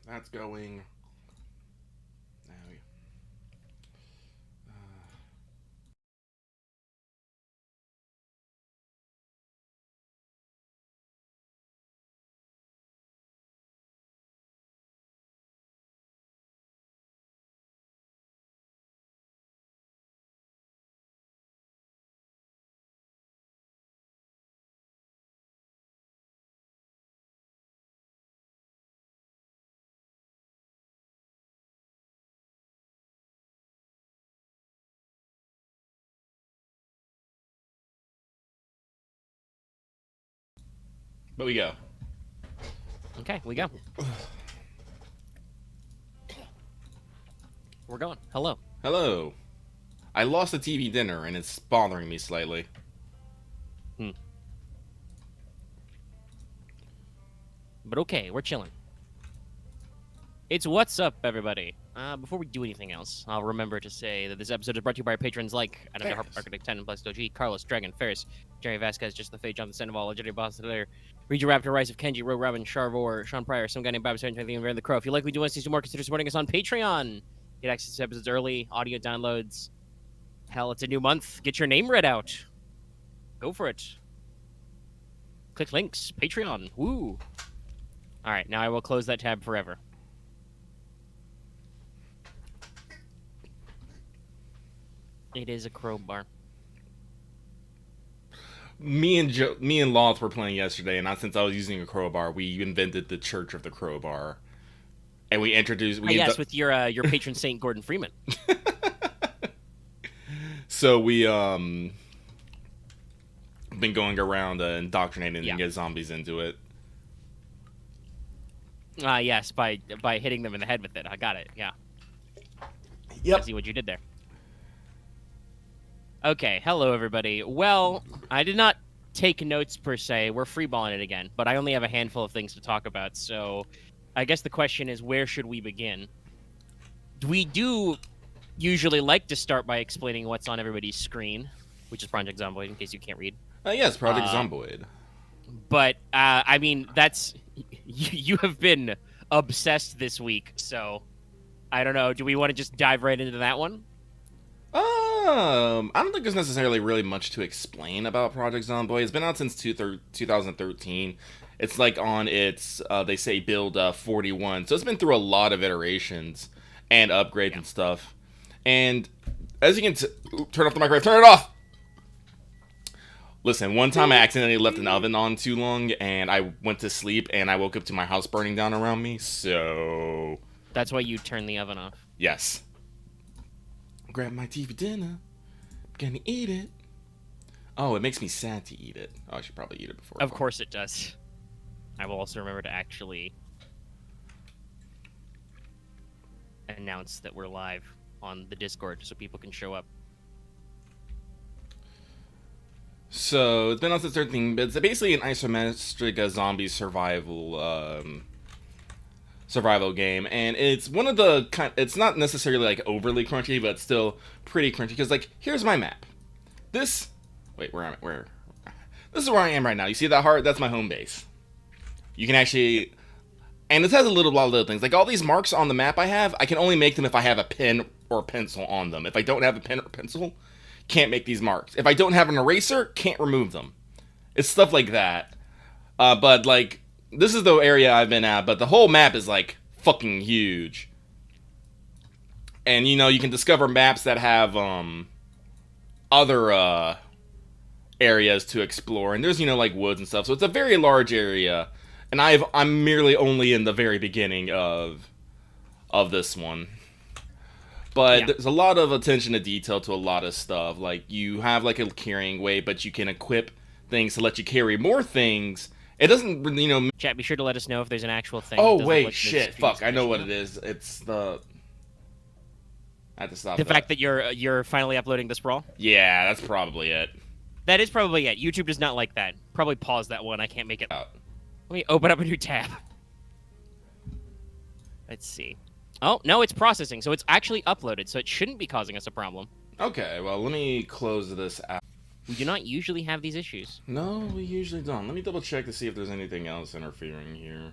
That's going. Now but we go. Okay, we go. We're going. Hello. Hello. I lost a TV dinner and it's bothering me slightly. Hmm. But okay, we're chilling. It's What's Up, everybody. Before we do anything else, I'll remember to say that this episode is brought to you by our patrons like Adam Harper, Architect 10, Blessed OG, Carlos, Dragon, Ferris, Jerry Vasquez, Just the Fate, Jonathan Sandoval, Legendary Boss Slayer, Reggie Raptor, Rise of Kenji, Rogue Robin, Charvor, Sean Pryor, some guy named Bob Sargent, and the Crow. If you like what we do want to see some more, consider supporting us on Patreon. Get access to episodes early, audio downloads. Hell, it's a new month. Get your name read out. Go for it. Click links. Patreon. Woo. All right, now I will close that tab forever. It is a crowbar. Me and Loth were playing yesterday, and since I was using a crowbar, we invented the Church of the Crowbar, and we introduced. Yes, with your patron saint Gordon Freeman. So we been going around indoctrinating and get zombies into it. Yes, by hitting them in the head with it. I got it. Yeah. Yep. I see what you did there. Okay, hello everybody. Well, I did not take notes per se. We're freeballing it again, but I only have a handful of things to talk about. So, I guess the question is, where should we begin? We do usually like to start by explaining what's on everybody's screen, which is Project Zomboid, in case you can't read. Yes, Project Zomboid. But I mean, that's you have been obsessed this week, so I don't know. Do we want to just dive right into that one? I don't think there's necessarily really much to explain about Project Zomboid. It's been out since 2013. It's like on its, they say, build 41. So it's been through a lot of iterations and upgrades and stuff. And as you can turn off the microwave, turn it off! Listen, one time I accidentally left an oven on too long, and I went to sleep, and I woke up to my house burning down around me, so... That's why you turned the oven off. Yes. Grab my TV dinner. Gonna eat it. Oh, it makes me sad to eat it. Oh, I should probably eat it before. Of course it does. I will also remember to actually announce that we're live on the Discord so people can show up. So, it's been on since 13, but it's basically an isometric zombie survival game, and it's one of the it's not necessarily like overly crunchy, but it's still pretty crunchy, because like, here's my map. This is where I am right now. You see that heart? That's my home base. You can actually, and it has a lot of little things, like all these marks on the map I can only make them if I have a pen or a pencil on them. If I don't have a pen or pencil, can't make these marks. If I don't have an eraser, can't remove them. It's stuff like that. But like, this is the area I've been at, but the whole map is like fucking huge. And you know, you can discover maps that have other areas to explore, and there's, you know, like woods and stuff. So it's a very large area, and I'm merely only in the very beginning of this one. But there's a lot of attention to detail to a lot of stuff. Like, you have like a carrying weight, but you can equip things to let you carry more things. It doesn't, you know... Chat, be sure to let us know if there's an actual thing. Oh, wait, shit. Fuck, I know what it is. It's the... I have to stop the fact that you're finally uploading this brawl? Yeah, that's probably it. That is probably it. YouTube does not like that. Probably pause that one. I can't make it out. Let me open up a new tab. Let's see. Oh, no, it's processing, so it's actually uploaded, so it shouldn't be causing us a problem. Okay, well, let me close this out. We do not usually have these issues. No, we usually don't. Let me double check to see if there's anything else interfering here.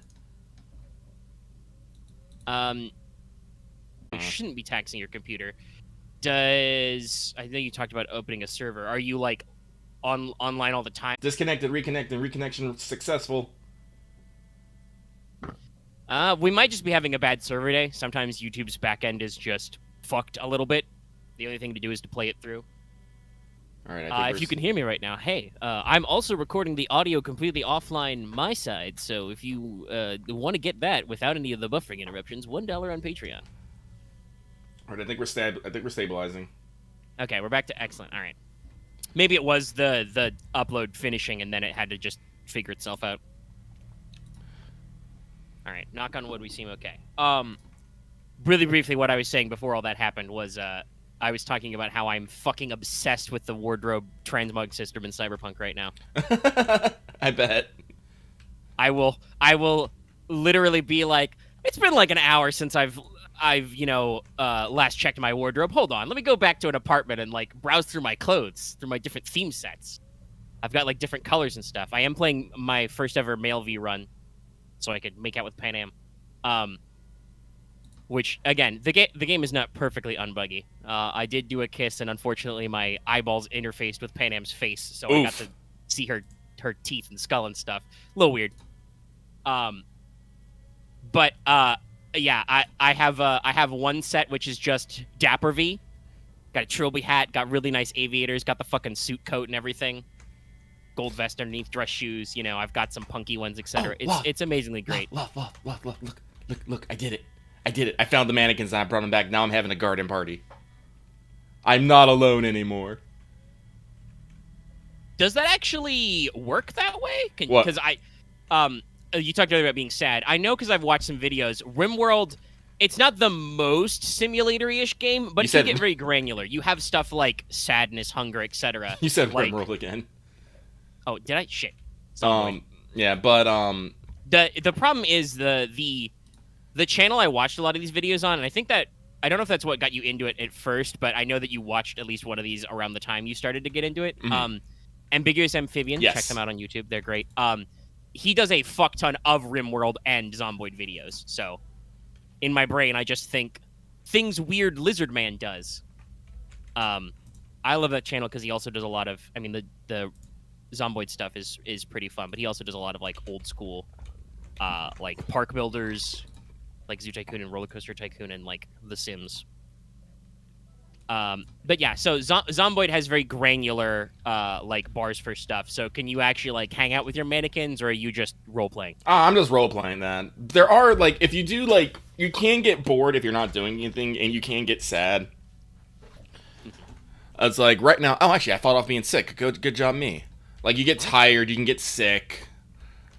We shouldn't be taxing your computer. I know you talked about opening a server. Are you like online all the time? Disconnected, reconnected, reconnection successful. We might just be having a bad server day. Sometimes YouTube's backend is just fucked a little bit. The only thing to do is to play it through. All right. If you can hear me right now, hey, I'm also recording the audio completely offline my side. So if you want to get that without any of the buffering interruptions, $1 on Patreon. All right, I think we're stabilizing. Okay, we're back to excellent. All right. Maybe it was the upload finishing and then it had to just figure itself out. All right, knock on wood, we seem okay. Really briefly, what I was saying before all that happened was I was talking about how I'm fucking obsessed with the wardrobe transmog system in Cyberpunk right now. I bet. I will literally be like, it's been like an hour since I've last checked my wardrobe. Hold on, let me go back to an apartment and like browse through my clothes, through my different theme sets. I've got like different colors and stuff. I am playing my first ever male V run, so I could make out with Pan Am. Which again, the game is not perfectly unbuggy. I did do a kiss, and unfortunately, my eyeballs interfaced with Pan Am's face, so Oof. I got to see her teeth and skull and stuff. A little weird. But yeah, I have one set which is just Dapper V. Got a trilby hat, got really nice aviators, got the fucking suit coat and everything. Gold vest underneath, dress shoes. You know, I've got some punky ones, etc. It's amazingly great. Look! I did it! I found the mannequins and I brought them back. Now I'm having a garden party. I'm not alone anymore. Does that actually work that way? What? Because you talked earlier about being sad. I know because I've watched some videos. RimWorld, it's not the most simulator-ish game, but you get very granular. You have stuff like sadness, hunger, etc. You said like, RimWorld again. Oh, did I? Shit. Yeah, but the problem is the channel I watched a lot of these videos on, and I think that I don't know if that's what got you into it at first, but I know that you watched at least one of these around the time you started to get into it. Mm-hmm. Ambiguous Amphibian, yes. Check them out on YouTube. They're great. He does a fuck ton of RimWorld and Zomboid videos. So in my brain, I just think things weird Lizard Man does. I love that channel because he also does a lot of, I mean, the Zomboid stuff is pretty fun, but he also does a lot of like old school, like park builders, like Zoo Tycoon and Roller Coaster Tycoon and like The Sims. But yeah, so Zomboid has very granular like bars for stuff. So can you actually like hang out with your mannequins, or are you just role playing? I'm just role playing that. There are like, if you do like, you can get bored if you're not doing anything, and you can get sad. It's like right now. Oh, actually, I fought off being sick. Good job, me. Like you get tired, you can get sick.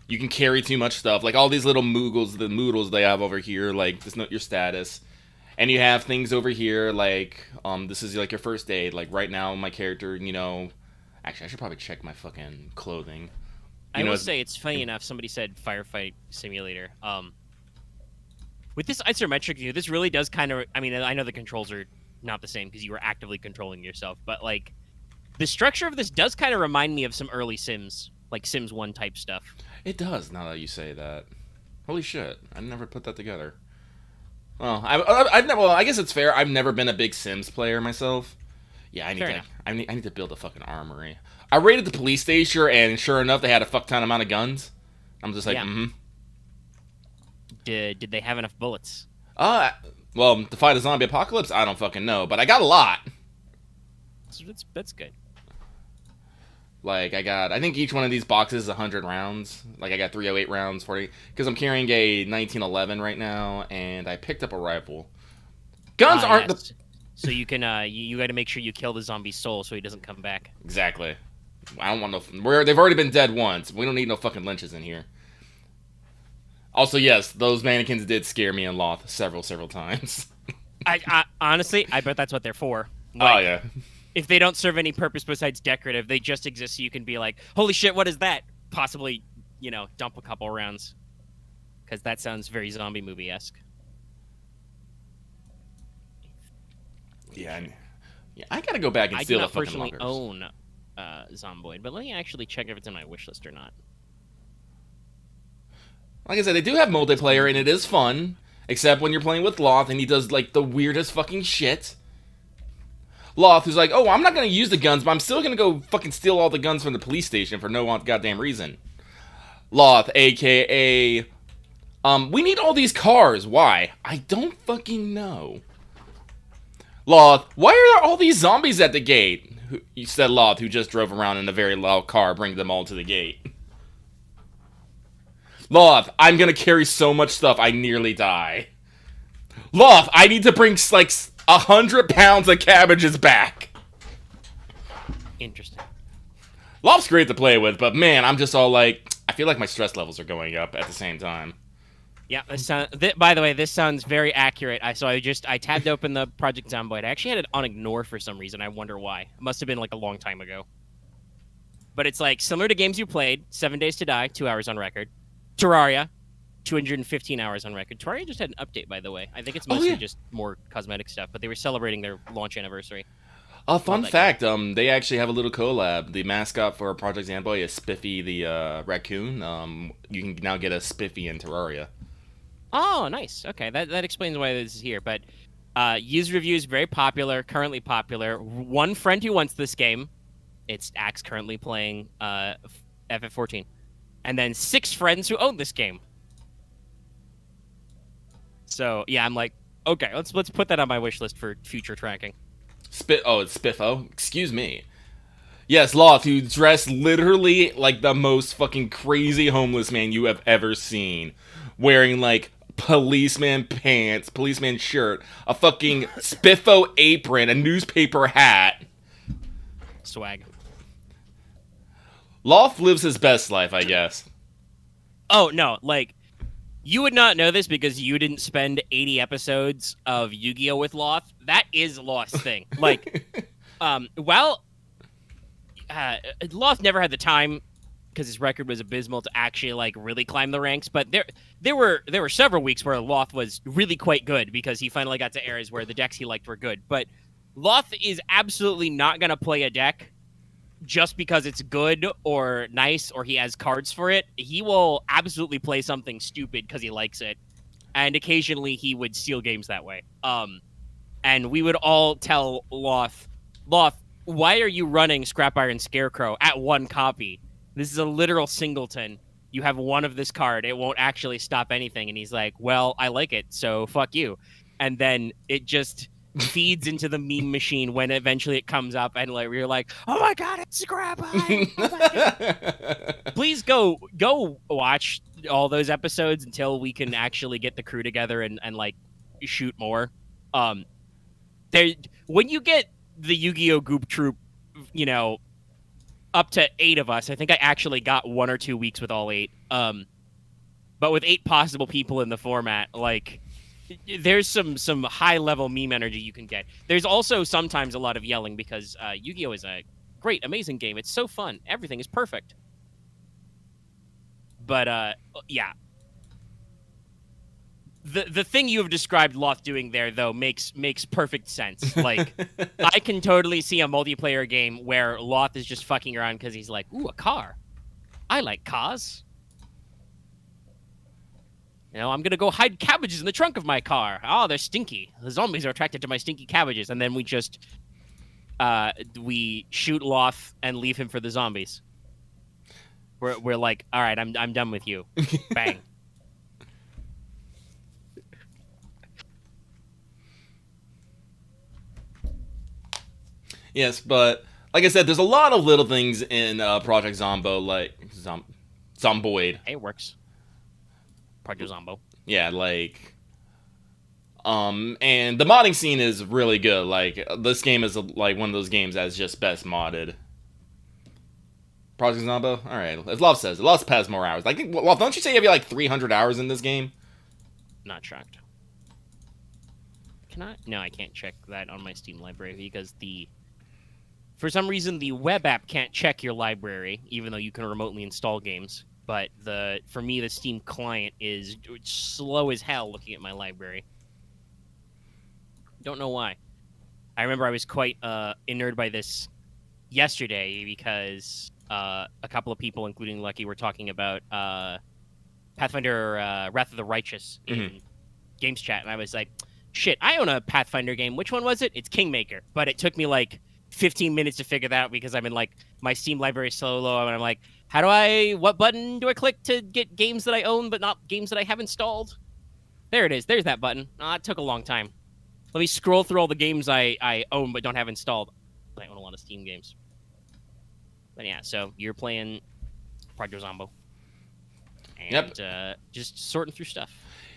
You can carry too much stuff. Like all these little moodles they have over here, like this note your status. And you have things over here like, this is like your first aid. Like right now, my character, you know, actually I should probably check my fucking clothing. I will say it's funny enough. Somebody said Firefight Simulator. With this isometric view, this really does kind of. I mean, I know the controls are not the same because you were actively controlling yourself, but like the structure of this does kind of remind me of some early Sims, like Sims 1 type stuff. It does, now that you say that. Holy shit, I never put that together. Well, I've never. Well, I guess it's fair. I've never been a big Sims player myself. Yeah, I need to build a fucking armory. I raided the police station, and sure enough, they had a fuck ton amount of guns. I'm just like, Did they have enough bullets? Well, to fight a zombie apocalypse, I don't fucking know, but I got a lot. That's good. Like, I think each one of these boxes is 100 rounds. Like, I got 308 rounds, 40, because I'm carrying a 1911 right now, and I picked up a rifle. Guns aren't the... So you can, you got to make sure you kill the zombie's soul so he doesn't come back. Exactly. I don't want no... They've already been dead once. We don't need no fucking lynches in here. Also, yes, those mannequins did scare me in Loth several times. I honestly, I bet that's what they're for. Like, oh, yeah. If they don't serve any purpose besides decorative, they just exist so you can be like, holy shit, what is that? Possibly, you know, dump a couple rounds. Because that sounds very zombie movie-esque. Yeah, I gotta go back and steal the fucking lockers. I do not personally own Zomboid, but let me actually check if it's in my wish list or not. Like I said, they do have multiplayer, and it is fun. Except when you're playing with Loth and he does like the weirdest fucking shit. Loth, who's like, oh, I'm not gonna use the guns, but I'm still gonna go fucking steal all the guns from the police station for no goddamn reason. Loth, aka, we need all these cars. Why? I don't fucking know. Loth, why are there all these zombies at the gate? You said Loth, who just drove around in a very loud car, bringing them all to the gate. Loth, I'm gonna carry so much stuff, I nearly die. Loth, I need to bring like 100 pounds of cabbages back. Interesting. Loth's great to play with, but man, I'm just all like, I feel like my stress levels are going up at the same time. Yeah, by the way, this sounds very accurate. I tabbed open the Project Zomboid. I actually had it on ignore for some reason. I wonder why. It must have been like a long time ago. But it's like similar to games you played: 7 Days to Die, 2 hours on record. Terraria, 215 hours on record. Terraria just had an update, by the way. I think it's mostly just more cosmetic stuff, but they were celebrating their launch anniversary. A fun fact, they actually have a little collab. The mascot for Project Zomboid is Spiffy the raccoon. You can now get a Spiffy in Terraria. Oh, nice. Okay, that explains why this is here. But user reviews, very popular, currently popular. One friend who wants this game, it's Axe currently playing FF14. And then 6 friends who own this game. So, yeah, I'm like, okay, let's put that on my wish list for future tracking. It's Spiffo. Excuse me. Yes, Loth, who dressed literally like the most fucking crazy homeless man you have ever seen. Wearing, like, policeman pants, policeman shirt, a fucking Spiffo apron, a newspaper hat. Swag. Loth lives his best life, I guess. Oh, no, like, you would not know this because you didn't spend 80 episodes of Yu-Gi-Oh! With Loth. That is Loth's thing. Like, Loth never had the time, because his record was abysmal, to actually, like, really climb the ranks, but there were several weeks where Loth was really quite good, because he finally got to areas where the decks he liked were good. But Loth is absolutely not going to play a deck just because it's good or nice or he has cards for it. He will absolutely play something stupid because he likes it, and occasionally he would steal games that way. And we would all tell Loth, why are you running Scrap Iron Scarecrow at 1 copy? This is a literal singleton. You have 1 of this card. It won't actually stop anything. And he's like, well, I like it, so fuck you. And then it just feeds into the meme machine when eventually it comes up, and like we're like, oh my god, it's Scrap Iron. Oh my god. Please go watch all those episodes until we can actually get the crew together and like shoot more. When you get the Yu-Gi-Oh! Goop Troop, you know, up to 8 of us, I think I actually got 1 or 2 weeks with all 8. But with 8 possible people in the format, like, there's some high-level meme energy you can get. There's also sometimes a lot of yelling because Yu-Gi-Oh! Is a great, amazing game. It's so fun. Everything is perfect. But, yeah. The thing you have described Loth doing there, though, makes perfect sense. Like, I can totally see a multiplayer game where Loth is just fucking around because he's like, ooh, a car. I like cars. You know, I'm going to go hide cabbages in the trunk of my car. Oh, they're stinky. The zombies are attracted to my stinky cabbages. And then we just, we shoot Loth and leave him for the zombies. We're like, all right, I'm done with you. Bang. Yes, but like I said, there's a lot of little things in Project Zombo, like Zomboid. Hey, it works. Project Zombo. Yeah, like, and the modding scene is really good. Like, this game is like one of those games that's just best modded. Project Zombo. All right, as Love says, Love has more hours. Like, well, don't you say you have like 300 hours in this game? Not shocked. Can I? No, I can't check that on my Steam library because for some reason, the web app can't check your library, even though you can remotely install games. But for me, the Steam client is slow as hell looking at my library. Don't know why. I remember I was quite inured by this yesterday because a couple of people, including Lucky, were talking about Pathfinder Wrath of the Righteous in games chat, and I was like, shit, I own a Pathfinder game. Which one was it? It's Kingmaker. But it took me like 15 minutes to figure that out because I'm in like my Steam library is so low, and I'm like, what button do I click to get games that I own but not games that I have installed? There it is. There's that button. It took a long time. Let me scroll through all the games I own but don't have installed. I own a lot of Steam games. But yeah, so you're playing Project Zombo. And just sorting through stuff.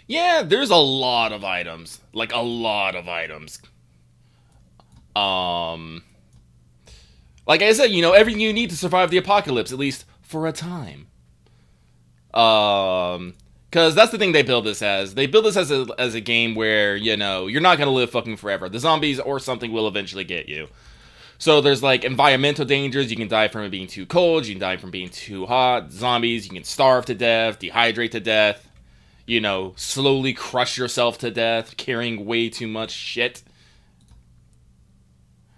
Yeah, there's a lot of items. Like, a lot of items. Like I said, you know, everything you need to survive the apocalypse, at least for a time. Because that's the thing they build this as. They build this as a game where, you know, you're not going to live fucking forever. The zombies or something will eventually get you. So there's, like, environmental dangers. You can die from it being too cold. You can die from being too hot. Zombies, you can starve to death, dehydrate to death. You know, slowly crush yourself to death, carrying way too much shit.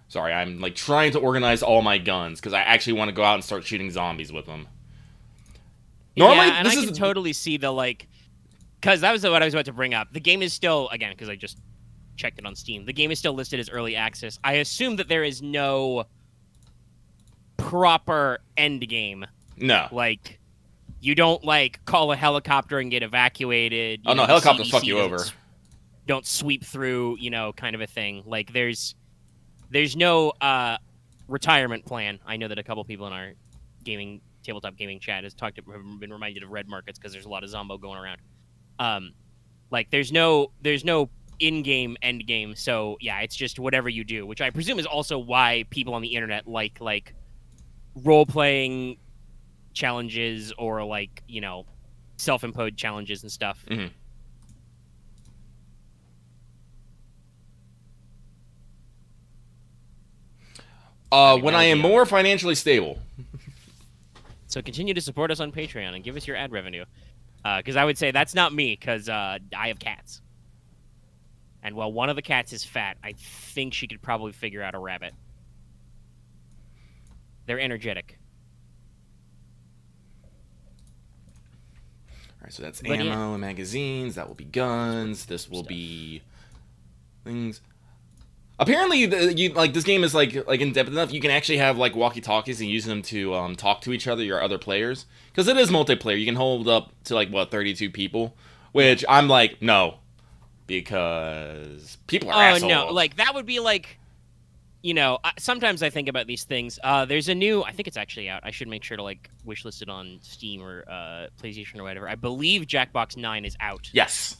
Sorry, I'm, like, trying to organize all my guns, because I actually want to go out and start shooting zombies with them. Normally, yeah, and I can totally see the, like... Because that was what I was about to bring up. The game is still, again, because I just checked it on Steam, the game is still listed as early access. I assume that there is no proper end game. No. Like, you don't, like, call a helicopter and get evacuated. Oh, no, helicopters fuck you over. Don't sweep through, you know, kind of a thing. Like, there's no retirement plan. I know that a couple people in our tabletop gaming chat have been reminded of red markets because there's a lot of zombo going around. Like, there's no in-game end game, so yeah, it's just whatever you do, which I presume is also why people on the internet like role-playing challenges or, like, you know, self-imposed challenges and stuff. Mm-hmm. When I am more financially stable. So continue to support us on Patreon and give us your ad revenue. Because I would say that's not me, because I have cats. And while one of the cats is fat, I think she could probably figure out a rabbit. They're energetic. All right, so that's ammo and magazines. That will be guns. This will be things. Apparently, this game is like in depth enough. You can actually have like walkie-talkies and use them to talk to each other, your other players, because it is multiplayer. You can hold up to like 32 people, which I'm like no, because people are assholes. Oh no, like that would be like, you know, sometimes I think about these things. There's a new, I think it's actually out. I should make sure to like wishlist it on Steam or PlayStation or whatever. I believe Jackbox 9 is out. Yes.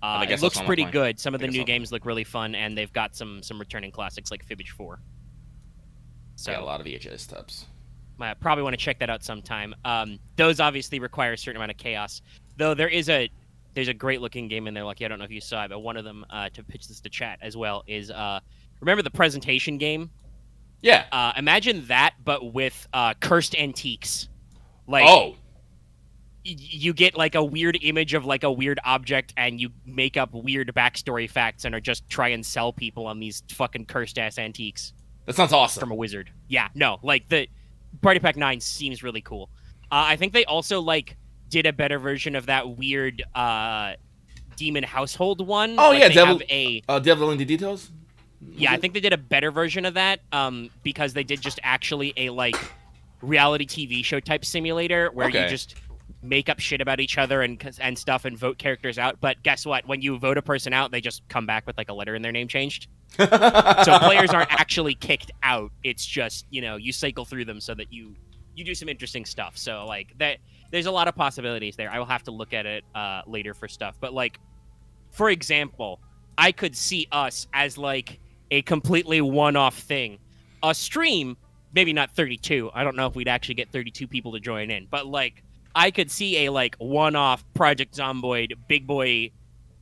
It looks pretty good. Some of the new games look really fun, and they've got some returning classics like Fibbage 4. So yeah, a lot of VHS tubs. I probably want to check that out sometime. Those obviously require a certain amount of chaos, though. There's a great looking game in there. Lucky, I don't know if you saw it, but one of them to pitch this to chat as well is remember the presentation game? Yeah. Imagine that, but with cursed antiques. Like, oh. You get like a weird image of like a weird object, and you make up weird backstory facts and are just try and sell people on these fucking cursed ass antiques. That sounds awesome. From a wizard. Yeah, no, like the Party Pack 9 seems really cool. I think they also like did a better version of that weird demon household one. Oh like, yeah, Devil in the Details. Yeah, I think they did a better version of that because they did just actually a like reality TV show type simulator where you just make up shit about each other and stuff and vote characters out. But guess what? When you vote a person out, they just come back with like a letter in their name changed. So players aren't actually kicked out. It's just, you know, you cycle through them so that you do some interesting stuff. So like that, there's a lot of possibilities there. I will have to look at it later for stuff. But like, for example, I could see us as like a completely one-off thing. A stream, maybe not 32. I don't know if we'd actually get 32 people to join in, but like, I could see a like one-off Project Zomboid big boy,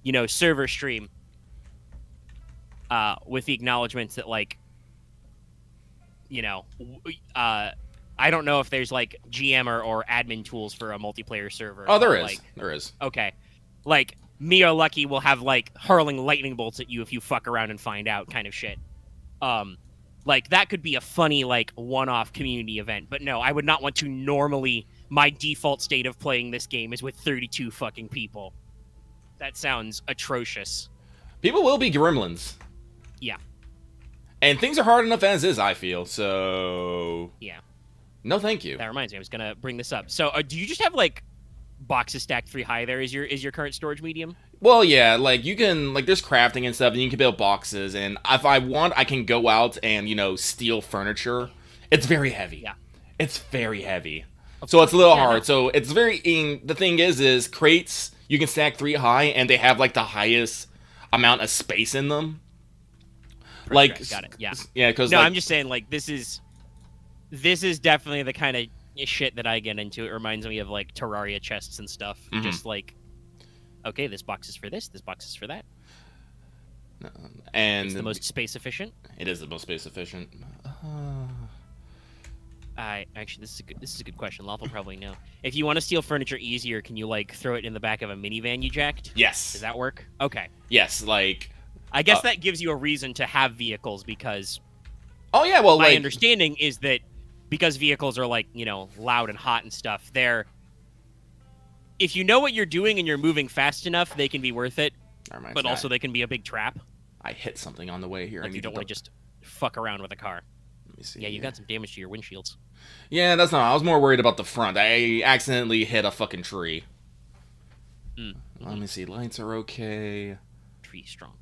you know, server stream with the acknowledgments that like, you know, I don't know if there's like GM or admin tools for a multiplayer server. Oh, there is. Like, there is. Okay. Like me or Lucky will have like hurling lightning bolts at you if you fuck around and find out kind of shit. Like that could be a funny like one-off community event, but no, I would not want to normally. My default state of playing this game is with 32 fucking people. That sounds atrocious. People will be gremlins. Yeah. And things are hard enough as is, I feel. So Yeah. no, thank you. That reminds me, I was gonna bring this up. So, do you just have like boxes stacked 3 high? There is your current storage medium. Well, yeah, like you can like there's crafting and stuff, and you can build boxes. And if I want, I can go out and steal furniture. It's very heavy. Yeah. It's very heavy. So it's a little hard. No. So it's very. The thing is crates you can stack 3 high, and they have like the highest amount of space in them. Like, got it. Yeah. Yeah, because no, I'm just saying like this is definitely the kind of shit that I get into. It reminds me of like Terraria chests and stuff. Just like, okay, this box is for this box is for that. And it's the most space efficient. It is the most space efficient. Actually, this is a good question. Lawful probably know. If you want to steal furniture easier, can you like throw it in the back of a minivan you jacked? Yes. Does that work? Okay. Yes, like. I guess that gives you a reason to have vehicles because. Oh yeah, well, my understanding is that because vehicles are like loud and hot and stuff, if you know what you're doing and you're moving fast enough, they can be worth it. But also they can be a big trap. I hit something on the way here. Like you don't want to just fuck around with a car. Let me see. Yeah, you got some damage to your windshields. Yeah, that's not. I was more worried about the front. I accidentally hit a fucking tree. Let me see. Lights are okay. Tree strong.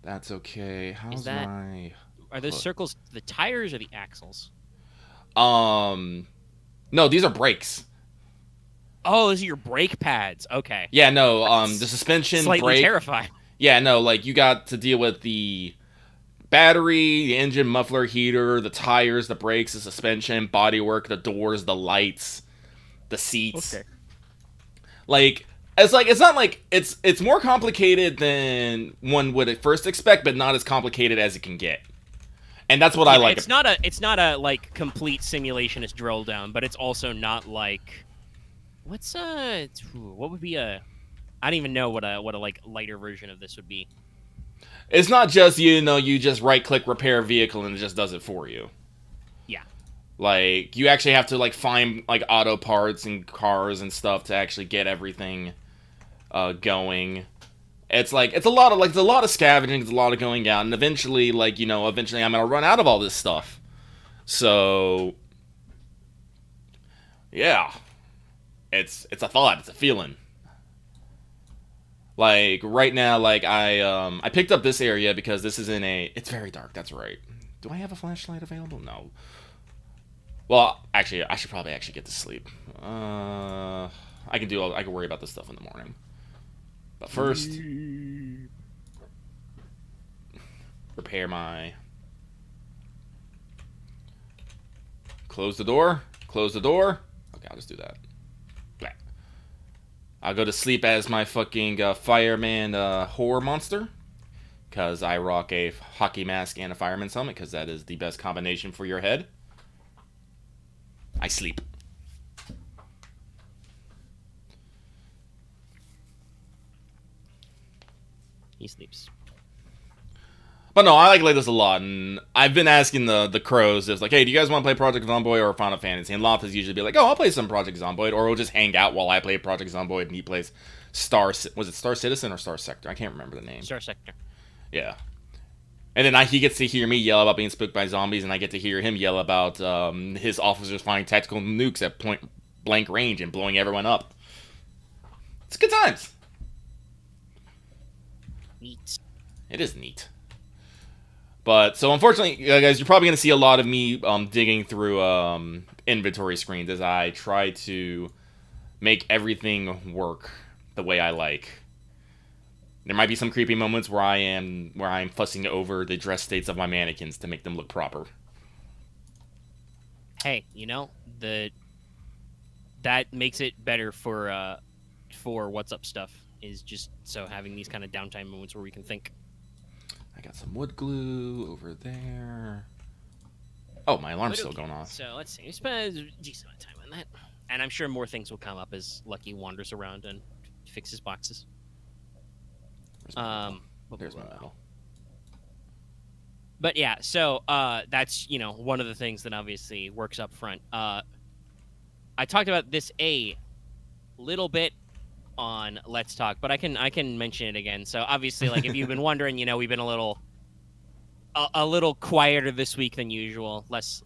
That's okay. How's my? Are those circles the tires or the axles? No, these are brakes. Oh, those are your brake pads. Okay. Yeah, no. The suspension, slightly brake. Terrifying. Yeah, no. Like you got to deal with the battery, the engine, muffler, heater, the tires, the brakes, the suspension, bodywork, the doors, the lights, the seats. Okay. It's not like it's more complicated than one would at first expect, but not as complicated as it can get. And that's what I like. It's not a like complete simulationist drill down, but it's also not like what would be a I don't even know what a like lighter version of this would be. It's not just you just right click repair vehicle and it just does it for you. Yeah. Like you actually have to like find like auto parts and cars and stuff to actually get everything going. It's a lot of scavenging, it's a lot of going out, and eventually I'm gonna run out of all this stuff. So yeah, it's a thought, it's a feeling. Like right now, like I picked up this area because this is it's very dark. That's right. Do I have a flashlight available? No. Well, actually, I should probably actually get to sleep. I can worry about this stuff in the morning. But first, repair my... Close the door. Okay, I'll just do that. Blah. I'll go to sleep as my fucking fireman horror monster. Because I rock a hockey mask and a fireman's helmet. Because that is the best combination for your head. I sleep. He sleeps. But no, I like this a lot, and I've been asking the crows, it's like, hey, do you guys want to play Project Zomboid or Final Fantasy? And Loth has usually be like, oh, I'll play some Project Zomboid, or we'll just hang out while I play Project Zomboid and he plays was it Star Citizen or Star Sector? I can't remember the name. Star Sector. Yeah. And then he gets to hear me yell about being spooked by zombies, and I get to hear him yell about his officers finding tactical nukes at point blank range and blowing everyone up. It's good times. Neat. It is neat. But, so unfortunately, guys, you're probably going to see a lot of me digging through inventory screens as I try to make everything work the way I like. There might be some creepy moments where I'm fussing over the dress states of my mannequins to make them look proper. Hey, that makes it better for what's up stuff is just so having these kind of downtime moments where we can think. I got some wood glue over there. Oh, my alarm's still going off. So let's see. We spent a decent amount of time on that. And I'm sure more things will come up as Lucky wanders around and fixes boxes. There's my metal. But yeah, so that's one of the things that obviously works up front. I talked about this a little bit on Let's Talk, but I can mention it again. So obviously, like if you've been wondering, we've been a little quieter this week than usual, less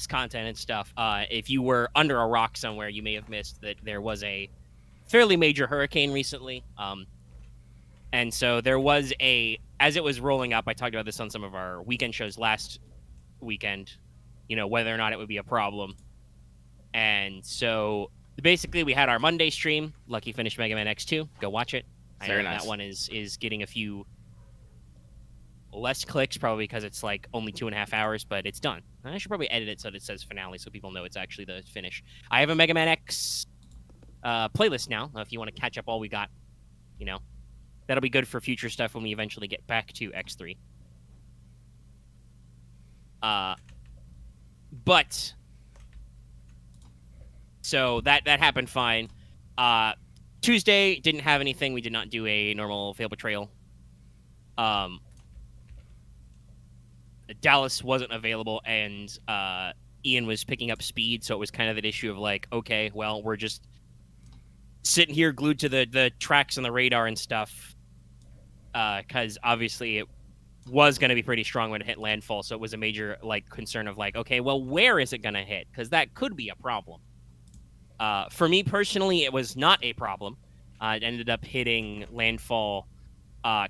content and stuff. If you were under a rock somewhere, you may have missed that there was a fairly major hurricane recently. And so there was as it was rolling up, I talked about this on some of our weekend shows last weekend, whether or not it would be a problem. And so basically we had our Monday stream. Lucky finished Mega Man X2. Go watch it. Very nice. That one is getting a few less clicks, probably because it's like only 2.5 hours, but it's done. I should probably edit it so that it says finale so people know it's actually the finish. I have a Mega Man X playlist now. If you want to catch up all we got, that'll be good for future stuff when we eventually get back to X3. But so that happened fine. Tuesday didn't have anything. We did not do a normal fail betrayal. Dallas wasn't available, and Ian was picking up speed, so it was kind of an issue of like, okay, well, we're just sitting here glued to the tracks and the radar and stuff, because obviously it was going to be pretty strong when it hit landfall, so it was a major like concern of like, okay, well, where is it going to hit? Because that could be a problem. For me personally, it was not a problem. It ended up hitting landfall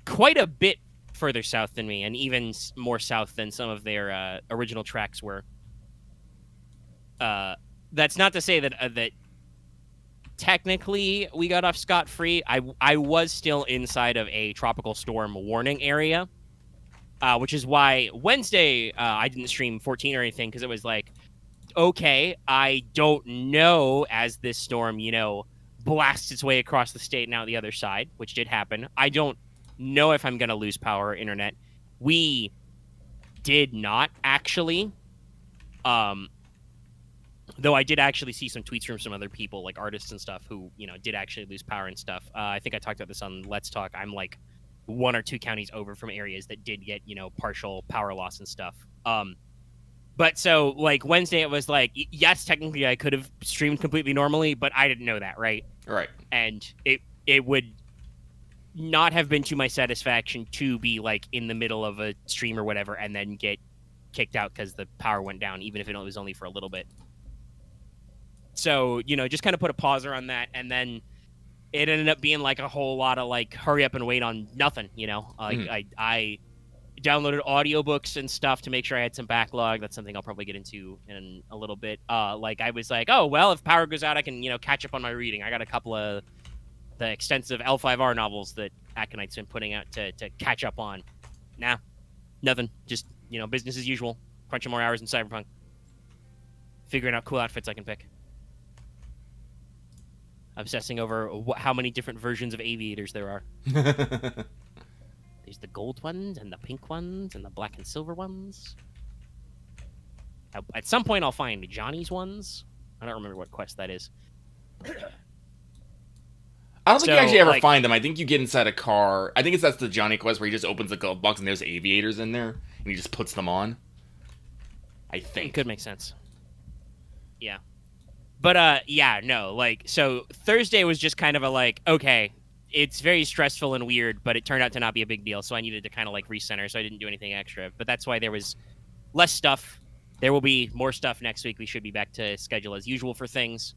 quite a bit further south than me, and even more south than some of their original tracks were. That's not to say that technically we got off scot-free. I was still inside of a tropical storm warning area, which is why Wednesday I didn't stream 14 or anything, because it was like, okay, I don't know as this storm, blasts its way across the state and out the other side, which did happen. I don't know if I'm going to lose power or internet. We did not actually. Though I did actually see some tweets from some other people, like artists and stuff, who, did actually lose power and stuff. I think I talked about this on Let's Talk. I'm like 1 or 2 counties over from areas that did get, partial power loss and stuff. But so, like, Wednesday, it was like, yes, technically I could have streamed completely normally, but I didn't know that, right? Right. And it would not have been to my satisfaction to be, like, in the middle of a stream or whatever and then get kicked out because the power went down, even if it was only for a little bit. So, just kind of put a pauser on that, and then it ended up being, like, a whole lot of, like, hurry up and wait on nothing, I downloaded audiobooks and stuff to make sure I had some backlog. That's something I'll probably get into in a little bit. Like, I was like, oh, well, if power goes out, I can, catch up on my reading. I got a couple of the extensive L5R novels that Aconite's been putting out to catch up on. Nah, nothing. Just, business as usual. Crunching more hours in Cyberpunk. Figuring out cool outfits I can pick. Obsessing over how many different versions of aviators there are. There's the gold ones, and the pink ones, and the black and silver ones. At some point, I'll find Johnny's ones. I don't remember what quest that is. I don't think you actually ever find them. I think you get inside a car. I think that's the Johnny quest where he just opens the glove box and there's aviators in there, and he just puts them on. I think. It could make sense. Yeah. But, so Thursday was just kind of a, like, okay, it's very stressful and weird, but it turned out to not be a big deal, so I needed to kind of, like, recenter, so I didn't do anything extra. But that's why there was less stuff. There will be more stuff next week. We should be back to schedule as usual for things.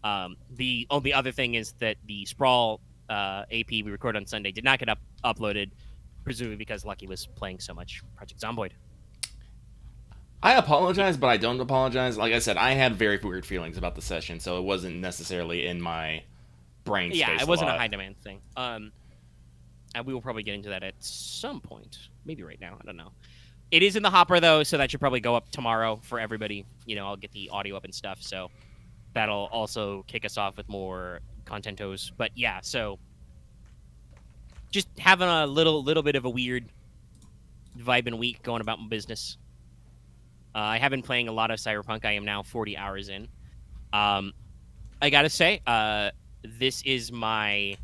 The only other thing is that the Sprawl AP we recorded on Sunday did not get uploaded, presumably because Lucky was playing so much Project Zomboid. I apologize, but I don't apologize. Like I said, I had very weird feelings about the session, so it wasn't necessarily in my brain space. Yeah, it wasn't a high demand thing. And we will probably get into that at some point. Maybe right now. I don't know. It is in the hopper, though, so that should probably go up tomorrow for everybody. I'll get the audio up and stuff, so that'll also kick us off with more contentos. But yeah, so just having a little bit of a weird vibing week going about my business. I have been playing a lot of Cyberpunk. I am now 40 hours in. I gotta say, this is my...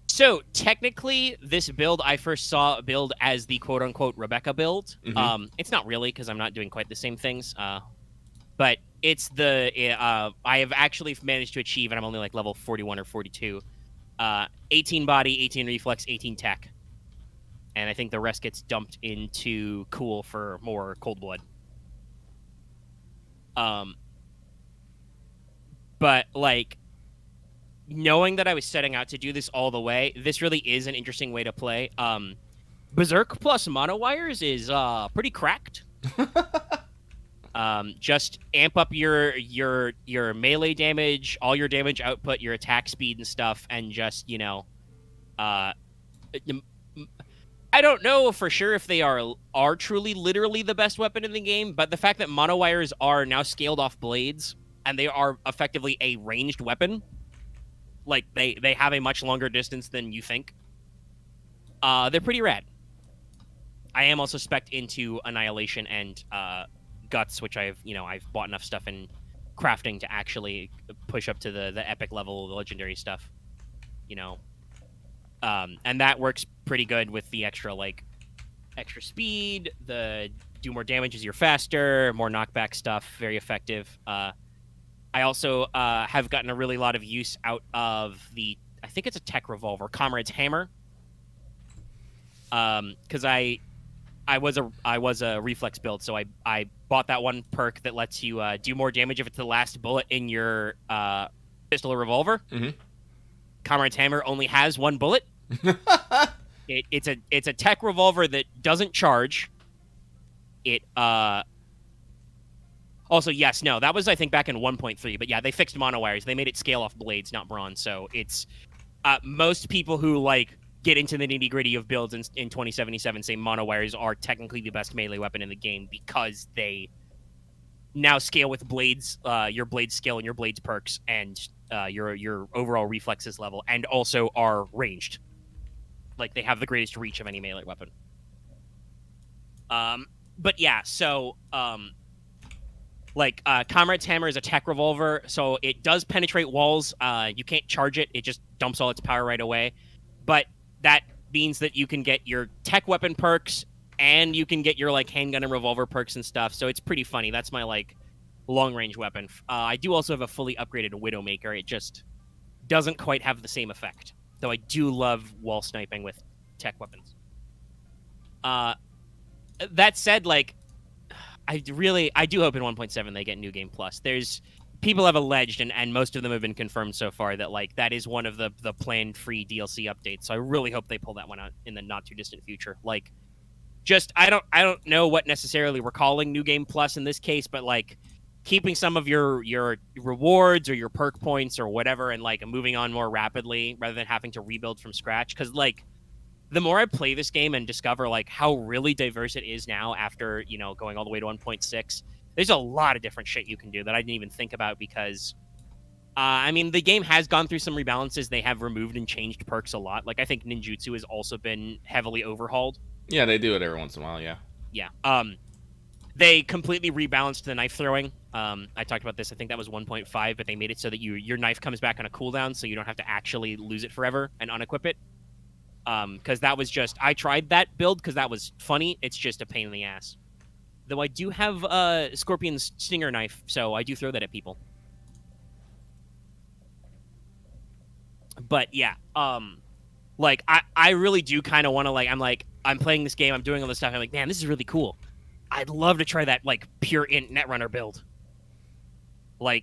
So, technically, this build, I first saw a build as the quote-unquote Rebecca build. Mm-hmm. It's not really, because I'm not doing quite the same things. But It's the I have actually managed to achieve, and I'm only like level 41 or 42. 18 body, 18 reflex, 18 tech, and I think the rest gets dumped into cool for more cold blood. Um, but like knowing that I was setting out to do this all the way, this really is an interesting way to play. Berserk plus mono wires is pretty cracked. Just amp up your melee damage, all your damage output, your attack speed and stuff, and just uh, I don't know for sure if they are truly literally the best weapon in the game, but the fact that mono wires are now scaled off blades and they are effectively a ranged weapon, like they have a much longer distance than you think. They're pretty rad. I am also spec'd into Annihilation and Guts, which I've bought enough stuff in crafting to actually push up to the epic level, the legendary stuff. And that works pretty good with the extra speed, the do more damage as you're faster, more knockback stuff, very effective. I also have gotten a really lot of use out of I think it's a tech revolver, Comrade's Hammer. Because I was a reflex build, so I bought that one perk that lets you do more damage if it's the last bullet in your pistol or revolver. Mm-hmm. Comrade's Hammer only has one bullet. It's a tech revolver that doesn't charge. It also, yes, no, that was I think back in 1.3, but yeah, they fixed mono wires. They made it scale off blades, not bronze. So it's most people who get into the nitty gritty of builds in 2077 say mono wires are technically the best melee weapon in the game because they now scale with blades, your blades skill and your blades perks, and your overall reflexes level, and also are ranged. Like they have the greatest reach of any melee weapon. But yeah, so Comrade's Hammer is a tech revolver, so it does penetrate walls. You can't charge it; it just dumps all its power right away. But that means that you can get your tech weapon perks, and you can get your handgun and revolver perks and stuff. So it's pretty funny. That's my long range weapon. I do also have a fully upgraded Widowmaker. It just doesn't quite have the same effect, though I do love wall sniping with tech weapons. That said, I do hope in 1.7 they get New Game Plus. There's people have alleged, and most of them have been confirmed so far, that that is one of the planned free DLC updates. So I really hope they pull that one out in the not too distant future. I don't know what necessarily we're calling New Game Plus in this case, but keeping some of your rewards or your perk points or whatever, and moving on more rapidly rather than having to rebuild from scratch. Because the more I play this game and discover how really diverse it is now after going all the way to 1.6, there's a lot of different shit you can do that I didn't even think about because the game has gone through some rebalances. They have removed and changed perks a lot. I think ninjutsu has also been heavily overhauled. Yeah, they do it every once in a while. Yeah. They completely rebalanced the knife throwing. I talked about this. I think that was 1.5, but they made it so that your knife comes back on a cooldown, so you don't have to actually lose it forever and unequip it. Because that was I tried that build because that was funny. It's just a pain in the ass. Though I do have Scorpion's Stinger knife, so I do throw that at people. But yeah, I really do kind of want to I'm playing this game, I'm doing all this stuff, I'm man, this is really cool. I'd love to try that pure int Netrunner build.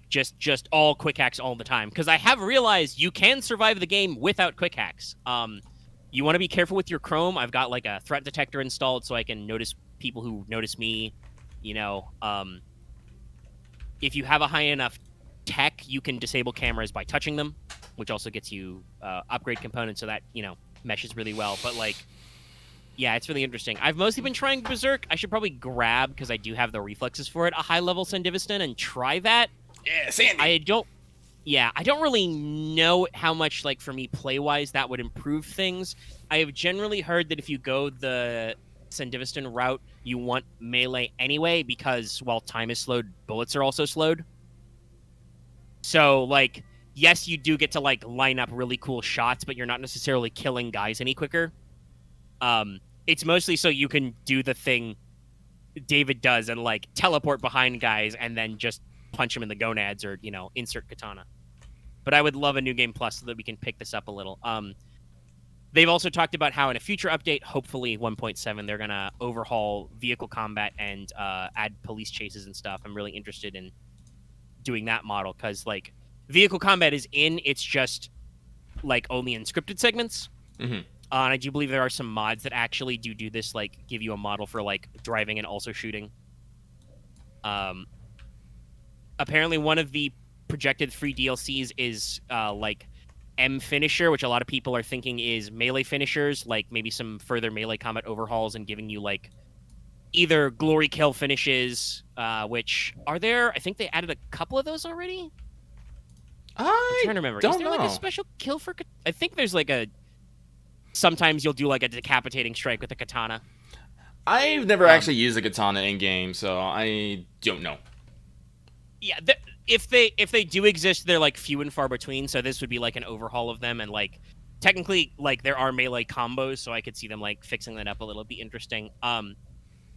Just all quick hacks all the time. Because I have realized you can survive the game without quick hacks. You want to be careful with your Chrome. I've got a threat detector installed so I can notice people who notice me. If you have a high enough tech, you can disable cameras by touching them, which also gets you upgrade components, so that meshes really well. But yeah, it's really interesting. I've mostly been trying Berserk. I should probably grab, because I do have the reflexes for it, a high level Sandivistan and try that. Yeah, Sandy. I don't really know how much for me play wise that would improve things. I have generally heard that if you go the Sandivistan route, you want melee anyway, because while time is slowed, bullets are also slowed. So yes, you do get to line up really cool shots, but you're not necessarily killing guys any quicker. It's mostly so you can do the thing David does and teleport behind guys and then just punch him in the gonads or insert katana. But I would love a new game plus so that we can pick this up a little. They've also talked about how in a future update, hopefully 1.7, they're gonna overhaul vehicle combat and add police chases and stuff. I'm really interested in doing that model because like vehicle combat is in, it's just like only in scripted segments. Mm-hmm. And I do believe there are some mods that actually do this, like give you a model for like driving and also shooting. Apparently one of the projected free DLCs is like M finisher, which a lot of people are thinking is melee finishers, like maybe some further melee combat overhauls and giving you like either glory kill finishes, which are there. I think they added a couple of those already. I'm trying to remember. Don't Is there like know. a special kill for? I think there's like a. Sometimes you'll do like a decapitating strike with a katana. I've never actually used a katana in game, so I don't know. Yeah, if they do exist, they're like few and far between. So this would be like an overhaul of them, and like technically, like there are melee combos, so I could see them like fixing that up a little. It'd be interesting.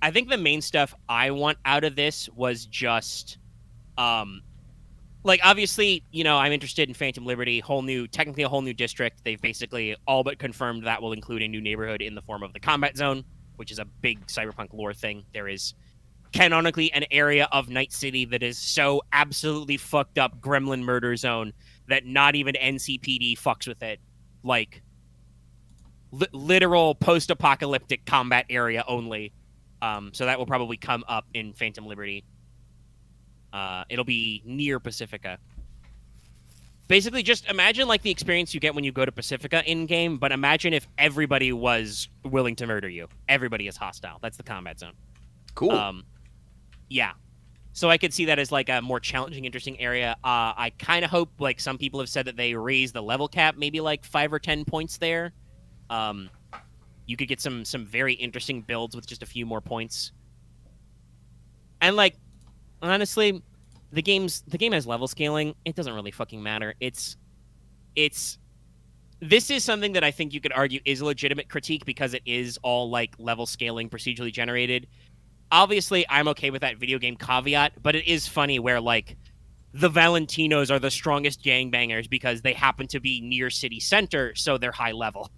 I think the main stuff I want out of this was just, like obviously, I'm interested in Phantom Liberty, technically a whole new district. They've basically all but confirmed that will include a new neighborhood in the form of the combat zone, which is a big cyberpunk lore thing. There is canonically an area of Night City that is so absolutely fucked up gremlin murder zone that not even NCPD fucks with it. Like, literal post-apocalyptic combat area only. So that will probably come up in Phantom Liberty. It'll be near Pacifica. Basically, just imagine like the experience you get when you go to Pacifica in-game, but imagine if everybody was willing to murder you. Everybody is hostile. That's the combat zone. Cool. Yeah. So I could see that as like a more challenging, interesting area. I kind of hope, like some people have said, that they raise the level cap maybe like 5 or 10 points there. You could get some very interesting builds with just a few more points. And like, honestly, the game has level scaling. It doesn't really fucking matter. This is something that I think you could argue is a legitimate critique because it is all like level scaling, procedurally generated. Obviously, I'm okay with that video game caveat, but it is funny where, like, the Valentinos are the strongest gangbangers because they happen to be near city center, so they're high level.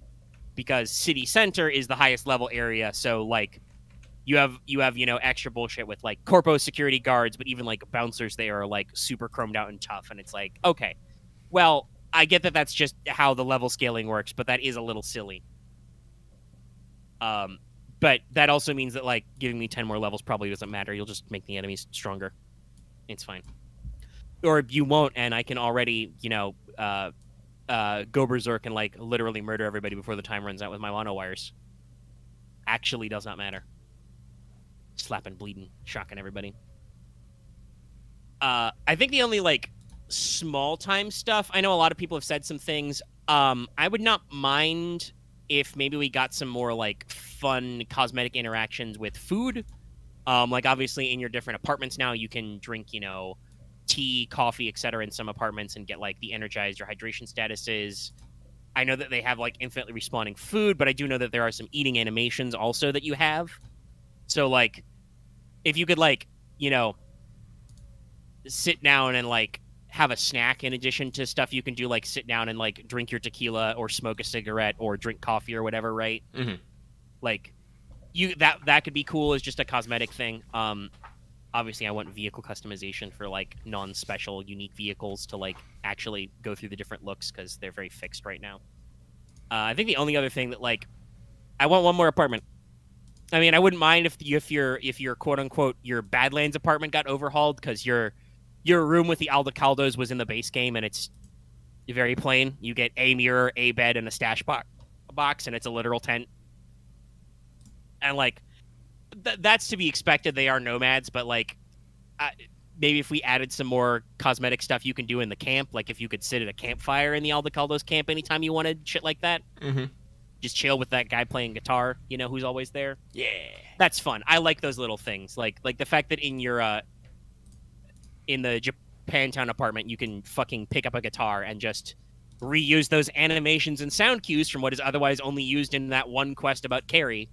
Because city center is the highest level area, so, like, you have extra bullshit with, like, corpo security guards, but even, like, bouncers there are, like, super chromed out and tough, and it's like, okay. Well, I get that that's just how the level scaling works, but that is a little silly. But that also means that, like, giving me 10 more levels probably doesn't matter. You'll just make the enemies stronger. It's fine. Or you won't, and I can already, go berserk and, like, literally murder everybody before the time runs out with my mono wires. Actually does not matter. Slapping, bleeding, shocking everybody. I think the only, like, small-time stuff, I know a lot of people have said some things. I would not mind if maybe we got some more like fun cosmetic interactions with food. Like obviously in your different apartments now you can drink, tea, coffee, etc. in some apartments and get like the energized or hydration statuses. I know that they have like infinitely respawning food, but I do know that there are some eating animations also that you have. So like if you could like, sit down and like have a snack in addition to stuff you can do, like sit down and like drink your tequila or smoke a cigarette or drink coffee or whatever, right? Mm-hmm. Like that could be cool as just a cosmetic thing. Obviously I want vehicle customization for like non-special unique vehicles to like actually go through the different looks because they're very fixed right now. I think the only other thing that like I want one more apartment. I mean, I wouldn't mind if your quote unquote your Badlands apartment got overhauled because your room with the Aldecaldos was in the base game, and it's very plain. You get a mirror, a bed, and a stash box, and it's a literal tent. And, like, that's to be expected. They are nomads, but, like, maybe if we added some more cosmetic stuff you can do in the camp, like if you could sit at a campfire in the Aldecaldos camp anytime you wanted, shit like that. Mm-hmm. Just chill with that guy playing guitar, who's always there. Yeah. That's fun. I like those little things. Like the fact that in your in the Japantown apartment, you can fucking pick up a guitar and just reuse those animations and sound cues from what is otherwise only used in that one quest about Carrie.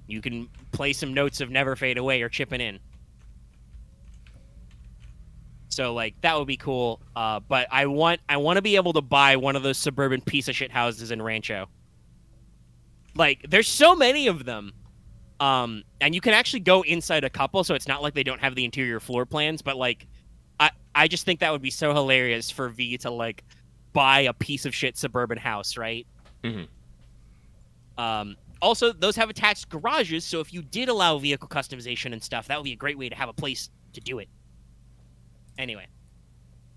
You can play some notes of Never Fade Away or Chippin' In. So like that would be cool. But I want to be able to buy one of those suburban piece of shit houses in Rancho. Like there's so many of them. And you can actually go inside a couple, so it's not like they don't have the interior floor plans, but like I just think that would be so hilarious for V to like buy a piece of shit suburban house, right? Mm-hmm. Also, those have attached garages, so if you did allow vehicle customization and stuff, that would be a great way to have a place to do it. Anyway,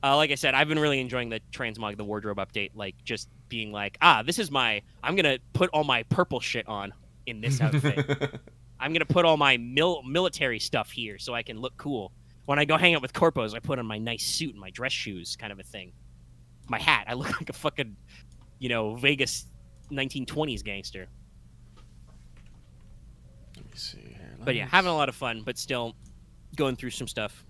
like I said, I've been really enjoying the transmog, the wardrobe update, like just being like, this is I'm gonna put all my purple shit on in this outfit. I'm gonna put all my military stuff here so I can look cool. When I go hang out with corpos, I put on my nice suit and my dress shoes, kind of a thing. My hat, I look like a fucking, Vegas 1920s gangster. Let me see here. But yeah, having a lot of fun, but still going through some stuff.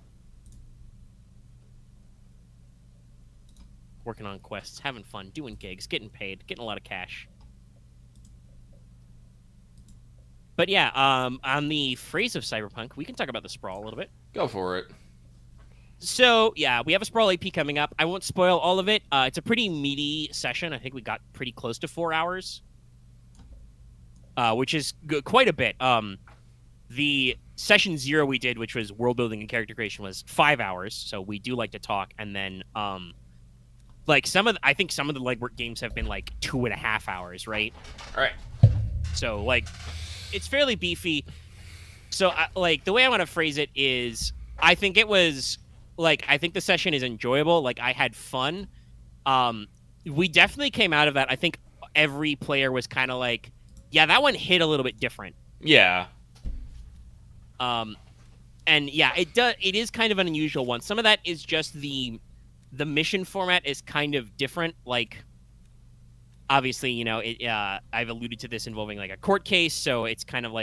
Working on quests, having fun, doing gigs, getting paid, getting a lot of cash. But yeah, on the phrase of Cyberpunk, we can talk about the Sprawl a little bit. Go for it. So, yeah, we have a Sprawl AP coming up. I won't spoil all of it. It's a pretty meaty session. I think we got pretty close to 4 hours, which is quite a bit. The session 0 we did, which was world building and character creation, was 5 hours. So we do like to talk. And then, I think some of the legwork games have been like 2.5 hours, right? All right. So, like, it's fairly beefy. So, the way I want to phrase it is, I think it was, I think the session is enjoyable. Like, I had fun. We definitely came out of that. I think every player was kind of like, yeah, that one hit a little bit different. Yeah. And yeah, it is kind of an unusual one. Some of that is just the mission format is kind of different. Like, obviously, I've alluded to this involving like a court case, so it's kind of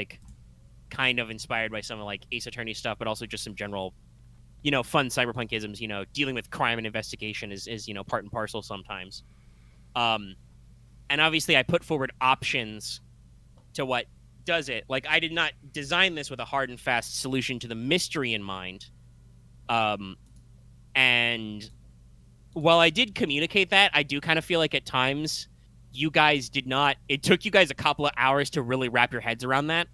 inspired by some of like Ace Attorney stuff, but also just some general, fun cyberpunkisms. Dealing with crime and investigation is part and parcel sometimes. And obviously, I put forward options to what does it. Like, I did not design this with a hard and fast solution to the mystery in mind. And while I did communicate that, I do kind of feel like at times you guys did not. It took you guys a couple of hours to really wrap your heads around that.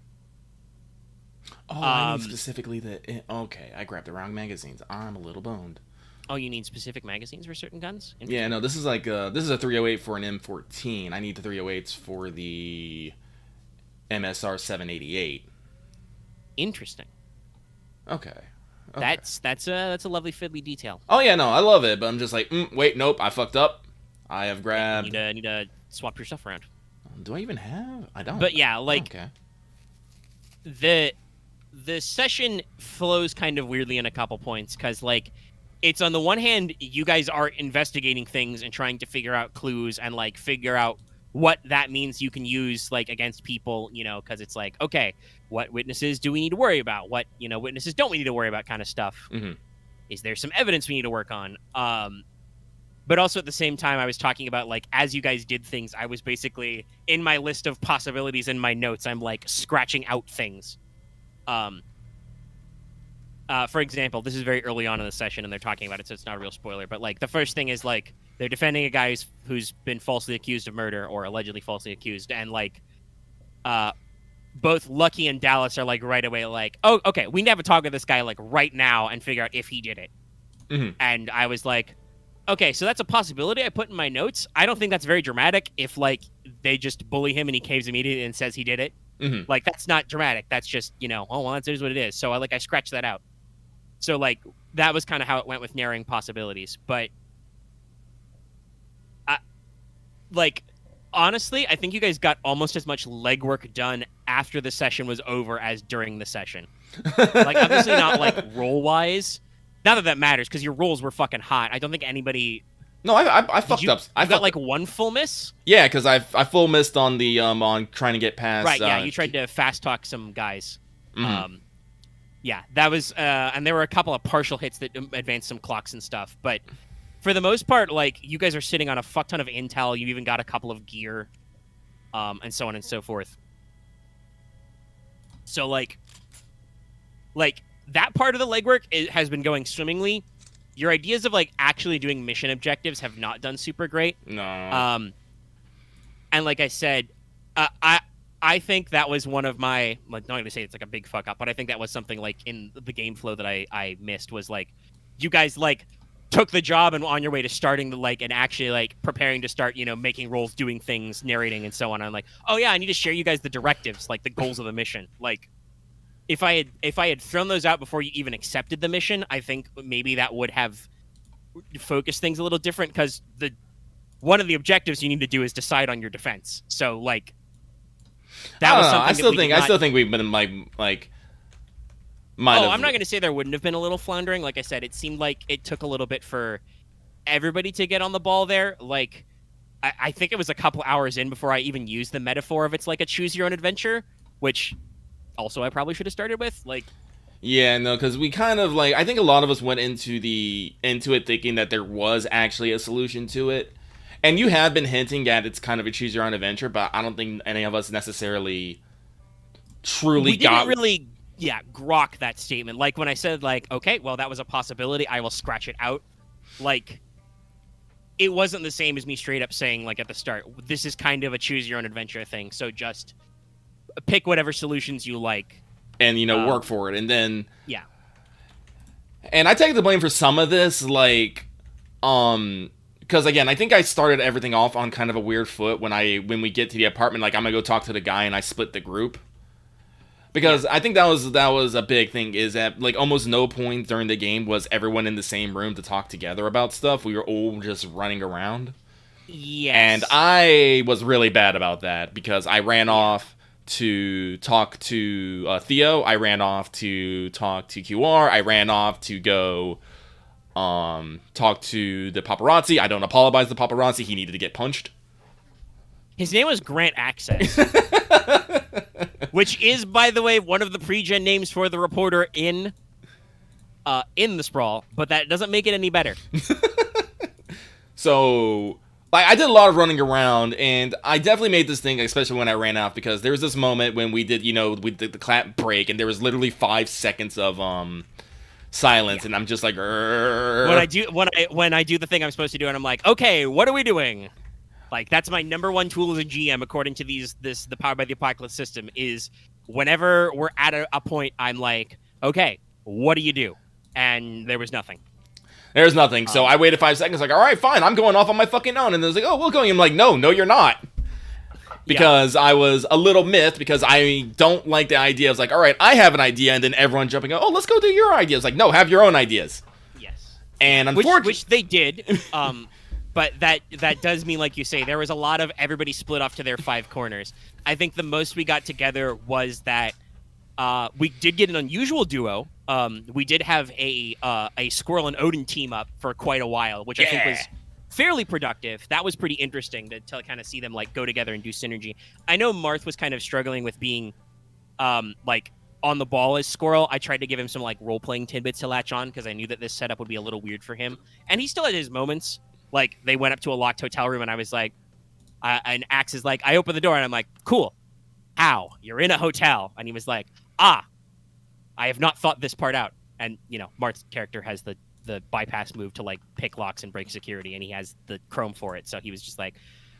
Oh, I need specifically okay, I grabbed the wrong magazines. I'm a little boned. Oh, you need specific magazines for certain guns? Yeah, no, this is this is a 308 for an M14. I need the 308s for the MSR 788. Interesting. Okay. That's a lovely fiddly detail. Oh yeah, no, I love it, but I'm just like, wait, nope, I fucked up. I have grabbed. You need to swap your stuff around. Do I even have? I don't. But yeah, like okay. The session flows kind of weirdly in a couple points because like it's on the one hand you guys are investigating things and trying to figure out clues and like figure out what that means you can use like against people, because it's like, okay, what witnesses do we need to worry about? What witnesses don't we need to worry about? Kind of stuff. Mm-hmm. Is there some evidence we need to work on? But also at the same time, I was talking about like as you guys did things, I was basically in my list of possibilities in my notes. I'm like scratching out things. For example, this is very early on in the session, and they're talking about it, so it's not a real spoiler. But like the first thing is like they're defending a guy who's been falsely accused of murder or allegedly falsely accused, and like both Lucky and Dallas are like right away like, oh, okay, we need to have a talk with this guy like right now and figure out if he did it. Mm-hmm. And I was like, okay, so that's a possibility I put in my notes. I don't think that's very dramatic if like they just bully him and he caves immediately and says he did it. Mm-hmm. Like that's not dramatic. That's just oh well, that's what it is. So I scratched that out. So like that was kind of how it went with narrowing possibilities. But honestly, I think you guys got almost as much legwork done after the session was over as during the session. Like obviously not like roll wise. Not that matters because your rolls were fucking hot. I don't think anybody. No, I fucked up. I got like one full miss. Yeah, because I full missed on the on trying to get past. Right. Yeah, you tried to fast talk some guys. Mm-hmm. Yeah, that was, and there were a couple of partial hits that advanced some clocks and stuff. But for the most part, like you guys are sitting on a fuck ton of intel. You even got a couple of gear, and so on and so forth. So like that part of the legwork has been going swimmingly. your ideas of like actually doing mission objectives have not done super great. No. And like I said, I think that was one of my, like, not going to say it's like a big fuck up, but I think that was something like in the game flow that I missed, was like, you guys like took the job and on your way to starting the like and actually like preparing to start, making rolls, doing things, narrating, and so on. I'm like, oh yeah, I need to share you guys the directives, like the goals of the mission. Like, if I had thrown those out before you even accepted the mission, I think maybe that would have focused things a little different, because one of the objectives you need to do is decide on your defense. So like, that was something. I still think we've been like. I'm not going to say there wouldn't have been a little floundering. Like I said, it seemed like it took a little bit for everybody to get on the ball there. Like, I think it was a couple hours in before I even used the metaphor of it's like a choose your own adventure, which also I probably should have started with. Like, yeah, no, because we kind of like, I think a lot of us went into it thinking that there was actually a solution to it, and you have been hinting at it's kind of a choose your own adventure, but I don't think any of us necessarily truly we didn't really grok that statement. Like when I said like, okay, well that was a possibility, I will scratch it out. Like, it wasn't the same as me straight up saying like at the start, this is kind of a choose your own adventure thing. So just pick whatever solutions you like and work for it. And then and I take the blame for some of this, like because again, I think I started everything off on kind of a weird foot when we get to the apartment. Like, I'm gonna go talk to the guy, and I split the group. Because I think that was a big thing, is that like almost no point during the game was everyone in the same room to talk together about stuff. We were all just running around. Yes. And I was really bad about that, because I ran off to talk to Theo. I ran off to talk to QR. I ran off to go talk to the paparazzi. I don't apologize to the paparazzi. He needed to get punched. His name was Grant Access. Which is, by the way, one of the pre-gen names for the reporter in the Sprawl, but that doesn't make it any better. So, like, I did a lot of running around, and I definitely made this thing, especially when I ran out, because there was this moment when we did the clap break, and there was literally 5 seconds of silence, and I'm just like, when I do the thing I'm supposed to do, and I'm like, okay, what are we doing? Like, that's my number one tool as a GM, according to the Powered by the Apocalypse system, is whenever we're at a point, I'm like, okay, what do you do? And there was nothing. There's nothing. So I waited 5 seconds, like, all right, fine, I'm going off on my fucking own. And there's like, oh, we're going. I'm like, no, you're not. Because I was a little miffed, because I don't like the idea of like, all right, I have an idea, and then everyone jumping out, oh, let's go do your ideas. Like, no, have your own ideas. Yes. And unfortunately, which they did. But that does mean, like you say, there was a lot of everybody split off to their 5 corners. I think the most we got together was that we did get an unusual duo. We did have a Squirrel and Odin team up for quite a while, which I think was fairly productive. That was pretty interesting to kind of see them like go together and do synergy. I know Marth was kind of struggling with being like on the ball as Squirrel. I tried to give him some like role-playing tidbits to latch on, because I knew that this setup would be a little weird for him. And he still had his moments. Like, they went up to a locked hotel room, and I was like, and Axe is like, I opened the door, and I'm like, cool. Ow, you're in a hotel. And he was like, I have not thought this part out. And, Mart's character has the bypass move to, like, pick locks and break security, and he has the chrome for it. So he was just like,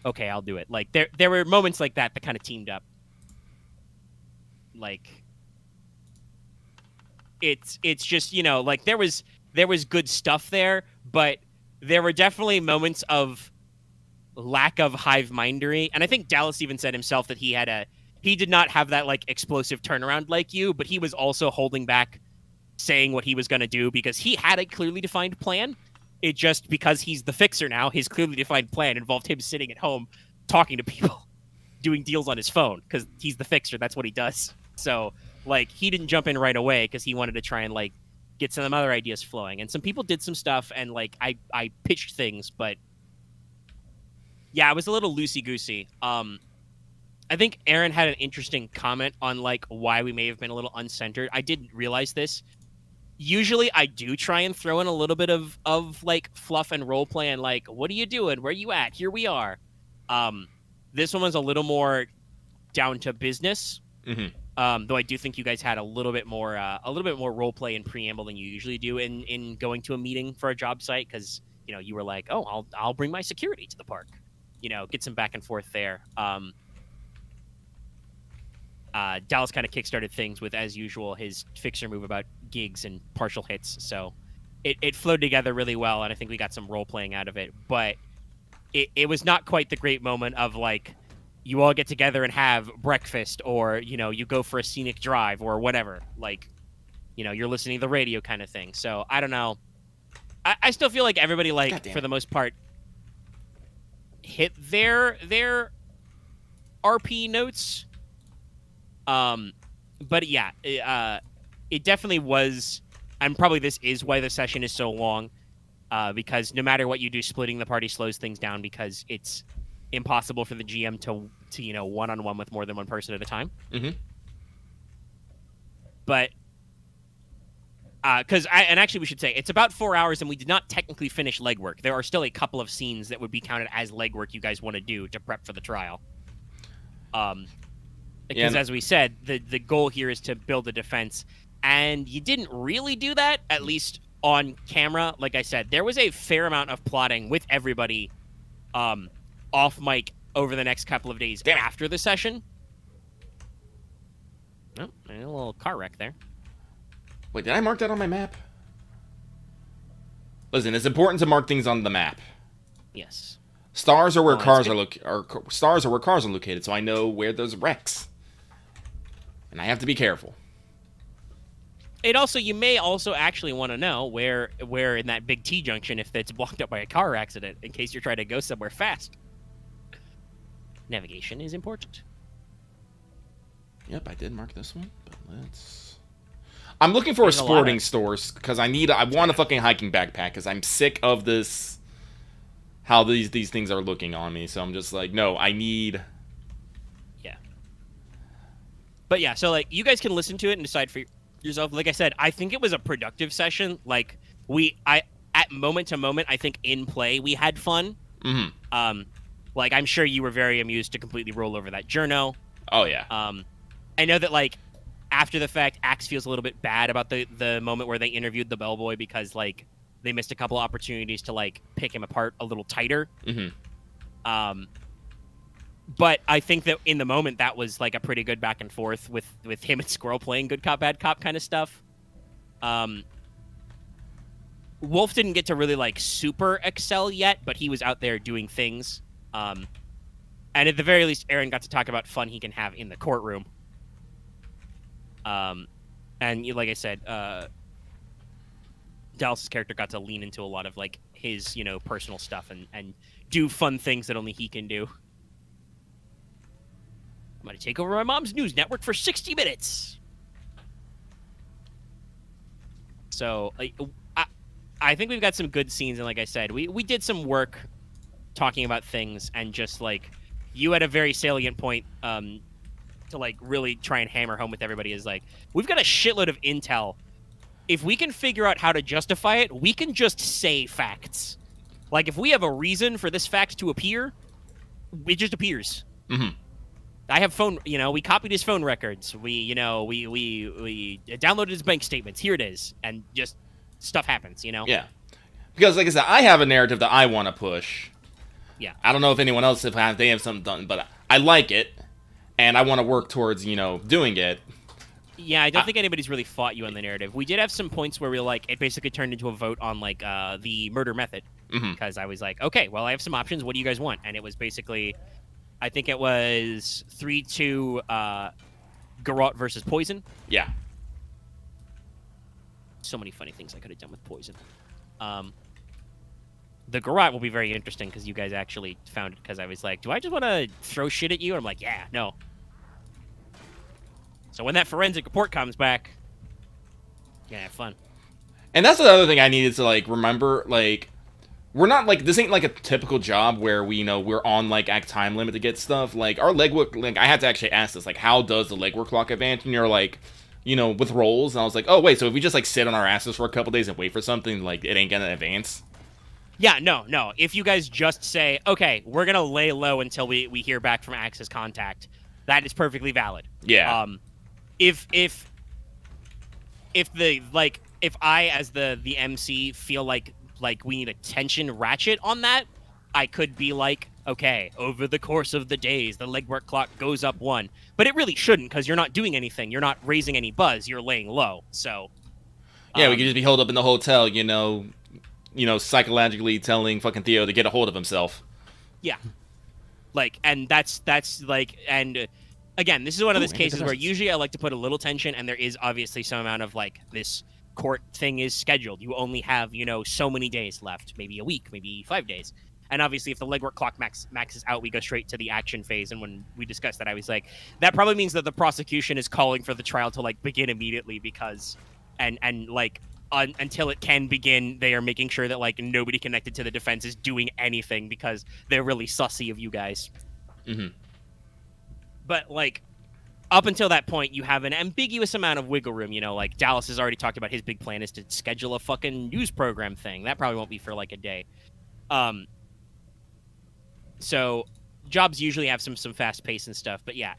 okay, I'll do it. Like, there were moments like that kind of teamed up. Like, it's just, like, there was good stuff there, but there were definitely moments of lack of hive mindery. And I think Dallas even said himself that he did not have that like explosive turnaround like you, but he was also holding back saying what he was going to do, because he had a clearly defined plan. It just, because he's the fixer now, his clearly defined plan involved him sitting at home talking to people, doing deals on his phone, because he's the fixer. That's what he does. So like, he didn't jump in right away because he wanted to try and like get some other ideas flowing, and some people did some stuff, and like I pitched things, but yeah, it was a little loosey-goosey. I think Aaron had an interesting comment on like why we may have been a little uncentered. I didn't realize this. Usually I do try and throw in a little bit of like fluff and role play, and like, what are you doing? Where are you at? Here we are. This one was a little more down to business. Mm-hmm. Though I do think you guys had a little bit more role play and preamble than you usually do in going to a meeting for a job site, because you were like, oh, I'll bring my security to the park, get some back and forth there. Dallas kind of kickstarted things with, as usual, his fixer move about gigs and partial hits, so it flowed together really well, and I think we got some role playing out of it. But it was not quite the great moment of like, you all get together and have breakfast, or you go for a scenic drive or whatever, like you're listening to the radio kind of thing. So I don't know, I still feel like everybody, like, for the most part, hit their RP notes. But yeah, it definitely was, and probably this is why the session is so long, because no matter what you do, splitting the party slows things down, because it's impossible for the GM to one-on-one with more than one person at a time. Mm-hmm. But and actually we should say it's about 4 hours, and we did not technically finish legwork. There are still a couple of scenes that would be counted as legwork you guys want to do to prep for the trial. Because as we said, the goal here is to build a defense, and you didn't really do that, at least on camera. Like I said, there was a fair amount of plotting with everybody off mic over the next couple of days after the session. Oh, a little car wreck there. Wait, did I mark that on my map? Listen, it's important to mark things on the map. Yes. Stars are where cars are stars are where cars are located, so I know where there's wrecks. And I have to be careful. You may also actually want to know where in that big T junction, if it's blocked up by a car accident, in case you're trying to go somewhere fast. Navigation is important. Yep, I did mark this one, but I'm looking for a sporting stores, because I want a fucking hiking backpack, because I'm sick of this, how these things are looking on me, so I'm just like, no, I need... Yeah. But yeah, so, like, you guys can listen to it and decide for yourself. Like I said, I think it was a productive session. Like, at moment to moment, I think in play we had fun. Mm-hmm. Like, I'm sure you were very amused to completely roll over that journo. Oh, yeah. I know that, like, after the fact, Axe feels a little bit bad about the moment where they interviewed the bellboy, because, like, they missed a couple opportunities to, like, pick him apart a little tighter. Mm-hmm. But I think that in the moment, that was, like, a pretty good back and forth with him and Squirrel playing good cop, bad cop kind of stuff. Wolf didn't get to really, like, super excel yet, but he was out there doing things. And at the very least, Aaron got to talk about fun he can have in the courtroom. And like I said, Dallas's character got to lean into a lot of, like, his, personal stuff and do fun things that only he can do. I'm going to take over my mom's news network for 60 minutes. So, I think we've got some good scenes, and like I said, we did some work talking about things, and just, like, you had a very salient point to, like, really try and hammer home with everybody, is, like, we've got a shitload of intel. If we can figure out how to justify it, we can just say facts. Like, if we have a reason for this fact to appear, it just appears. Mm-hmm. I have phone, we copied his phone records. We downloaded his bank statements. Here it is. And just stuff happens, Yeah. Because, like I said, I have a narrative that I want to push. Yeah. I don't know if anyone else, they have something done, but I like it, and I want to work towards, doing it. Yeah, I don't think anybody's really fought you on the narrative. We did have some points where we were like, it basically turned into a vote on, like, the murder method. Because I was like, okay, well, I have some options. What do you guys want? And it was basically, I think it was 3-2 Garrote versus Poison. Yeah. So many funny things I could have done with Poison. The Garrote will be very interesting, because you guys actually found it, because I was like, do I just want to throw shit at you? And I'm like, yeah, no. So when that forensic report comes back, you're gonna have fun. And that's the other thing I needed to, like, remember, like, we're not, like, this ain't, like, a typical job where we, we're on, like, a time limit to get stuff. Like, our legwork, like, I had to actually ask this, like, how does the legwork clock advance? And you're like, with rolls, and I was like, oh, wait, so if we just, like, sit on our asses for a couple days and wait for something, like, it ain't gonna advance? Yeah, no. If you guys just say, okay, we're gonna lay low until we hear back from Axis Contact, that is perfectly valid. Yeah. if the like if I as the MC feel like we need a tension ratchet on that, I could be like, okay, over the course of the days, the legwork clock goes up 1, but it really shouldn't because you're not doing anything, you're not raising any buzz, you're laying low. So yeah, we could just be holed up in the hotel, psychologically telling fucking Theo to get a hold of himself. Yeah, like, and that's like, and again, this is one of those cases where usually I like to put a little tension, and there is obviously some amount of like this court thing is scheduled. You only have so many days left, maybe a week, maybe 5 days. And obviously, if the legwork clock maxes out, we go straight to the action phase. And when we discussed that, I was like, that probably means that the prosecution is calling for the trial to like begin immediately because, until it can begin, they are making sure that like nobody connected to the defense is doing anything because they're really sussy of you guys. Mm-hmm. But like, up until that point, you have an ambiguous amount of wiggle room. Like Dallas has already talked about his big plan is to schedule a fucking news program thing. That probably won't be for like a day. So jobs usually have some fast pace and stuff, but yeah,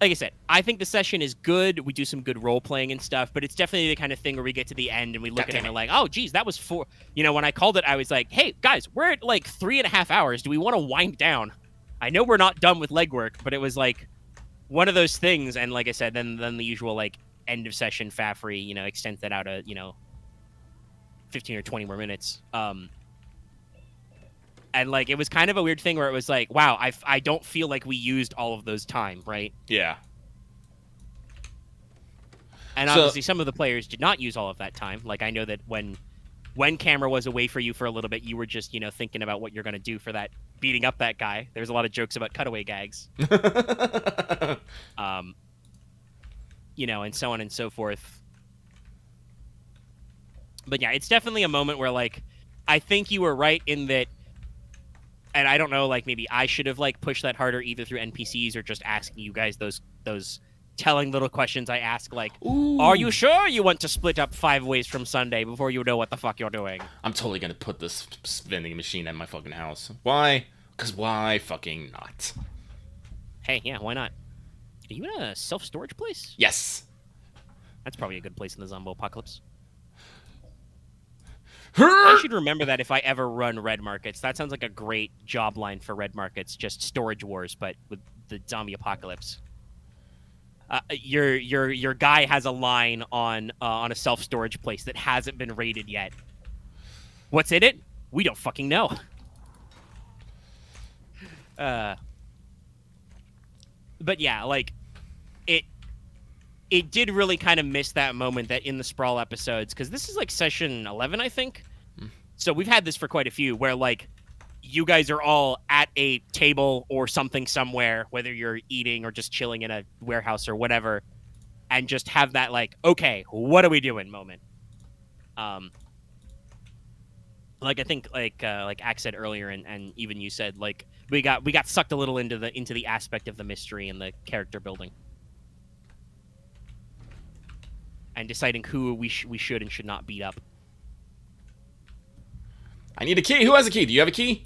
like I said, I think the session is good. We do some good role playing and stuff, but it's definitely the kind of thing where we get to the end and we look at it and we're like, oh, geez, that was 4. When I called it, I was like, hey, guys, we're at like 3.5 hours. Do we want to wind down? I know we're not done with legwork, but it was like one of those things. And like I said, then the usual like end of session faffery, extends that out to 15 or 20 more minutes. And like it was kind of a weird thing where it was like, wow, I don't feel like we used all of those time, right? Yeah. And obviously some of the players did not use all of that time. Like I know that when camera was away for you for a little bit, you were just, thinking about what you're going to do for that, beating up that guy. There's a lot of jokes about cutaway gags. And so on and so forth. But yeah, it's definitely a moment where like, I think you were right in that. And I don't know, like maybe I should have like pushed that harder either through NPCs or just asking you guys those telling little questions I ask, like, ooh, are you sure you want to split up 5 ways from Sunday before you know what the fuck you're doing? I'm totally gonna put this vending machine at my fucking house. Why? Because why fucking not? Hey, yeah, why not? Are you in a self-storage place? Yes. That's probably a good place in the zombie apocalypse. I should remember that if I ever run red markets. That sounds like a great job line for red markets, just storage wars, but with the zombie apocalypse. Your guy has a line on a self-storage place that hasn't been raided yet. What's in it? We don't fucking know. But yeah, like it did really kind of miss that moment that in the Sprawl episodes, because this is like session 11, I think. So we've had this for quite a few, where like you guys are all at a table or something somewhere, whether you're eating or just chilling in a warehouse or whatever, and just have that like, okay, what are we doing moment. Like I think like Axe said earlier, and even you said, like we got sucked a little into the aspect of the mystery and the character building. And deciding who we should and should not beat up. I need a key. Who has a key? Do you have a key?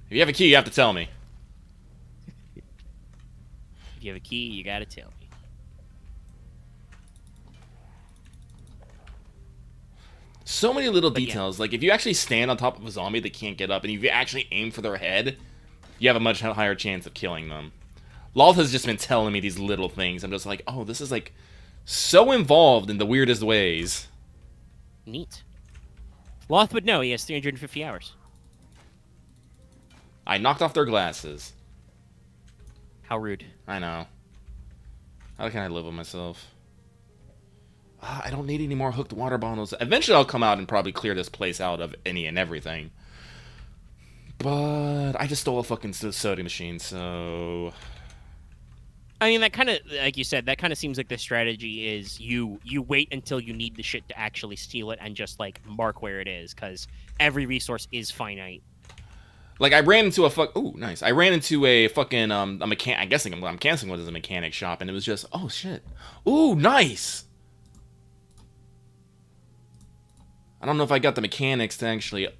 If you have a key, you have to tell me. If you have a key, you gotta tell me. So many little details. Yeah. Like, if you actually stand on top of a zombie that can't get up, and if you actually aim for their head, you have a much higher chance of killing them. Loth has just been telling me these little things. I'm just like, oh, this is like so involved in the weirdest ways. Neat. Loth would know he has 350 hours. I knocked off their glasses. How rude. I know. How can I live with myself? I don't need any more hooked water bottles. Eventually I'll come out and probably clear this place out of any and everything. But I just stole a fucking soda machine, so... I mean, that kind of, like you said, that kind of seems like the strategy is you wait until you need the shit to actually steal it and just, like, mark where it is, because every resource is finite. Like, I ran into ooh, nice. I ran into a fucking, a mechanic, I'm guessing what is a mechanic shop, and it was just, oh, shit. Ooh, nice! I don't know if I got the mechanics to actually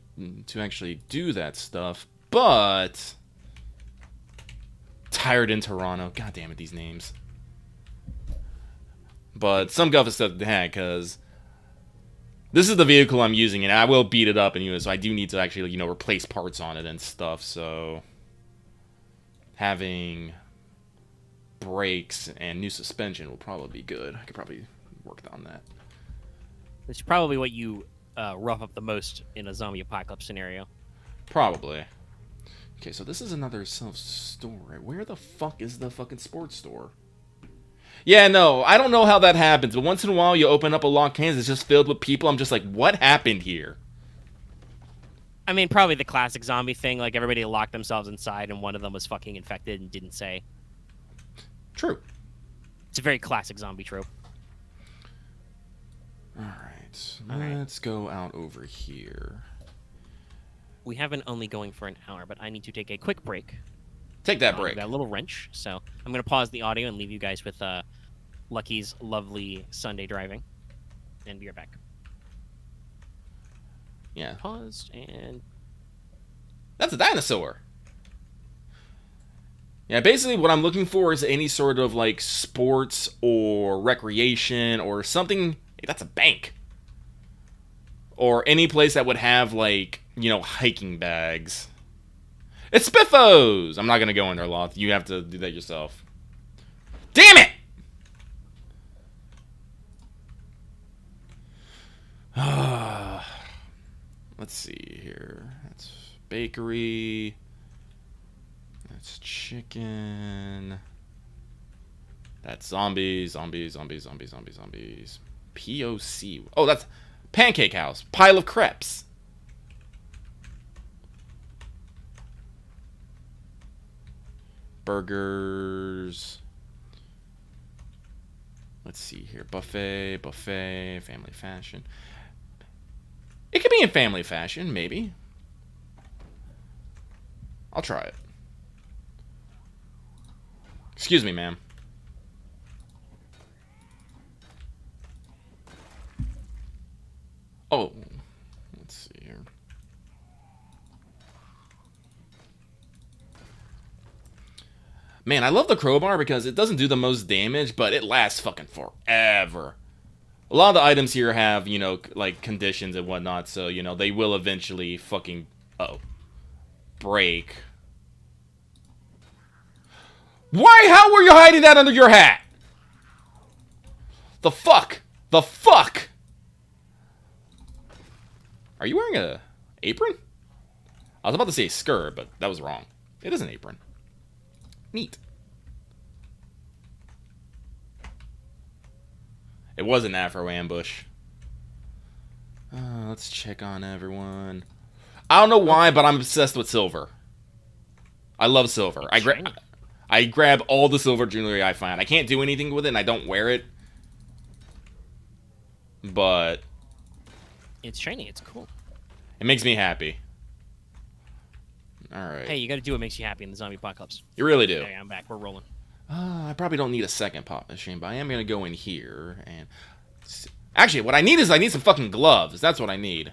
do that stuff, but... Tired in Toronto. God damn it, these names. But some guff is stuff to have, because this is the vehicle I'm using, and I will beat it up anyway, so I do need to actually, replace parts on it and stuff, so having brakes and new suspension will probably be good. I could probably work on that. It's probably what you rough up the most in a zombie apocalypse scenario. Probably. Okay, so this is another self-store. Where the fuck is the fucking sports store? Yeah, no, I don't know how that happens, but once in a while you open up a locked cans, it's just filled with people. I'm just like, what happened here? I mean, probably the classic zombie thing, like everybody locked themselves inside and one of them was fucking infected and didn't say. True. It's a very classic zombie trope. Alright, let's go out over here. We have been only going for an hour, but I need to take a quick break. Take that break. Got a little wrench, so I'm going to pause the audio and leave you guys with Lucky's lovely Sunday driving. And be right back. Yeah. Paused, and... That's a dinosaur! Yeah, basically what I'm looking for is any sort of, like, sports or recreation or something... Hey, that's a bank! Or any place that would have, like, hiking bags. It's Spiffos! I'm not gonna go in there, Loth. You have to do that yourself. Damn it! Let's see here. That's bakery. That's chicken. That's zombies. POC. Oh, that's pancake house. Pile of crepes. Burgers. Let's see here. Buffet, family fashion. It could be in family fashion, maybe. I'll try it. Excuse me, ma'am. Oh, let's see here. Man, I love the crowbar because it doesn't do the most damage, but it lasts fucking forever. A lot of the items here have, like conditions and whatnot, so, they will eventually fucking, break. Why? How were you hiding that under your hat? The fuck? The fuck? Are you wearing a apron? I was about to say skirt, but that was wrong. It is an apron. Neat. It was an Afro ambush. Let's check on everyone. I don't know why, but I'm obsessed with silver. I love silver. I grab all the silver jewelry I find. I can't do anything with it, and I don't wear it. But it's shiny. It's cool. It makes me happy. Alright. Hey, you gotta do what makes you happy in the zombie apocalypse. You really do. Okay, I'm back. We're rolling. I probably don't need a second pop machine, but I am going to go in here and... Actually, what I need is some fucking gloves. That's what I need.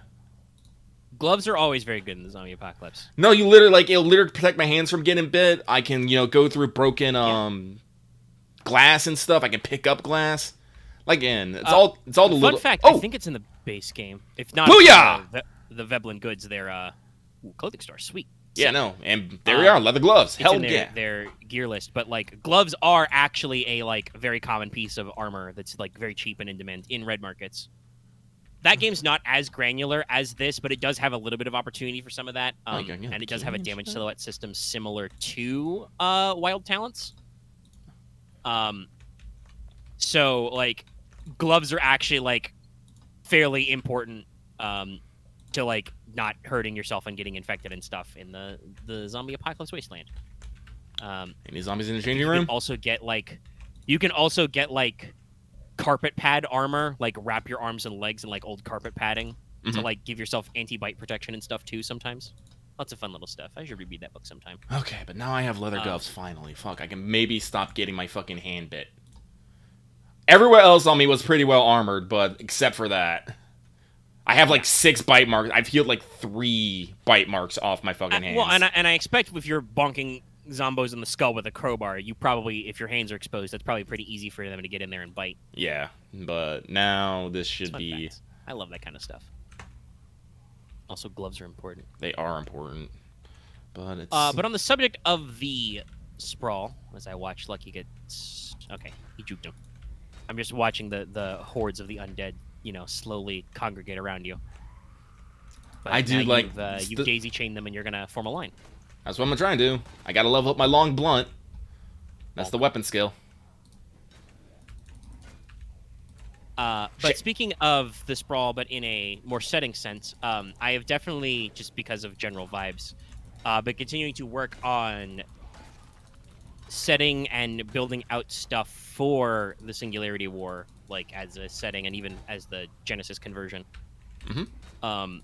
Gloves are always very good in the zombie apocalypse. No, you literally, it'll literally protect my hands from getting bit. I can, go through broken, glass and stuff. I can pick up glass. Like, again, it's all the little... Fun fact, I think it's in the base game. If not, Booyah! The Veblen Goods, their clothing store. Sweet. Yeah, no, and there we are, leather gloves. Hell yeah. Their gear list, but gloves are actually a very common piece of armor that's very cheap and in demand in red markets. That game's not as granular as this, but it does have a little bit of opportunity for some of that, and it does have a damage silhouette system similar to Wild Talents. So gloves are actually fairly important to not hurting yourself and getting infected and stuff in the zombie apocalypse wasteland. Any zombies in the changing room? You can also get carpet pad armor, wrap your arms and legs in old carpet padding to give yourself anti-bite protection and stuff too sometimes. Lots of fun little stuff. I should reread that book sometime. Okay, but now I have leather gloves finally. Fuck, I can maybe stop getting my fucking hand bit. Everywhere else on me was pretty well armored, but except for that. I have 6 bite marks. I've healed 3 bite marks off my fucking hands. Well, and I expect if you're bonking zombos in the skull with a crowbar, you probably, if your hands are exposed, that's probably pretty easy for them to get in there and bite. Yeah, but now this should Fun be. facts. I love that kind of stuff. Also, gloves are important. They are important, but it's. But on the subject of the sprawl, as I watch Lucky get, okay, he juked him. I'm just watching the hordes of the undead, slowly congregate around you. But I do like. you've daisy chained them, and you're gonna form a line. That's what I'm trying to do. I gotta level up my long blunt. That's the weapon skill. But speaking of the sprawl, but in a more setting sense, I have definitely, just because of general vibes, been continuing to work on setting and building out stuff for the Singularity War, like as a setting and even as the Genesis conversion. Mm-hmm.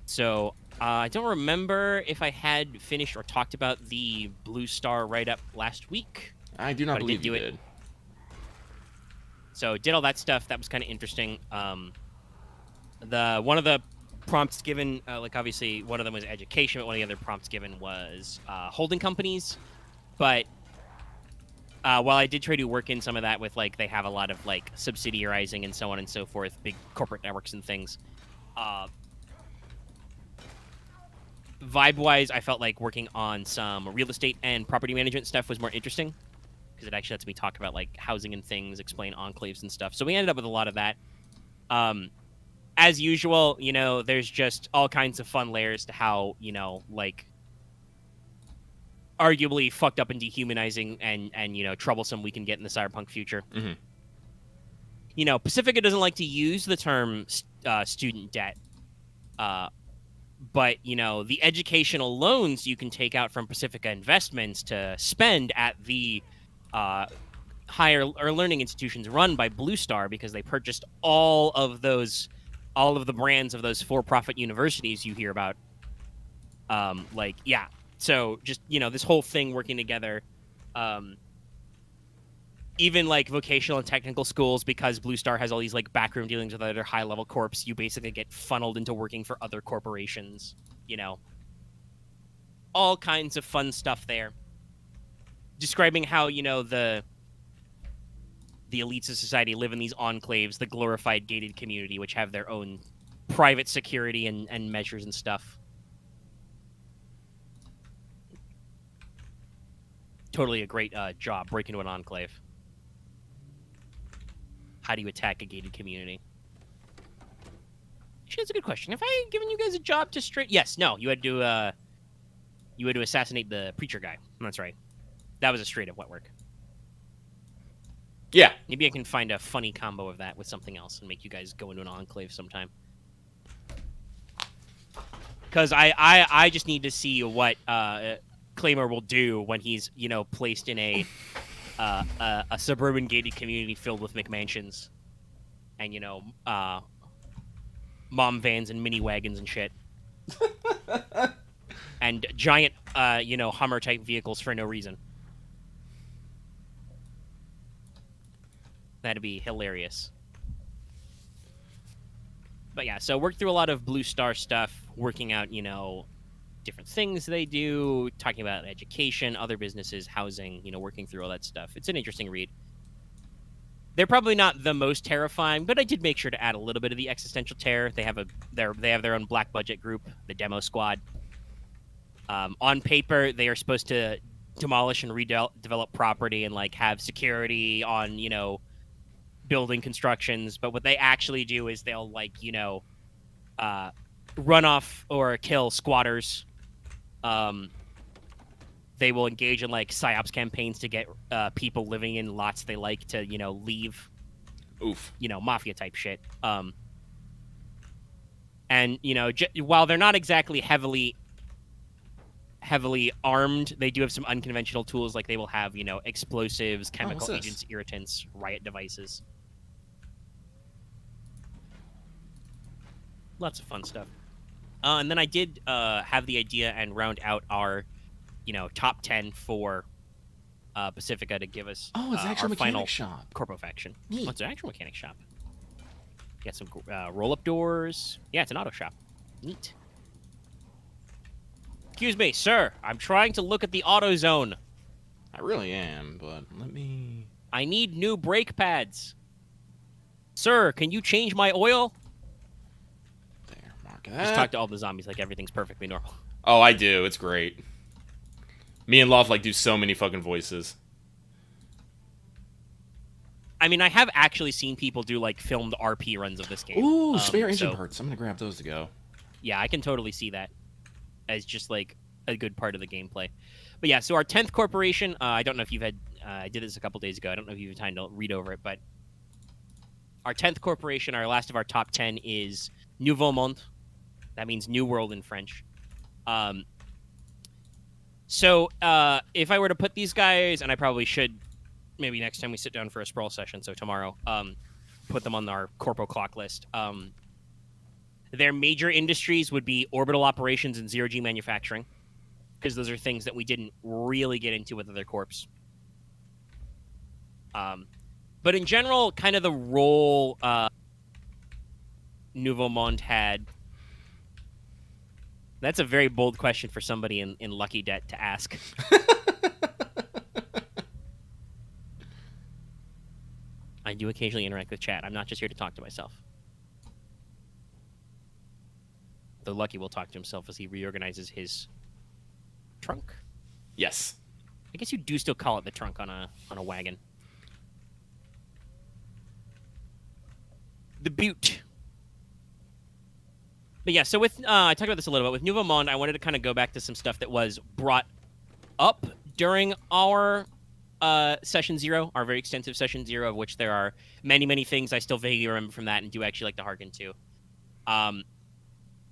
So I don't remember if I had finished or talked about the Blue Star write-up last week. I do not believe you did. So did all that stuff. That was kind of interesting. One of the prompts given, like obviously one of them was education, but one of the other prompts given was holding companies. But while I did try to work in some of that with like they have a lot of like subsidiarizing and so on and so forth, big corporate networks and things. Vibe-wise, I felt like working on some real estate and property management stuff was more interesting because it actually lets me talk about like housing and things, explain enclaves and stuff. So we ended up with a lot of that. As usual, there's just all kinds of fun layers to how, like arguably fucked up and dehumanizing and troublesome we can get in the cyberpunk future. Mm-hmm. Pacifica doesn't like to use the term student debt. But, the educational loans you can take out from Pacifica Investments to spend at the higher or learning institutions run by Blue Star because they purchased all of the brands of those for-profit universities you hear about. So just, this whole thing working together. Even like vocational and technical schools, because Blue Star has all these like backroom dealings with other high-level corps, you basically get funneled into working for other corporations. All kinds of fun stuff there. Describing how the elites of society live in these enclaves, the glorified gated community, which have their own private security and measures and stuff. Totally a great job breaking into an enclave. How do you attack a gated community? Actually, that's a good question. Have I given you guys a job to straight? Yes. No. You had to assassinate the preacher guy. That's right. That was a straight up wet work. Yeah. Maybe I can find a funny combo of that with something else and make you guys go into an enclave sometime. Because I just need to see what Claymore will do when he's placed in a suburban gated community filled with McMansions and mom vans and mini wagons and shit and giant Hummer type vehicles for no reason. That'd be hilarious. But yeah, so worked through a lot of Blue Star stuff, working out different things they do, talking about education, other businesses, housing, working through all that stuff. It's an interesting read. They're probably not the most terrifying, but I did make sure to add a little bit of the existential terror. They have their own black budget group, the Demo Squad. On paper, they are supposed to demolish and redevelop property and like have security on building constructions, but what they actually do is they'll like run off or kill squatters. They will engage in like psyops campaigns to get people living in lots they like to leave. Oof. Mafia type shit. And while they're not exactly heavily armed, they do have some unconventional tools, like they will have explosives, chemical agents, irritants, riot devices. Lots of fun stuff. And then I did have the idea and round out our top 10 for Pacifica to give us it's an actual our mechanic final shop. corpo faction. Neat. Oh, it's an actual mechanic shop. Got some roll-up doors. Yeah, it's an auto shop. Neat. Excuse me, sir. I'm trying to look at the auto zone. I really am, but let me... I need new brake pads. Sir, can you change my oil? There, mark Just that. talk to all the zombies like everything's perfectly normal. Oh, I do. It's great. Me and Love like do so many fucking voices. I mean, I have actually seen people do like filmed RP runs of this game. Ooh, spare engine so, parts. I'm gonna grab those to go. Yeah, I can totally see that as just like a good part of the gameplay. But yeah, so our 10th corporation, I don't know if you've had, I did this a couple days ago. I don't know if you've had time to read over it, but our 10th corporation, our last of our top 10 is Nouveau Monde. That means New World in French. So if I were to put these guys, and I probably should, maybe next time we sit down for a sprawl session, so tomorrow, put them on our corpo clock list. Their major industries would be orbital operations and zero-G manufacturing, because those are things that we didn't really get into with other corps. But in general, kind of the role Nouveau Monde had. That's a very bold question for somebody in Lucky Debt to ask. I do occasionally interact with chat. I'm not just here to talk to myself. Though Lucky will talk to himself as he reorganizes his trunk. Yes. I guess you do still call it the trunk on a wagon. The Butte. But yeah, so with I talked about this a little bit. With Nouveau Monde, I wanted to kind of go back to some stuff that was brought up during our Session 0, our very extensive Session 0, of which there are many, many things I still vaguely remember from that and do actually like to harken to.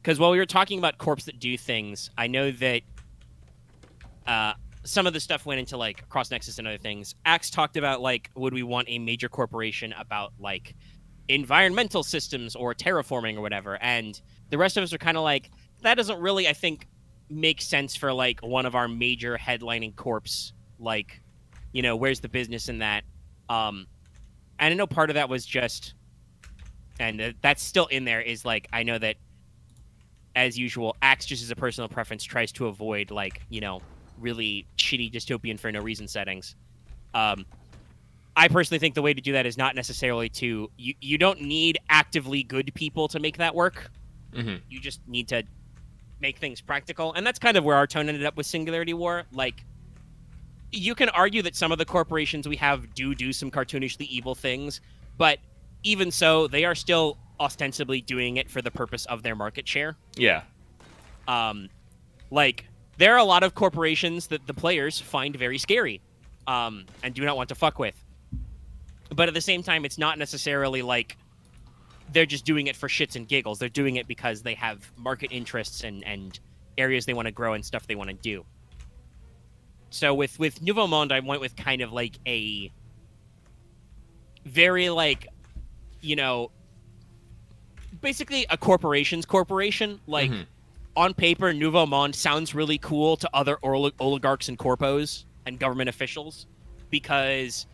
Because while we were talking about corps that do things, I know that some of the stuff went into, like, cross-nexus and other things. Axe talked about, like, would we want a major corporation about, like, environmental systems or terraforming or whatever, and the rest of us are kind of like, that doesn't really, I think, make sense for, like, one of our major headlining corps. Like, you know, where's the business in that? And I know part of that was just, and that's still in there, is, like, I know that, as usual, Axe, just as a personal preference, tries to avoid, like, you know, really shitty dystopian for no reason settings. I personally think the way to do that is not necessarily to... You don't need actively good people to make that work. Mm-hmm. You just need to make things practical. And that's kind of where our tone ended up with Singularity War. Like, you can argue that some of the corporations we have do some cartoonishly evil things, but even so, they are still ostensibly doing it for the purpose of their market share. Yeah. Like, there are a lot of corporations that the players find very scary and do not want to fuck with. But at the same time, it's not necessarily like they're just doing it for shits and giggles. They're doing it because they have market interests and areas they want to grow and stuff they want to do. So with Nouveau Monde, I went with kind of like a very, like, you know, basically a corporation's corporation. Like, on paper, Nouveau Monde sounds really cool to other oligarchs and corpos and government officials because...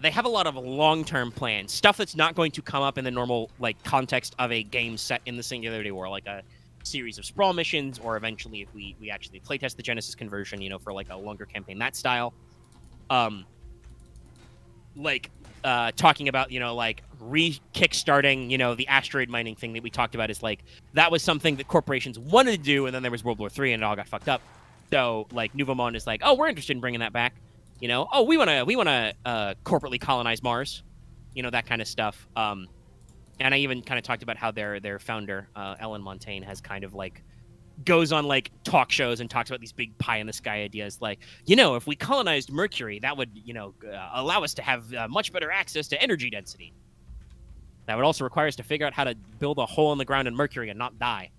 they have a lot of long-term plans, stuff that's not going to come up in the normal, like, context of a game set in the Singularity War, like a series of sprawl missions, or eventually if we actually playtest the Genesis conversion, you know, for, like, a longer campaign, that style. Talking about, you know, like, re-kickstarting, you know, the asteroid mining thing that we talked about is, like, that was something that corporations wanted to do, and then there was World War III, and it all got fucked up. So, like, Nouveau Monde is like, oh, we're interested in bringing that back. You know, oh, we want to corporately colonize Mars, you know, that kind of stuff. And I even kind of talked about how their founder, Ellen Montaigne, has kind of, like, goes on, like, talk shows and talks about these big pie in the sky ideas, like, you know, if we colonized Mercury, that would, you know, allow us to have much better access to energy density. That would also require us to figure out how to build a hole in the ground in Mercury and not die.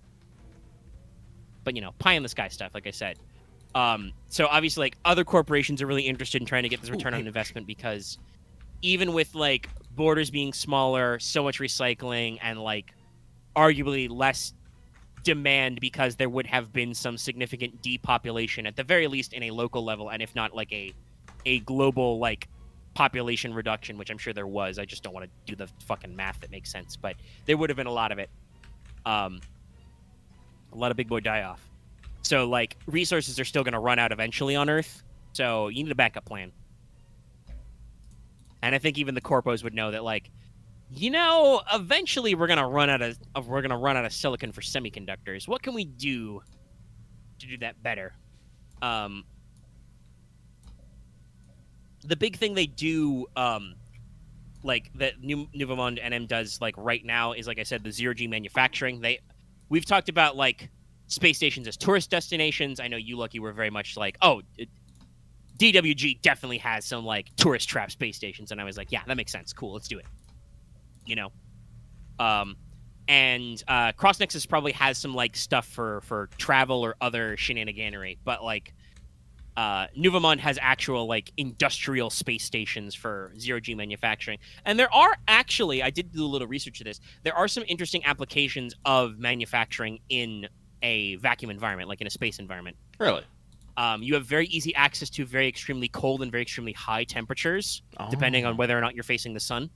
But, you know, pie in the sky stuff, like I said. So obviously, like, other corporations are really interested in trying to get this return on investment because even with, like, borders being smaller, so much recycling, and, like, arguably less demand because there would have been some significant depopulation, at the very least in a local level, and if not, like, a global, like, population reduction, which I'm sure there was. I just don't want to do the fucking math that makes sense, but there would have been a lot of it. A lot of big boy die-off. So like resources are still going to run out eventually on Earth. So you need a backup plan. And I think even the corpos would know that, like, eventually we're gonna run out of silicon for semiconductors. What can we do to do that better? The big thing they do, like that Nuvemond NM does, like right now, is like I said, the zero-G manufacturing. We've talked about like space stations as tourist destinations. I know you, Lucky, were very much like, DWG definitely has some like tourist trap space stations, and I was like, yeah, that makes sense. Cool, let's do it. And Cross Nexus probably has some like stuff for travel or other shenaniganery, but like Nuvemond has actual like industrial space stations for zero-G manufacturing. And there are actually, I did do a little research of this, there are some interesting applications of manufacturing in a vacuum environment, like in a space environment. Really? You have very easy access to very extremely cold and very extremely high temperatures, depending on whether or not you're facing the sun.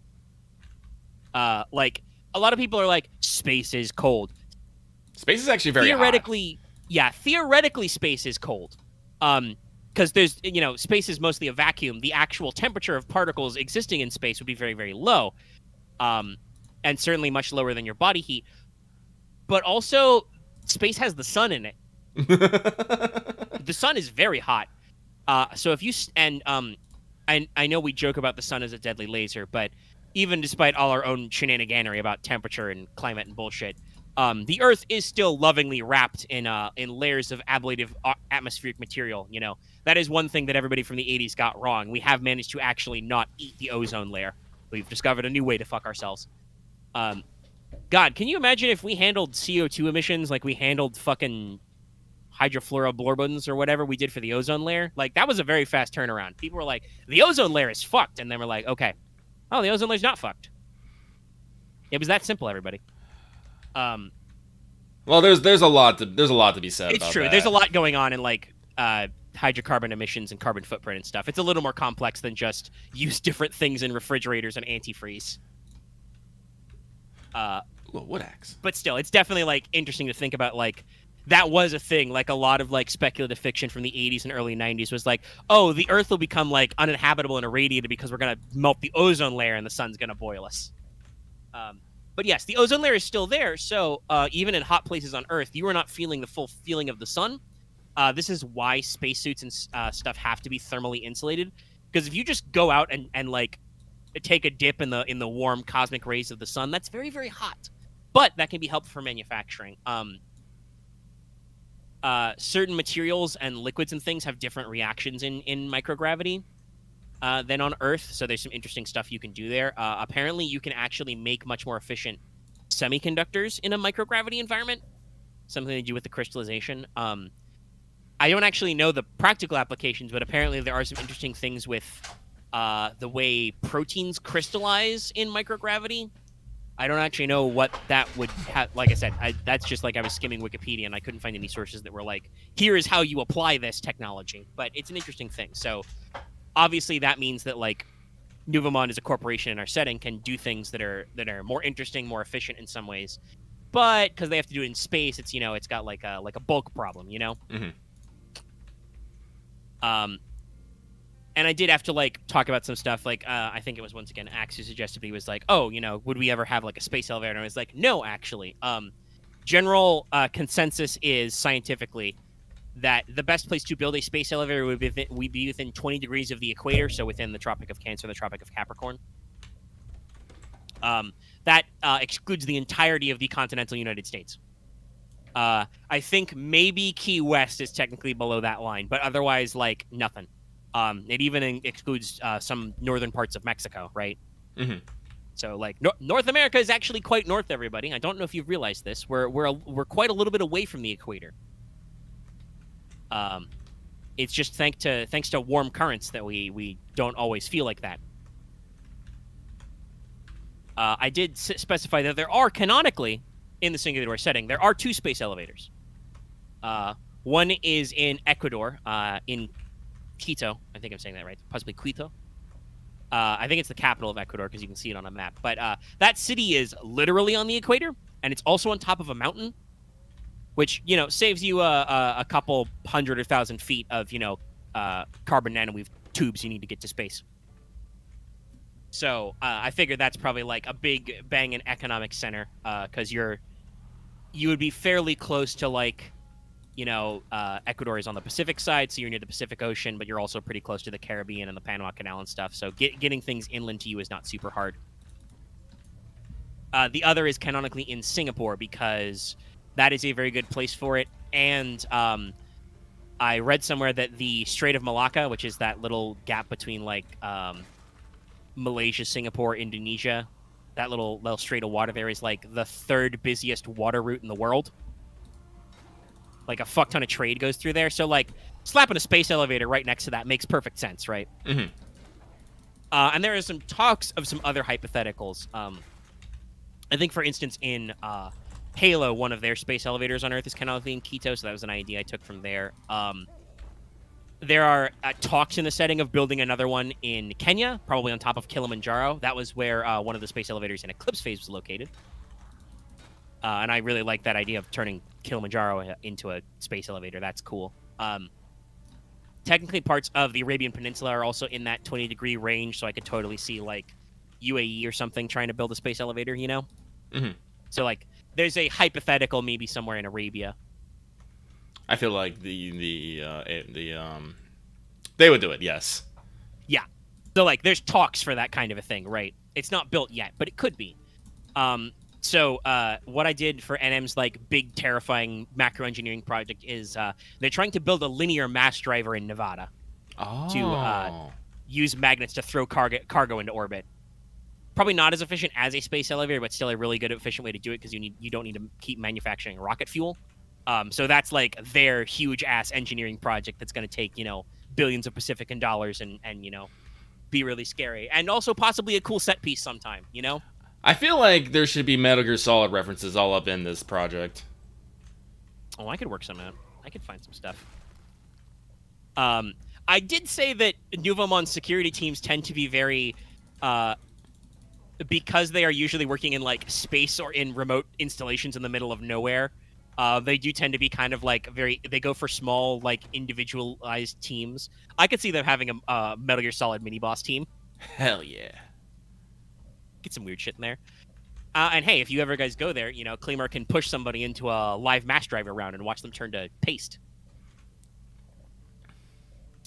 Like, a lot of people are like, space is cold. Space is actually very theoretically hot. Yeah, theoretically space is cold. Because there's, space is mostly a vacuum. The actual temperature of particles existing in space would be very, very low. And certainly much lower than your body heat. But also, space has the sun in it. The sun is very hot. So if you I know we joke about the sun as a deadly laser, but even despite all our own shenaniganery about temperature and climate and bullshit, the Earth is still lovingly wrapped in layers of ablative atmospheric material. That is one thing that everybody from the 80s got wrong. We have managed to actually not eat the ozone layer. We've discovered a new way to fuck ourselves. God, can you imagine if we handled CO2 emissions like we handled fucking hydrofluoroblorbons or whatever we did for the ozone layer? Like, that was a very fast turnaround. People were like, the ozone layer is fucked. And then we're like, okay. Oh, the ozone layer's not fucked. It was that simple, everybody. Well, there's a lot to be said about that. It's true. There's a lot going on in, like, hydrocarbon emissions and carbon footprint and stuff. It's a little more complex than just use different things in refrigerators and antifreeze. Wood axe. But still, it's definitely, like, interesting to think about, like, that was a thing. Like, a lot of, like, speculative fiction from the 80s and early 90s was like, oh, the Earth will become, like, uninhabitable and irradiated because we're going to melt the ozone layer and the sun's going to boil us. But yes, the ozone layer is still there, so even in hot places on Earth, you are not feeling the full feeling of the sun. This is why spacesuits and stuff have to be thermally insulated, because if you just go out and like take a dip in the warm cosmic rays of the sun, that's very, very hot. But that can be helpful for manufacturing. Certain materials and liquids and things have different reactions in microgravity than on Earth, so there's some interesting stuff you can do there. Apparently, you can actually make much more efficient semiconductors in a microgravity environment, something to do with the crystallization. I don't actually know the practical applications, but apparently there are some interesting things with the way proteins crystallize in microgravity. I don't actually know what that would have. Like I said, that's just like I was skimming Wikipedia and I couldn't find any sources that were like, here is how you apply this technology. But it's an interesting thing. So obviously that means that like Nuvemond as a corporation in our setting can do things that are more interesting, more efficient in some ways. But because they have to do it in space, it's it's got like a bulk problem, Mm-hmm. And I did have to like talk about some stuff. Like I think it was once again Axe who suggested, he was like, "Oh, would we ever have like a space elevator?" And I was like, "No, actually. General consensus is scientifically that the best place to build a space elevator would be within 20 degrees of the equator, so within the Tropic of Cancer, the Tropic of Capricorn. That excludes the entirety of the continental United States. I think maybe Key West is technically below that line, but otherwise, like, nothing. It even excludes some northern parts of Mexico, right? Mm-hmm. So, like, North America is actually quite north, everybody. I don't know if you've realized this. We're quite a little bit away from the equator. It's just thanks to warm currents that we don't always feel like that. I did specify that there are canonically, in the singular setting, there are 2 space elevators. One is in Ecuador, in Quito. I think I'm saying that right. Possibly Quito. I think it's the capital of Ecuador because you can see it on a map. But that city is literally on the equator, and it's also on top of a mountain. which saves you a couple 100,000 feet of carbon nanowave tubes you need to get to space. So I figured that's probably like a big banging economic center, because you would be fairly close to like, Ecuador is on the Pacific side, so you're near the Pacific Ocean, but you're also pretty close to the Caribbean and the Panama Canal and stuff. So getting things inland to you is not super hard. The other is canonically in Singapore, because that is a very good place for it. And I read somewhere that the Strait of Malacca, which is that little gap between like Malaysia, Singapore, Indonesia, that little strait of water there is like the third busiest water route in the world. Like a fuck ton of trade goes through there. So like slapping a space elevator right next to that makes perfect sense, right? Mm-hmm. And there are some talks of some other hypotheticals. I think, for instance, in Halo, one of their space elevators on Earth is canonically in Quito, so that was an idea I took from there. There are talks in the setting of building another one in Kenya, probably on top of Kilimanjaro. That was where one of the space elevators in Eclipse Phase was located. And I really like that idea of turning Kilimanjaro into a space elevator. That's cool. Technically, parts of the Arabian Peninsula are also in that 20-degree range, so I could totally see, like, UAE or something trying to build a space elevator, Mm-hmm. So, like, there's a hypothetical maybe somewhere in Arabia. I feel like they would do it, yes. Yeah. So, like, there's talks for that kind of a thing, right? It's not built yet, but it could be. So what I did for NM's like big terrifying macro engineering project is they're trying to build a linear mass driver in Nevada to use magnets to throw cargo into orbit. Probably not as efficient as a space elevator, but still a really good efficient way to do it, because you don't need to keep manufacturing rocket fuel. So that's like their huge ass engineering project that's going to take billions of Pacifican dollars and be really scary, and also possibly a cool set piece sometime. I feel like there should be Metal Gear Solid references all up in this project. Oh, I could work some out. I could find some stuff. I did say that Nouveaumont's security teams tend to be very, because they are usually working in like space or in remote installations in the middle of nowhere. They do tend to be kind of like they go for small, like individualized teams. I could see them having a Metal Gear Solid mini boss team. Hell yeah. Get some weird shit in there. And hey, if you ever guys go there, Claymore can push somebody into a live mass driver round and watch them turn to paste.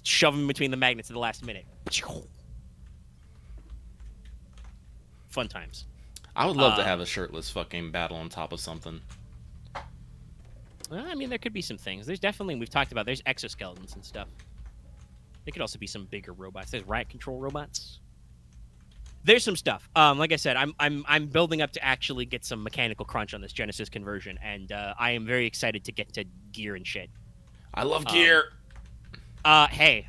Shove them between the magnets at the last minute. Fun times. I would love to have a shirtless fucking battle on top of something. I mean, there could be some things. There's definitely, we've talked about, there's exoskeletons and stuff. There could also be some bigger robots. There's riot control robots. There's some stuff. Like I said, I'm building up to actually get some mechanical crunch on this Genesis conversion, and I am very excited to get to gear and shit. I love gear. Hey,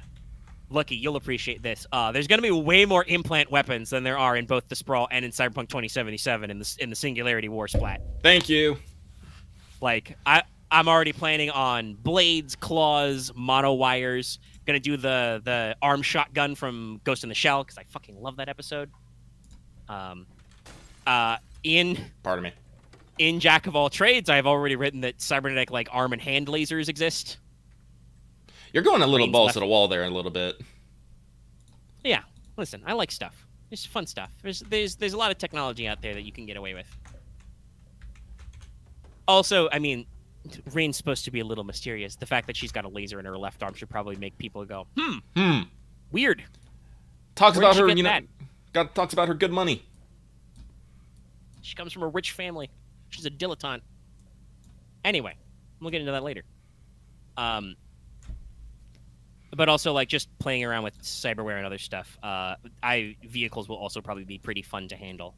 Lucky, you'll appreciate this. There's going to be way more implant weapons than there are in both the Sprawl and in Cyberpunk 2077 in the Singularity War splat. Thank you. Like I'm already planning on blades, claws, mono wires. Gonna do the arm shotgun from Ghost in the Shell, because I fucking love that episode. Pardon me. In Jack of all trades, I have already written that cybernetic like arm and hand lasers exist. You're going a little balls to the wall there a little bit. Yeah, listen, I like stuff. It's fun stuff. There's a lot of technology out there that you can get away with. Also, I mean, Rain's supposed to be a little mysterious. The fact that she's got a laser in her left arm should probably make people go, weird. Talks Where'd about she her, get that? Talks about her good money. She comes from a rich family. She's a dilettante. Anyway, we'll get into that later. But also, like, just playing around with cyberware and other stuff. Vehicles will also probably be pretty fun to handle.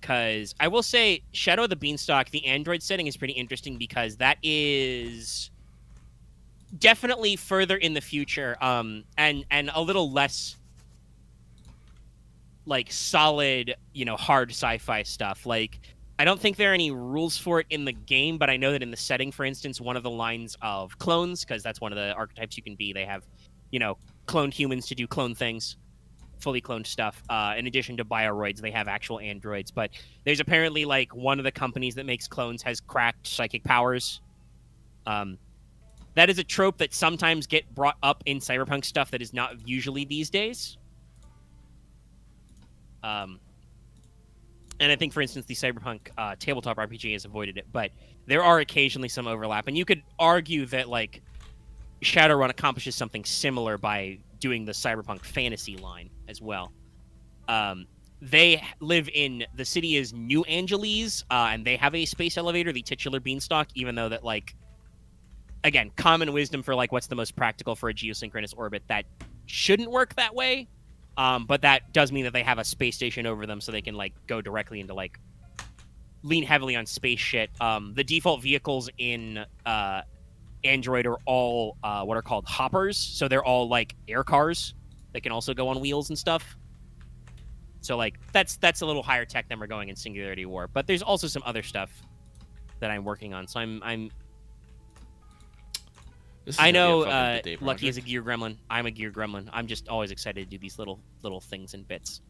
Because I will say, Shadow of the Beanstalk, the Android setting is pretty interesting, because that is definitely further in the future, and a little less like solid, hard sci-fi stuff. Like, I don't think there are any rules for it in the game, but I know that in the setting, for instance, one of the lines of clones, because that's one of the archetypes you can be, they have, cloned humans to do clone things. fully cloned stuff. In addition to bioroids, they have actual androids. But there's apparently like one of the companies that makes clones has cracked psychic powers. That is a trope that sometimes get brought up in cyberpunk stuff that is not usually these days. And I think, for instance, the cyberpunk tabletop RPG has avoided it, but there are occasionally some overlap. And you could argue that like Shadowrun accomplishes something similar by doing the cyberpunk fantasy line as well. They live in the city is New Angeles, and they have a space elevator, the titular beanstalk, even though that like again, common wisdom for like what's the most practical for a geosynchronous orbit that shouldn't work that way. But that does mean that they have a space station over them, so they can like go directly into like lean heavily on space shit. The default vehicles in Android are all what are called hoppers, so they're all like air cars that can also go on wheels and stuff. So like that's a little higher tech than we're going in Singularity War. But there's also some other stuff that I'm working on. So I know Lucky is a gear gremlin. I'm a gear gremlin. I'm just always excited to do these little things and bits.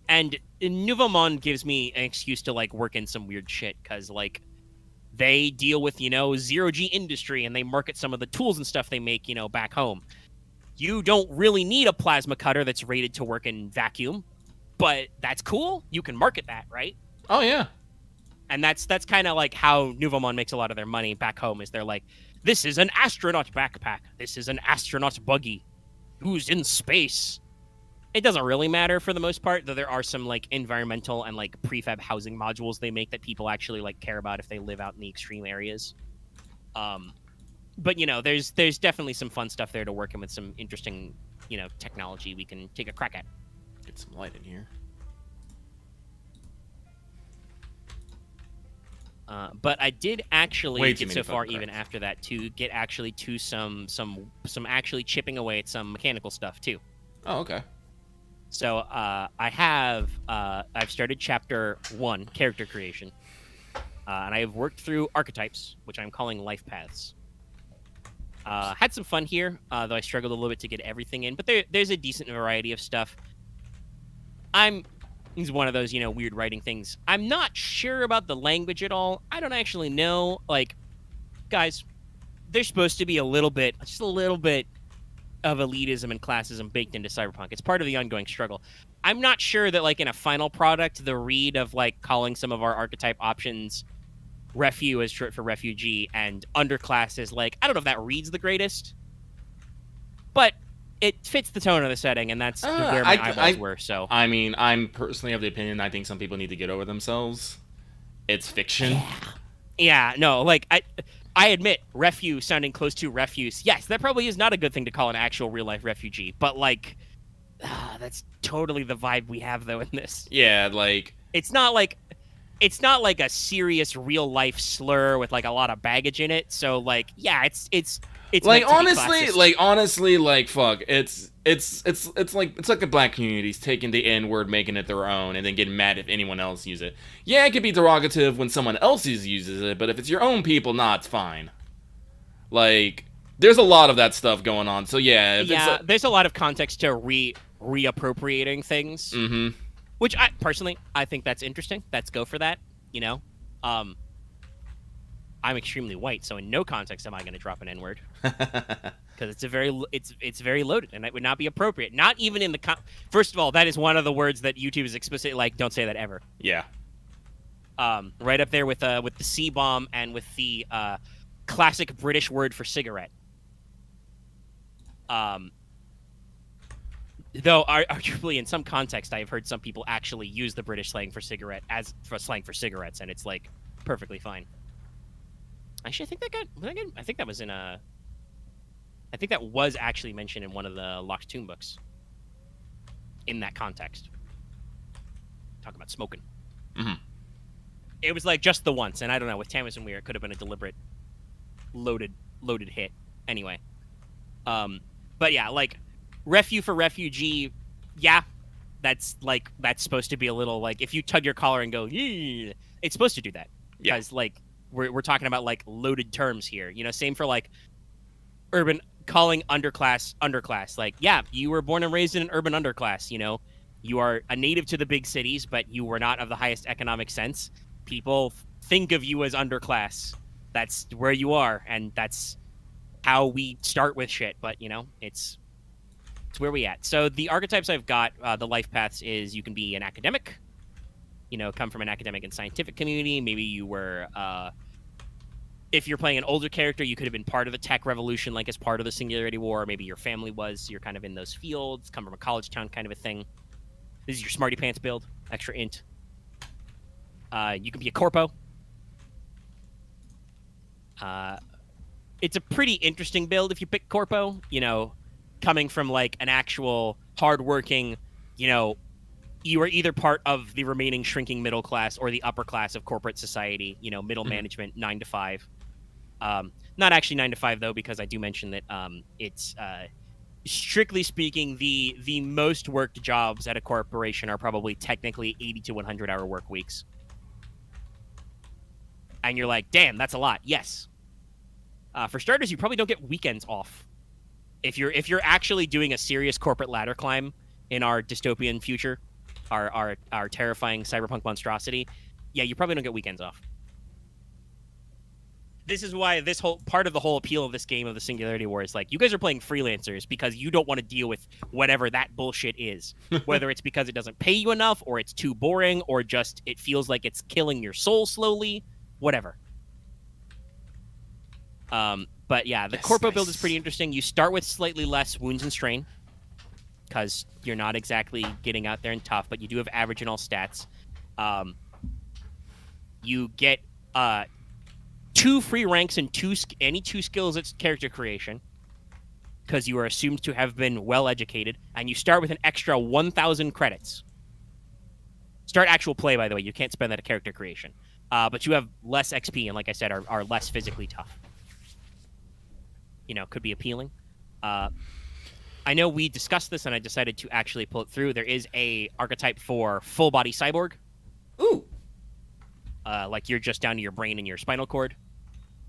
And Nouveau Monde gives me an excuse to like work in some weird shit because like they deal with zero G industry and they market some of the tools and stuff they make back home. You don't really need a plasma cutter that's rated to work in vacuum, but that's cool. You can market that, right? Oh yeah. And that's kind of like how Nouveau Monde makes a lot of their money back home. Is they're like, this is an astronaut backpack. This is an astronaut buggy. Who's in space? It doesn't really matter for the most part, though there are some like environmental and like prefab housing modules they make that people actually like care about if they live out in the extreme areas. But there's definitely some fun stuff there to work in with some interesting technology we can take a crack at. Get some light in here. But I did actually get so far, even after that, to get actually to some actually chipping away at some mechanical stuff too. Oh, okay. So I've started chapter 1, character creation, and I have worked through archetypes, which I'm calling life paths. Had some fun here, though I struggled a little bit to get everything in, but there's a decent variety of stuff. It's one of those, weird writing things. I'm not sure about the language at all. I don't actually know. Like, guys, there's supposed to be just a little bit of elitism and classism baked into Cyberpunk. It's part of the ongoing struggle. I'm not sure that, like, in a final product, the read of, like, calling some of our archetype options Refu is short for refugee and underclass is, like, I don't know if that reads the greatest. But it fits the tone of the setting, and that's where my eyeballs were. So I mean, I'm personally of the opinion I think some people need to get over themselves. It's fiction. Yeah, no, like I admit, refu sounding close to refuse. Yes, that probably is not a good thing to call an actual real life refugee, but like that's totally the vibe we have though in this. Yeah, like it's not like a serious real life slur with like a lot of baggage in it. So like, yeah, it's like honestly, like fuck, it's like the black community's taking the N-word, making it their own, and then getting mad if anyone else uses it. Yeah, it could be derogative when someone else uses it, but if it's your own people, nah, it's fine. Like, there's a lot of that stuff going on. So yeah, there's a lot of context to reappropriating things. Mm-hmm. Which I think that's interesting. Let's go for that. I'm extremely white, so in no context am I going to drop an N-word because it's very loaded, and it would not be appropriate. Not even in the first of all, that is one of the words that YouTube is explicitly like, don't say that ever. Yeah. Right up there with the C-bomb and with the classic British word for cigarette. Though arguably in some context, I have heard some people actually use the British slang for cigarette as for slang for cigarettes, and it's like perfectly fine. Actually, I think that was in a. I think that was actually mentioned in one of the Locked Tomb books. In that context, talking about smoking. Mm-hmm. It was like just the once, and I don't know. With Tamis and Weir, it could have been a deliberate, loaded hit. Anyway, but yeah, like refu for refugee. Yeah, that's supposed to be a little like if you tug your collar and go, yeah, it's supposed to do that because like. We're talking about like loaded terms here, same for like urban calling underclass. Like, yeah, you were born and raised in an urban underclass. You are a native to the big cities, but you were not of the highest economic sense. People think of you as underclass. That's where you are, and that's how we start with shit. But it's where we at. So the archetypes I've got, the life paths is you can be an academic. Come from an academic and scientific community. Maybe you were. If you're playing an older character, you could have been part of the tech revolution, like as part of the Singularity War. Maybe your family was. You're kind of in those fields, come from a college town kind of a thing. This is your smarty pants build, extra int. You can be a corpo. It's a pretty interesting build if you pick corpo. Coming from like an actual hardworking, you are either part of the remaining shrinking middle class or the upper class of corporate society. Middle management, 9 to 5. Not actually 9 to 5 though, because I do mention that it's strictly speaking the most worked jobs at a corporation are probably technically 80 to 100 hour work weeks. And you're like, damn, that's a lot. Yes. For starters, you probably don't get weekends off. If you're actually doing a serious corporate ladder climb in our dystopian future, our terrifying cyberpunk monstrosity, yeah, you probably don't get weekends off. This is why this whole part of the whole appeal of this game of the Singularity War is like, you guys are playing freelancers because you don't want to deal with whatever that bullshit is. Whether it's because it doesn't pay you enough, or it's too boring, or just it feels like it's killing your soul slowly, whatever. But yeah, the corpo build is pretty interesting. You start with slightly less wounds and strain, because you're not exactly getting out there and tough, but you do have average in all stats. You get 2 free ranks and any 2 skills at character creation, because you are assumed to have been well educated, and you start with an extra 1,000 credits. Start actual play, by the way. You can't spend that at character creation. But you have less XP, and like I said, are less physically tough. Could be appealing. I know we discussed this, and I decided to actually pull it through. There is a archetype for full body cyborg. Ooh. Like you're just down to your brain and your spinal cord.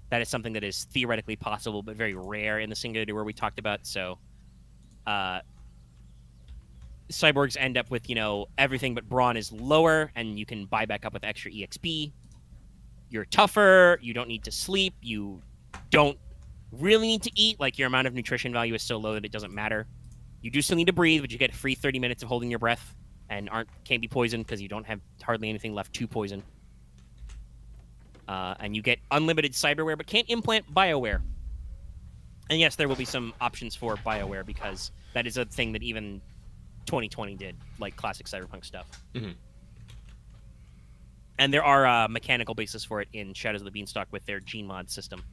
That is something that is theoretically possible, but very rare in the Singularity where we talked about. So, cyborgs end up with, everything but brawn is lower, and you can buy back up with extra EXP. You're tougher. You don't need to sleep. You don't really need to eat. Like, your amount of nutrition value is so low that it doesn't matter. You do still need to breathe, but you get free 30 minutes of holding your breath and can't be poisoned because you don't have hardly anything left to poison. And you get unlimited cyberware, but can't implant bioware. And yes, there will be some options for bioware, because that is a thing that even 2020 did, like classic cyberpunk stuff. Mm-hmm. And there are mechanical bases for it in Shadows of the Beanstalk with their gene mod system.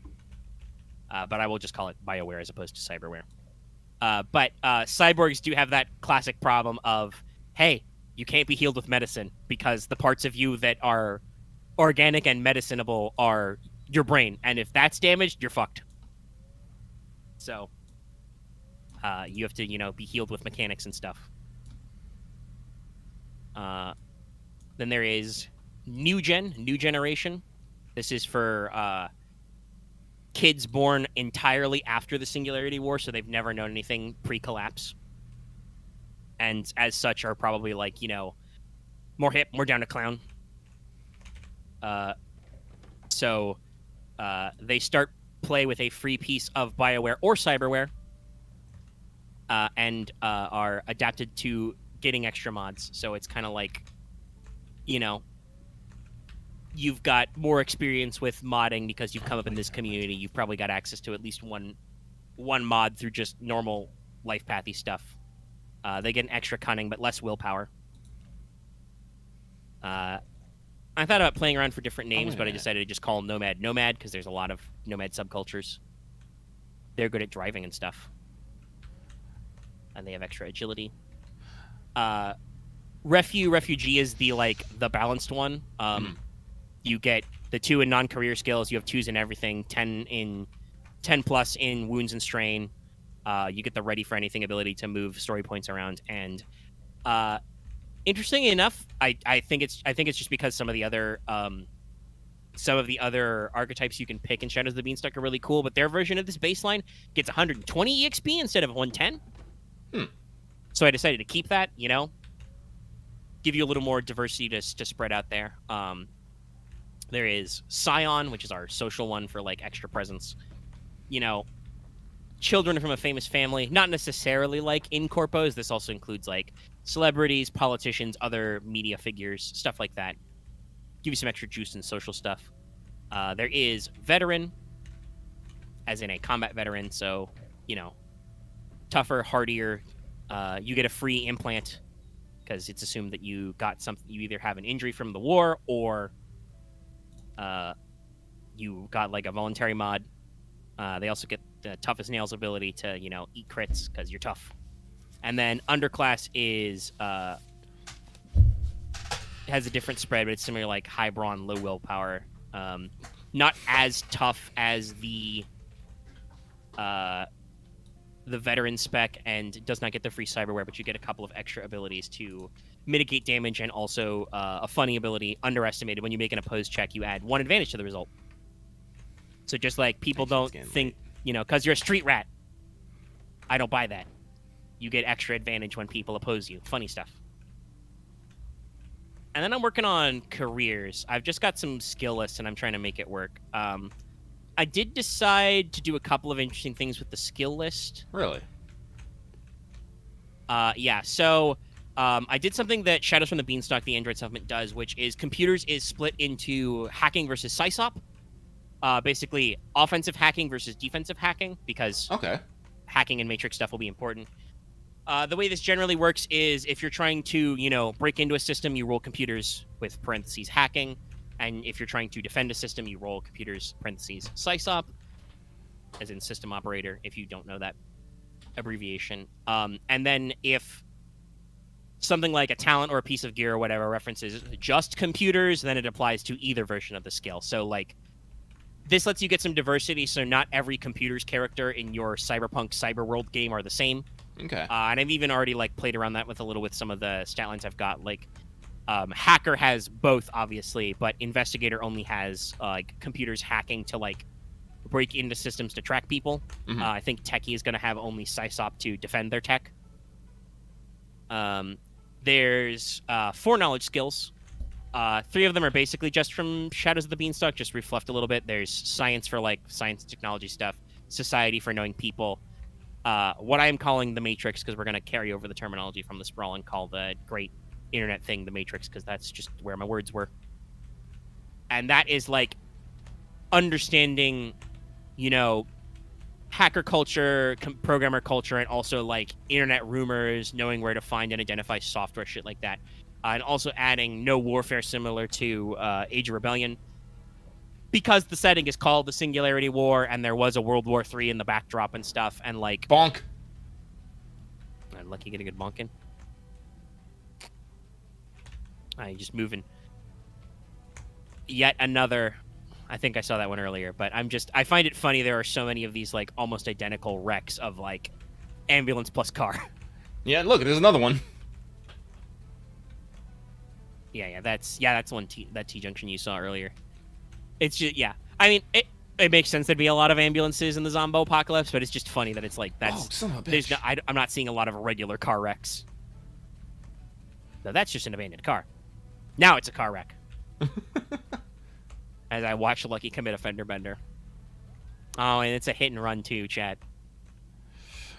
But I will just call it bioware as opposed to cyberware. But cyborgs do have that classic problem of, hey, you can't be healed with medicine because the parts of you that are organic and medicinable are your brain, and if that's damaged, you're fucked. So you have to, be healed with mechanics and stuff. Then there is new generation. This is for kids born entirely after the Singularity War, so they've never known anything pre-collapse, and as such are probably like, more hip, more down to clown. So they start play with a free piece of bioware or cyberware, and are adapted to getting extra mods. So it's kind of like, you've got more experience with modding because you've come up in this community. You've probably got access to at least one mod through just normal life pathy stuff. They get an extra cunning, but less willpower. I thought about playing around for different names, but I decided to just call them Nomad because there's a lot of Nomad subcultures. They're good at driving and stuff. And they have extra agility. Refugee is the balanced one. You get the 2 in non-career skills. You have 2s in everything. 10 plus in wounds and strain. You get the ready for anything ability to move story points around. And interestingly enough, I think it's just because some of the other some of the other archetypes you can pick in Shadows of the Beanstalk are really cool, but their version of this baseline gets 120 EXP instead of 110. So I decided to keep that, give you a little more diversity to spread out there. There is Scion, which is our social one for like extra presence. Children from a famous family, not necessarily like in corpos. This also includes like celebrities, politicians, other media figures, stuff like that. Give you some extra juice and social stuff. There is Veteran, as in a combat veteran, so, tougher, hardier. You get a free implant because it's assumed that you got something. You either have an injury from the war or you got like a voluntary mod. They also get the Tough as Nails ability to, eat crits because you're tough. And then Underclass is has a different spread, but it's similar like high brawn, low willpower. Not as tough as the veteran spec, and does not get the free cyberware, but you get a couple of extra abilities to mitigate damage, and also a funny ability, Underestimated. When you make an opposed check, you add 1 advantage to the result. So just like people don't think, because you're a street rat. I don't buy that. You get extra advantage when people oppose you. Funny stuff. And then I'm working on careers. I've just got some skill lists, and I'm trying to make it work. I did decide to do a couple of interesting things with the skill list. Really? Yeah. So I did something that Shadows from the Beanstalk, the Android supplement, does, which is computers is split into hacking versus sysop. Basically, offensive hacking versus defensive hacking, because hacking and Matrix stuff will be important. The way this generally works is if you're trying to, break into a system, you roll computers with parentheses hacking. And if you're trying to defend a system, you roll computers, parentheses, sysop, as in system operator, if you don't know that abbreviation. And then if something like a talent or a piece of gear or whatever references just computers, then it applies to either version of the skill. So, like, this lets you get some diversity, so not every computer's character in your Cyberpunk Cyberworld game are the same. Okay. And I've even already, played around that with some of the stat lines I've got. Hacker has both, obviously, but Investigator only has, computers hacking to, break into systems to track people. Mm-hmm. I think Techie is going to have only Sysop to defend their tech. There's 4 knowledge skills. 3 of them are basically just from Shadows of the Beanstalk, just reflect a little bit. There's science for, science and technology stuff. Society for knowing people. What I am calling the Matrix, because we're going to carry over the terminology from the Sprawl and call the great internet thing the Matrix, because that's just where my words were. And that is, understanding, hacker culture, programmer culture, and also, internet rumors, knowing where to find and identify software, shit like that. And also adding no warfare similar to Age of Rebellion. Because the setting is called the Singularity War, and there was a World War III in the backdrop and stuff, and, Bonk! I'm lucky getting a good bonk in. I'm just moving. Yet another... I think I saw that one earlier, but I find it funny there are so many of these, almost identical wrecks of, ambulance plus car. Yeah, look, there's another one. Yeah, that's one that T-junction you saw earlier. It's just, yeah. I mean, it makes sense there'd be a lot of ambulances in the Zombo apocalypse, but it's just funny that it's that's... Oh, son of a bitch. I'm not seeing a lot of regular car wrecks. No, that's just an abandoned car. Now it's a car wreck. As I watch Lucky commit a fender bender. Oh, and it's a hit and run too, Chad.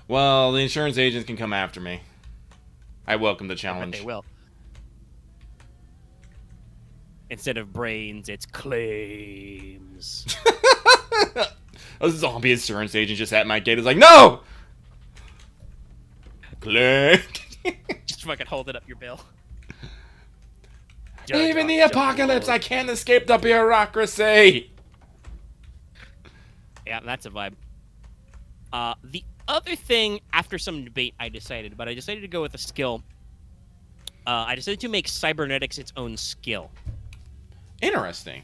Well, the insurance agents can come after me. I welcome the challenge. They will. Instead of brains, it's claims. A zombie insurance agent just at my gate is like, no! Claim. Just fucking hold it up your bill. Even the apocalypse, I can't escape the bureaucracy! Yeah, that's a vibe. The other thing, after some debate, I decided to go with a skill. I decided to make cybernetics its own skill. Interesting.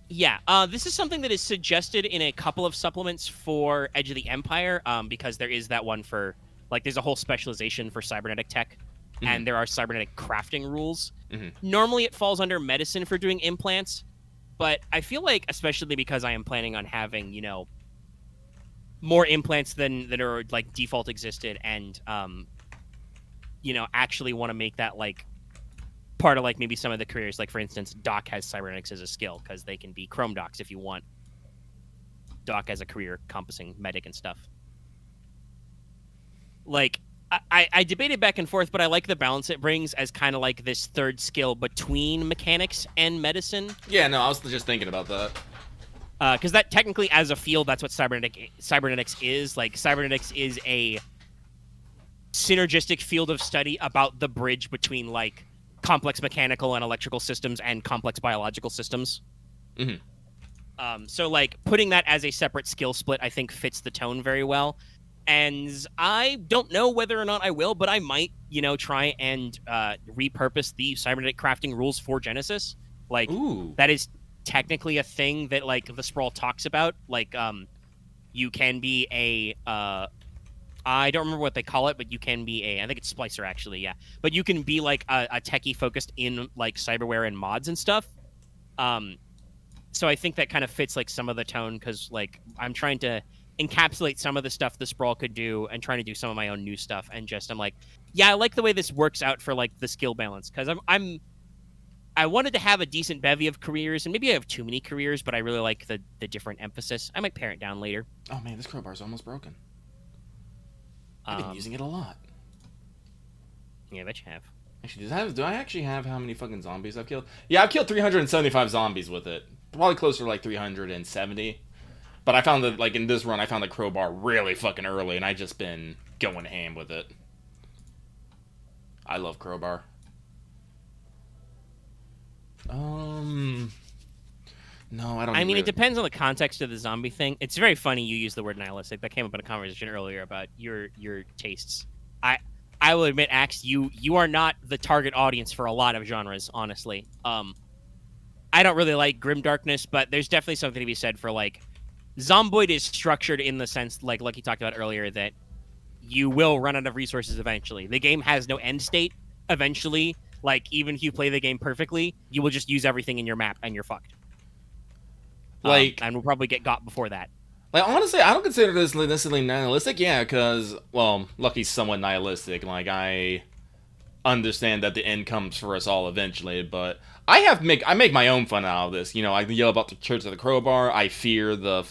Yeah, this is something that is suggested in a couple of supplements for Edge of the Empire, because there is that one for, there's a whole specialization for cybernetic tech, mm-hmm. and there are cybernetic crafting rules. Mm-hmm. Normally it falls under medicine for doing implants, but I feel like, especially because I am planning on having, more implants than that are like default existed, and actually want to make that like part of like maybe some of the careers. Like for instance, Doc has cybernetics as a skill because they can be Chrome Docs if you want Doc as a career encompassing medic and stuff. Like I debated back and forth, but I like the balance it brings as kind of like this third skill between mechanics and medicine. Yeah, no, I was just thinking about that. Because that technically, as a field, that's what cybernetics is. Like, cybernetics is a synergistic field of study about the bridge between, like, complex mechanical and electrical systems and complex biological systems. Mm-hmm. So, like, putting that as a separate skill split, I think, fits the tone very well. And I don't know whether or not I will, but I might, try and repurpose the cybernetic crafting rules for Genesis. Like, Ooh. that is technically a thing that like the sprawl talks about. Like you can be a I don't remember what they call it, but you can be I think it's splicer actually, yeah, but you can be like a techie focused in like cyberware and mods and stuff. So I think that kind of fits like some of the tone, because like I'm trying to encapsulate some of the stuff the sprawl could do and trying to do some of my own new stuff, and just I'm like, yeah, I like the way this works out for like the skill balance, because I wanted to have a decent bevy of careers, and maybe I have too many careers, but I really like the different emphasis. I might pare it down later. Oh man, this crowbar's almost broken. I've been using it a lot. Yeah, I bet you have. Actually, do I actually have how many fucking zombies I've killed? Yeah, I've killed 375 zombies with it. Probably closer to like 370. But I found that, like, in this run, I found the crowbar really fucking early, and I just been going ham with it. I love crowbar. No, I don't. I mean, it depends on the context of the zombie thing. It's very funny you use the word nihilistic. That came up in a conversation earlier about your tastes. I will admit, Axe, you are not the target audience for a lot of genres, honestly. I don't really like grimdarkness, but there's definitely something to be said for like Zomboid is structured in the sense like you talked about earlier, that you will run out of resources eventually. The game has no end state eventually. Like, even if you play the game perfectly, you will just use everything in your map and you're fucked. Like, and we'll probably get got before that. Like, honestly, I don't consider this necessarily nihilistic. Yeah, because, well, Lucky's somewhat nihilistic. Like, I understand that the end comes for us all eventually, but I make my own fun out of this. You know, I yell about the Church of the Crowbar. I fear the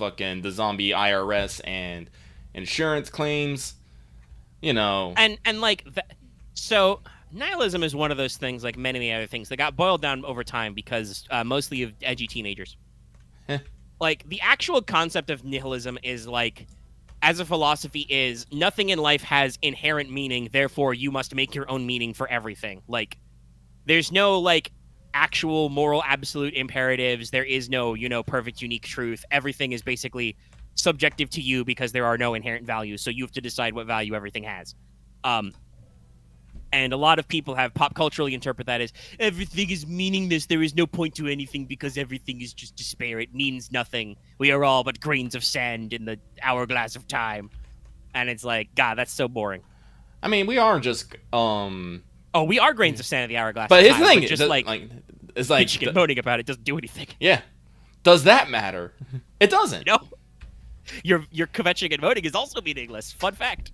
zombie IRS and insurance claims. You know, and like so nihilism is one of those things, like many other things, that got boiled down over time because mostly of edgy teenagers. Like, the actual concept of nihilism is like, as a philosophy, is nothing in life has inherent meaning, therefore you must make your own meaning for everything. Like, there's no like actual moral absolute imperatives. There is no, perfect unique truth. Everything is basically subjective to you because there are no inherent values, so you have to decide what value everything has. And a lot of people have pop culturally interpret that as everything is meaningless. There is no point to anything because everything is just despair. It means nothing. We are all but grains of sand in the hourglass of time. And it's like, God, that's so boring. I mean, we are just Oh, we are grains of sand in the hourglass. But of his time, thing but just is like it's like bitching and moaning about it doesn't do anything. Yeah. Does that matter? It doesn't. No. Your kvetching and moaning is also meaningless. Fun fact.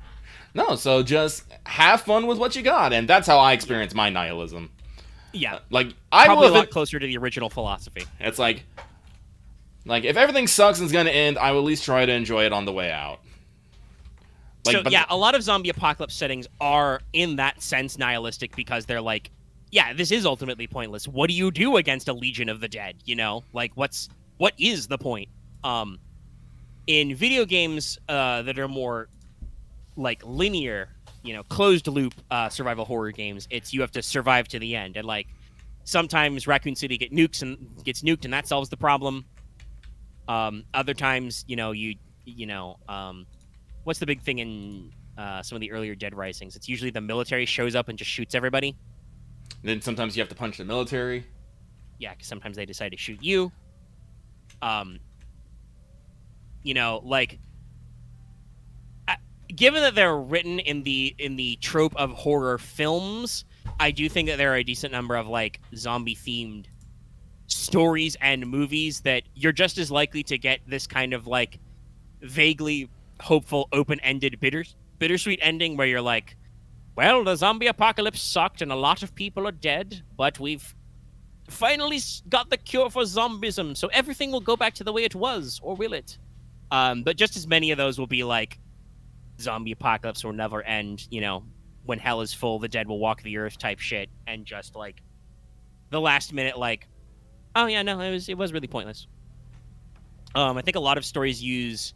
No, so just have fun with what you got, and that's how I experience my nihilism. Yeah, like I probably will a lot closer to the original philosophy. It's like if everything sucks and it's gonna end, I will at least try to enjoy it on the way out. Like, so yeah, a lot of zombie apocalypse settings are in that sense nihilistic because they're like, yeah, this is ultimately pointless. What do you do against a legion of the dead? Like what is the point? In video games that are more like linear, closed loop survival horror games, it's you have to survive to the end, and like sometimes Raccoon City gets nuked and that solves the problem. Other times, what's the big thing in some of the earlier Dead Risings? It's usually the military shows up and just shoots everybody. And then sometimes you have to punch the military. Yeah, because sometimes they decide to shoot you. Like, given that they're written in the trope of horror films, I do think that there are a decent number of like zombie themed stories and movies that you're just as likely to get this kind of like vaguely hopeful, open-ended, bittersweet ending where you're like, well, the zombie apocalypse sucked and a lot of people are dead, but we've finally got the cure for zombism, so everything will go back to the way it was, or will it? But just as many of those will be like, zombie apocalypse will never end, you know, when hell is full, the dead will walk the earth type shit, and just like the last minute, like, oh yeah, no, it was really pointless. I think a lot of stories use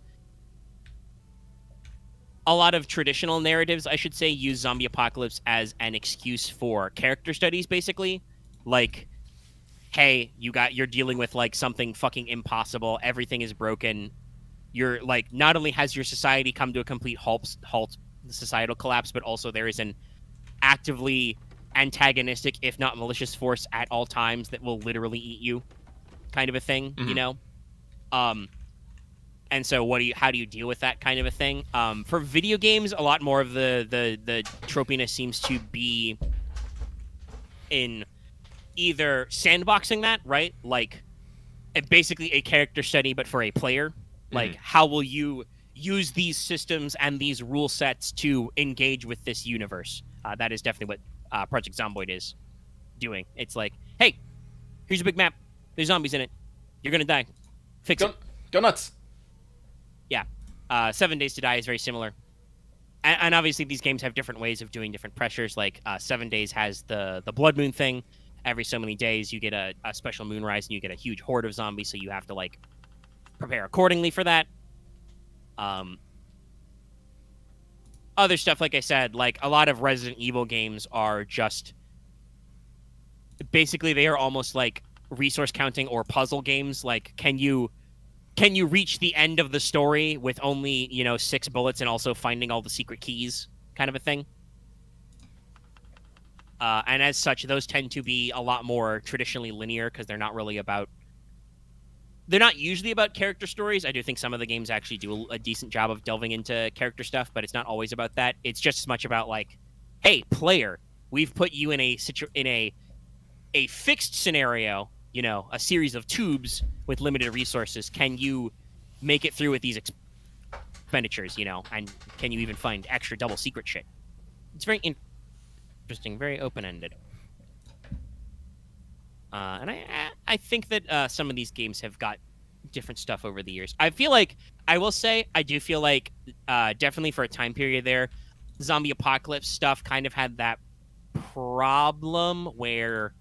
a lot of traditional narratives, I should say, use zombie apocalypse as an excuse for character studies, basically. Like, hey, you're dealing with like something fucking impossible, everything is broken. You're like, not only has your society come to a complete halt, societal collapse, but also there is an actively antagonistic, if not malicious force at all times that will literally eat you, kind of a thing, you know? And so how do you deal with that kind of a thing? For video games, a lot more of the tropiness seems to be in either sandboxing that, right? Like basically a character study, but for a player. Like, how will you use these systems and these rule sets to engage with this universe? That is definitely what Project Zomboid is doing. It's like, hey, here's a big map. There's zombies in it. You're going to die. Fix it. Go nuts. Yeah. 7 Days to Die is very similar. And obviously these games have different ways of doing different pressures. Like 7 Days has the blood moon thing. Every so many days you get a special moonrise and you get a huge horde of zombies, so you have to like prepare accordingly for that. Other stuff, like I said, like a lot of Resident Evil games are just basically they are almost like resource counting or puzzle games. Like, can you reach the end of the story with only 6 bullets and also finding all the secret keys, kind of a thing. And as such, those tend to be a lot more traditionally linear because they're not usually about character stories. I do think some of the games actually do a decent job of delving into character stuff, but it's not always about that. It's just as much about like, hey, player, we've put you in a fixed scenario, a series of tubes with limited resources. Can you make it through with these expenditures, and can you even find extra double secret shit? It's very interesting, very open-ended. And I think that some of these games have got different stuff over the years. I feel like, I will say, I do feel like definitely for a time period there, zombie apocalypse stuff kind of had that problem where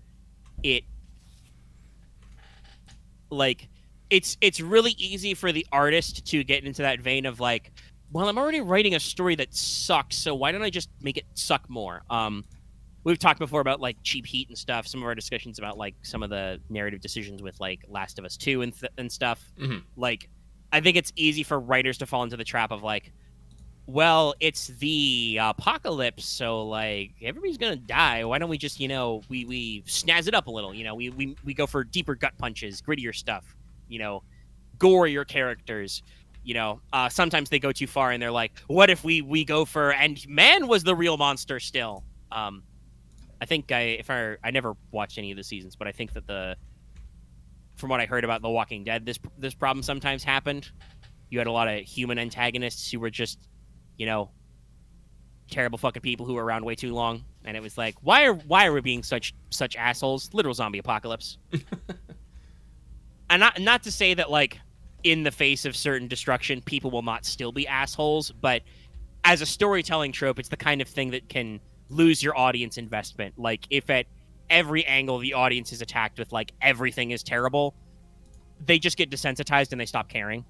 it's really easy for the artist to get into that vein of like, well, I'm already writing a story that sucks, so why don't I just make it suck more? We've talked before about like cheap heat and stuff. Some of our discussions about like some of the narrative decisions with like Last of Us 2 and stuff. Like, I think it's easy for writers to fall into the trap of like, well, it's the apocalypse, so like everybody's gonna die. Why don't we just we snazz it up a little? We go for deeper gut punches, grittier stuff. Gorier characters. Sometimes they go too far and they're like, what if we go for and man was the real monster still? I think I never watched any of the seasons, but I think that from what I heard about The Walking Dead, this problem sometimes happened. You had a lot of human antagonists who were just, terrible fucking people who were around way too long, and it was like, why are we being such assholes? Literal zombie apocalypse. And not to say that like in the face of certain destruction, people will not still be assholes, but as a storytelling trope, it's the kind of thing that can lose your audience investment. Like, if at every angle the audience is attacked with like everything is terrible, they just get desensitized and they stop caring.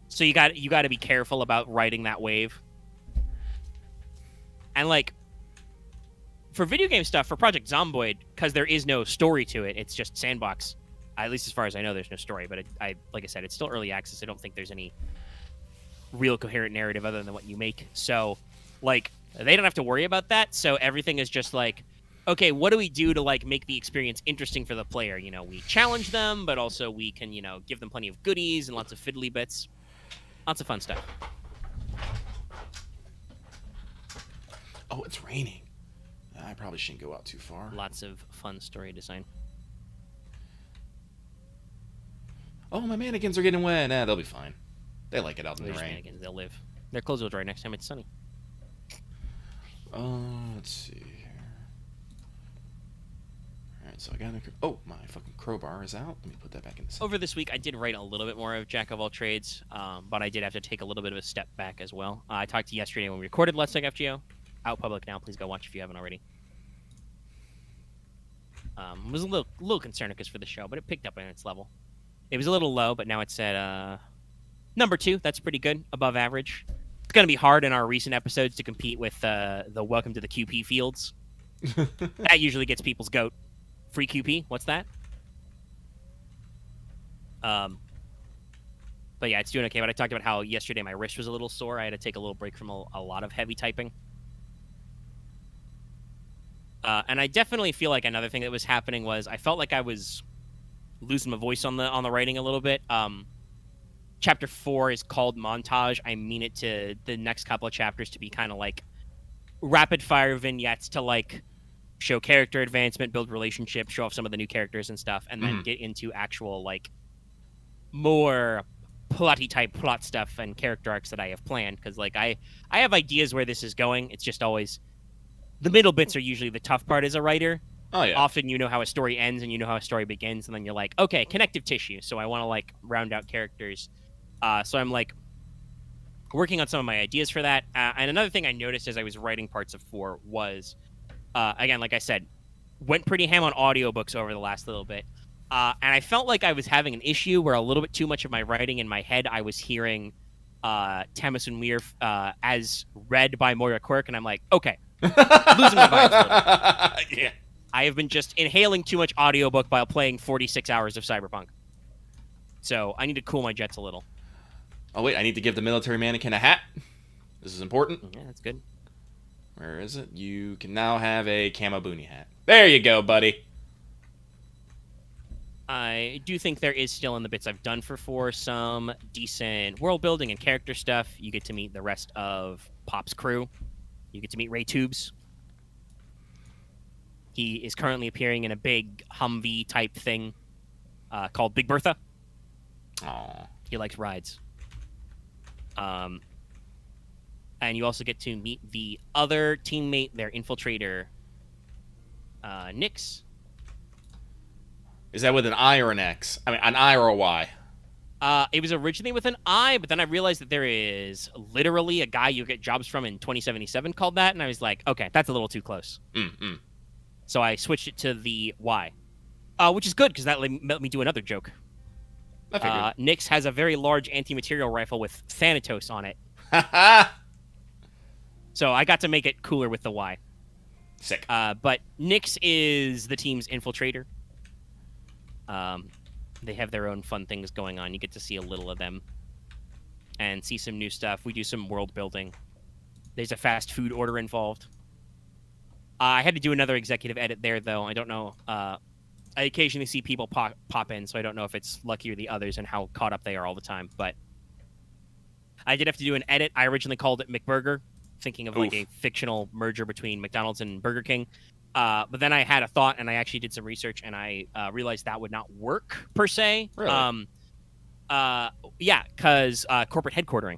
So you got to be careful about riding that wave. And like for video game stuff, for Project Zomboid, because there is no story to it, it's just sandbox. At least as far as I know, there's no story. But like I said, it's still early access. I don't think there's any real coherent narrative other than what you make. So like, they don't have to worry about that. So everything is just like, okay, what do we do to like make the experience interesting for the player? We challenge them, but also we can, give them plenty of goodies and lots of fiddly bits. Lots of fun stuff. Oh, it's raining. I probably shouldn't go out too far. Lots of fun story design. Oh, my mannequins are getting wet. Nah, they'll be fine. They like it out in the They're rain. shenanigans. They'll live. Their clothes will dry next time it's sunny. Let's see here. Alright, so I got a... Oh, my fucking crowbar is out. Let me put that back in the... Over this week, I did write a little bit more of Jack of All Trades, but I did have to take a little bit of a step back as well. I talked to you yesterday when we recorded Let's Talk FGO. Out public now. Please go watch if you haven't already. Was a little Concernicus for the show, but it picked up in its level. It was a little low, but now it's at number 2. That's pretty good, above average. It's going to be hard in our recent episodes to compete with the Welcome to the QP fields. That usually gets people's goat. Free QP? What's that? But yeah, it's doing okay. But I talked about how yesterday my wrist was a little sore. I had to take a little break from a lot of heavy typing. And I definitely feel like another thing that was happening was I felt like I was losing my voice on the writing a little bit. Chapter 4 is called Montage. I mean it to the next couple of chapters to be kind of like rapid fire vignettes to like show character advancement, build relationships, show off some of the new characters and stuff, and then get into actual like more plotty type plot stuff and character arcs that I have planned. Because like I have ideas where this is going. It's just always the middle bits are usually the tough part as a writer. Oh, yeah. Often you know how a story ends and you know how a story begins, and then you're like, okay, connective tissue. So I want to like round out characters. So I'm like working on some of my ideas for that. And another thing I noticed as I was writing parts of 4 was, again, like I said, went pretty ham on audiobooks over the last little bit. And I felt like I was having an issue where a little bit too much of my writing in my head, I was hearing Tamis and Weir as read by Moira Quirk, and I'm like, okay, losing my vibes a little. Yeah. I have been just inhaling too much audiobook while playing 46 hours of Cyberpunk. So I need to cool my jets a little. Oh, wait, I need to give the military mannequin a hat. This is important. Yeah, that's good. Where is it? You can now have a camo boonie hat. There you go, buddy. I do think there is still in the bits I've done for 4 some decent world building and character stuff. You get to meet the rest of Pop's crew. You get to meet Ray Tubes. He is currently appearing in a big Humvee type thing called Big Bertha. Aww. He likes rides. And you also get to meet the other teammate, their infiltrator, Nyx. Is that with an I or an X? I mean, an I or a Y? It was originally with an I, but then I realized that there is literally a guy you get jobs from in 2077 called that, and I was like, okay, that's a little too close. So I switched it to the Y, which is good because that let me do another joke. Nyx has a very large anti-material rifle with Thanatos on it. So I got to make it cooler with the Y. Sick. But Nyx is the team's infiltrator. They have their own fun things going on. You get to see a little of them and see some new stuff. We do some world building. There's a fast food order involved. I had to do another executive edit there, though. I don't know. I occasionally see people pop in, so I don't know if it's Lucky or the others and how caught up they are all the time. But I did have to do an edit. I originally called it McBurger, thinking of like a fictional merger between McDonald's and Burger King. But then I had a thought, and I actually did some research, and I realized that would not work, per se. Really? Yeah, because corporate headquartering.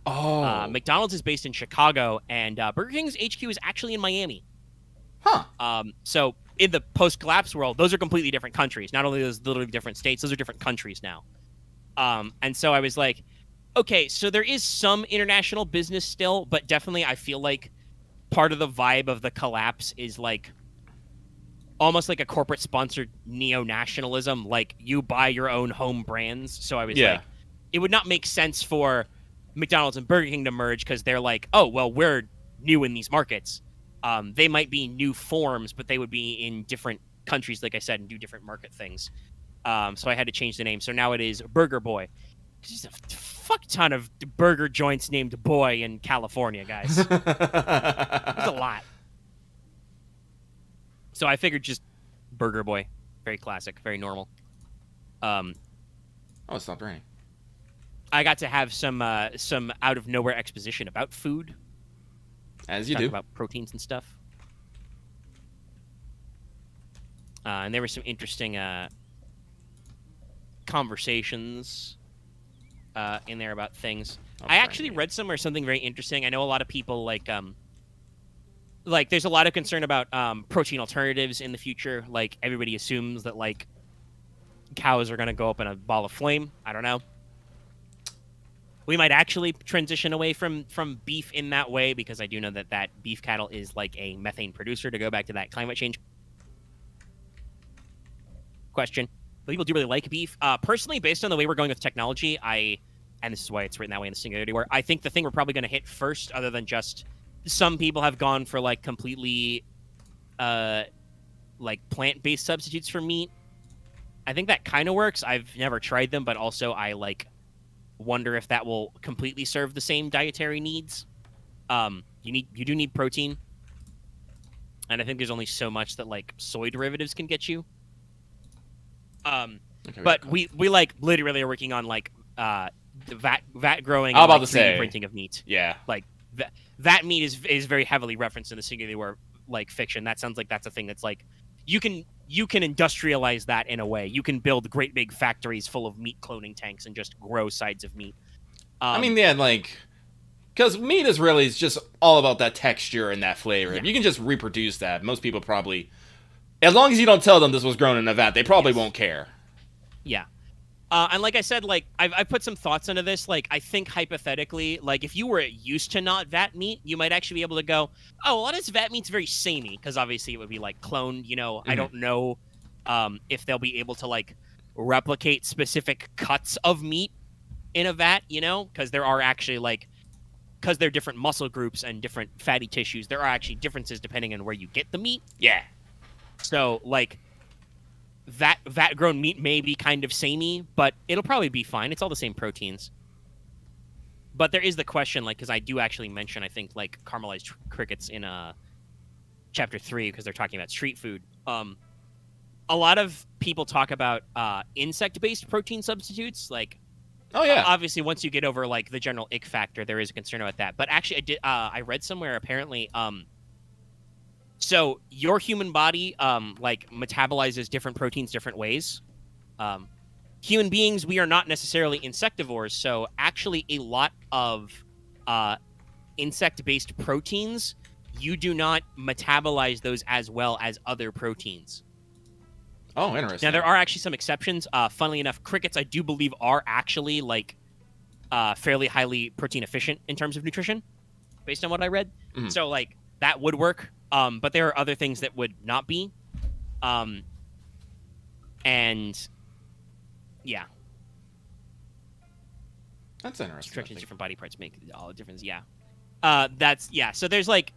Oh. McDonald's is based in Chicago, and Burger King's HQ is actually in Miami. Huh. So in the post-collapse world, those are completely different countries. Not only those literally different states, those are different countries now. And so I was like, okay, so there is some international business still, but definitely I feel like part of the vibe of the collapse is like almost like a corporate sponsored neo-nationalism, like you buy your own home brands. So I was like, it would not make sense for McDonald's and Burger King to merge because they're like, oh, well, we're new in these markets. They might be new forms, but they would be in different countries, like I said, and do different market things. So I had to change the name. So now it is Burger Boy. There's a fuck ton of burger joints named Boy in California, guys. There's a lot. So I figured just Burger Boy. Very classic, very normal. Oh, it stopped raining. I got to have some out of nowhere exposition about food. As you Talk do. about proteins and stuff. And there were some interesting conversations in there about things. I'll I try actually and- read somewhere something very interesting. I know a lot of people like there's a lot of concern about protein alternatives in the future. Like everybody assumes that like cows are going to go up in a ball of flame. I don't know. We might actually transition away from beef in that way, because I do know that beef cattle is like a methane producer, to go back to that climate change question. But people do really like beef. Personally, based on the way we're going with technology, and this is why it's written that way in the singularity, where I think the thing we're probably going to hit first, other than just some people have gone for like completely like plant-based substitutes for meat. I think that kind of works. I've never tried them, but also I like wonder if that will completely serve the same dietary needs. You do need protein, and I think there's only so much that like soy derivatives can get you. Okay, But we like literally are working on like the vat growing I'm and about like, to 3D say. printing of meat. Yeah. Like that meat is very heavily referenced in the Singularity War like fiction. That sounds like that's a thing that's like you can industrialize that in a way. You can build great big factories full of meat cloning tanks and just grow sides of meat. I mean, yeah, like, because meat is really just all about that texture and that flavor. Yeah. If you can just reproduce that, most people probably, as long as you don't tell them this was grown in a vat, they probably Yes. won't care. Yeah. And like I said, like I've put some thoughts into this. Like I think hypothetically, like if you were used to not vat meat, you might actually be able to go, oh, a lot of this vat meat's very samey, because obviously it would be like cloned. You know, I don't know if they'll be able to like replicate specific cuts of meat in a vat. You know, because there are actually like, because they're different muscle groups and different fatty tissues, there are actually differences depending on where you get the meat. Yeah. So like vat grown meat may be kind of samey, but it'll probably be fine. It's all the same proteins. But there is the question, like, because I do actually mention, I think, like caramelized crickets in chapter 3, because they're talking about street food. A lot of people talk about insect-based protein substitutes. Like, Oh, yeah. obviously, once you get over like the general ick factor, there is a concern about that. But actually, I read somewhere apparently. So your human body like metabolizes different proteins different ways. Human beings, we are not necessarily insectivores, so actually a lot of insect-based proteins, you do not metabolize those as well as other proteins. Oh, interesting. Now there are actually some exceptions. Funnily enough, crickets I do believe are actually like fairly highly protein efficient in terms of nutrition, based on what I read. Mhm. So like that would work. But there are other things that would not be. And yeah, That's interesting. stretching different body parts make all the difference. Yeah. So there's like,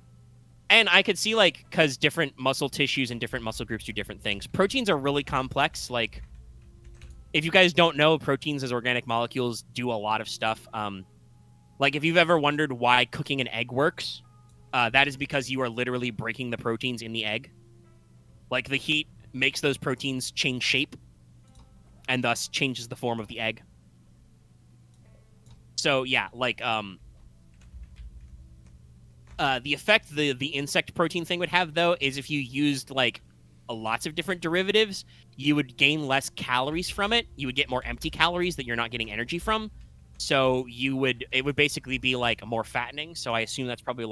and I could see like, because different muscle tissues and different muscle groups do different things. Proteins are really complex. Like, if you guys don't know, proteins as organic molecules do a lot of stuff. Like if you've ever wondered why cooking an egg works, that is because you are literally breaking the proteins in the egg. Like the heat makes those proteins change shape, and thus changes the form of the egg. So yeah, like the effect the insect protein thing would have though is if you used like lots of different derivatives, you would gain less calories from it. You would get more empty calories that you're not getting energy from. So it would basically be like more fattening. So I assume that's probably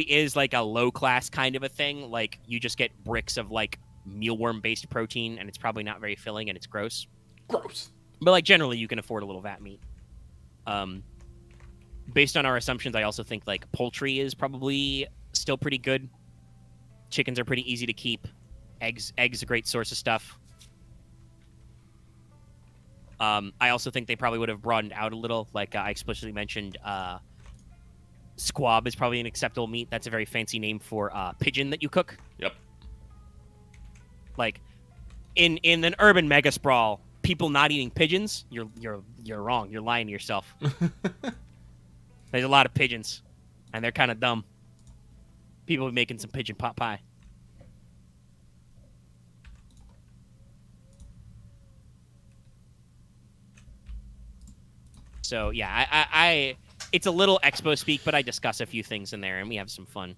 is like a low class kind of a thing. Like you just get bricks of like mealworm based protein, and it's probably not very filling and it's gross. Gross. But like generally you can afford a little vat meat. Based on our assumptions, I also think like poultry is probably still pretty good. Chickens are pretty easy to keep. Eggs a great source of stuff. I also think they probably would have broadened out a little. Like I explicitly mentioned, squab is probably an acceptable meat. That's a very fancy name for pigeon that you cook. Yep. Like in an urban mega sprawl, people not eating pigeons, you're wrong. You're lying to yourself. There's a lot of pigeons, and they're kind of dumb. People be making some pigeon pot pie. So yeah, I it's a little expo speak, but I discuss a few things in there, and we have some fun.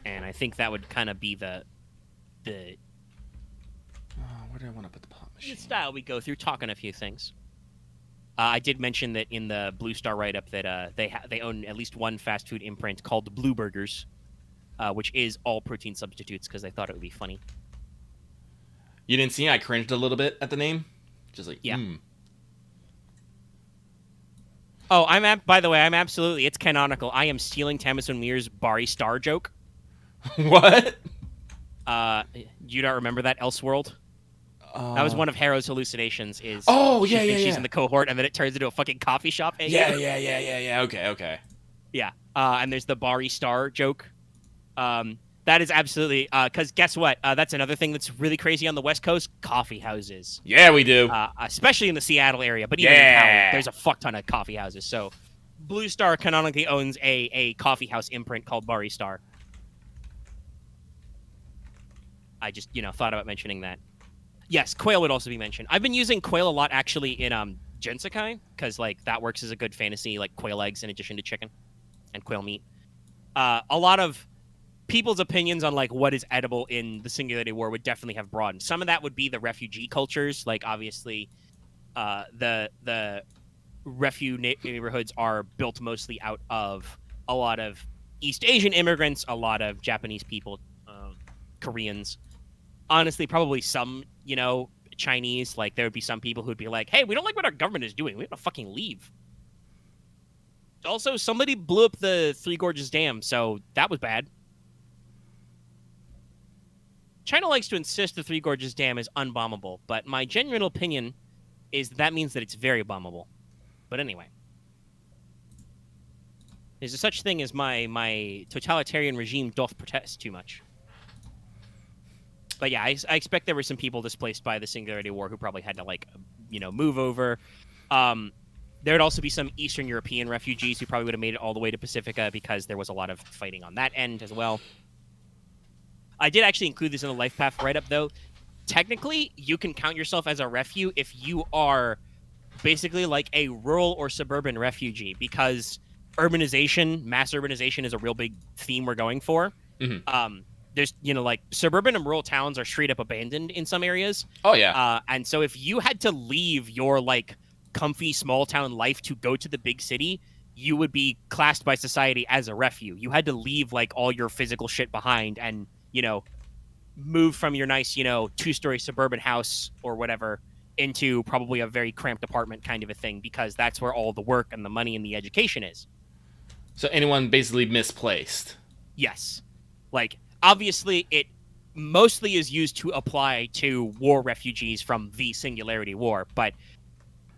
And I think that would kind of be the do I want to put the pop In machine? the style we go through, talking a few things. I did mention that in the Blue Star write-up that they own at least one fast food imprint called Blue Burgers, which is all protein substitutes because they thought it would be funny. You didn't see? I cringed a little bit at the name. Just like, Yeah. Oh, by the way, I'm absolutely. It's canonical. I am stealing Tamsin Muir's Bari Star joke. What? You don't remember that Elseworld? That was one of Harrow's hallucinations. Is Oh, yeah, she's yeah. in the cohort, and then it turns into a fucking coffee shop. Yeah. Okay. Yeah. And there's the Bari Star joke. That is absolutely because guess what? That's another thing that's really crazy on the West Coast: coffee houses. Yeah, we do. Especially in the Seattle area, but even in Cali, there's a fuck ton of coffee houses. So, Blue Star canonically owns a coffee house imprint called Bari Star. I just thought about mentioning that. Yes, quail would also be mentioned. I've been using quail a lot actually in Gensakai because like that works as a good fantasy like quail eggs in addition to chicken and quail meat. A lot of people's opinions on like what is edible in the Singularity War would definitely have broadened. Some of that would be the refugee cultures, like obviously the refugee neighborhoods are built mostly out of a lot of East Asian immigrants, a lot of Japanese people, Koreans. Honestly, probably some, Chinese. Like, there would be some people who'd be like, hey, we don't like what our government is doing. We have to fucking leave. Also, somebody blew up the Three Gorges Dam, so that was bad. China likes to insist the Three Gorges Dam is unbombable, but my genuine opinion is that means that it's very bombable. But anyway. There's a such thing as my totalitarian regime doth protest too much. But yeah, I expect there were some people displaced by the Singularity War who probably had to, move over. There would also be some Eastern European refugees who probably would have made it all the way to Pacifica because there was a lot of fighting on that end as well. I did actually include this in the Life Path write-up, though. Technically, you can count yourself as a refugee if you are basically like a rural or suburban refugee because urbanization, mass urbanization is a real big theme we're going for. Mm-hmm. There's, like suburban and rural towns are straight up abandoned in some areas. Oh, yeah. And so if you had to leave your like comfy small town life to go to the big city, you would be classed by society as a refugee. You had to leave like all your physical shit behind and, move from your nice, 2-story suburban house or whatever into probably a very cramped apartment kind of a thing because that's where all the work and the money and the education is. So anyone basically misplaced. Yes. Like, obviously, it mostly is used to apply to war refugees from the Singularity War, but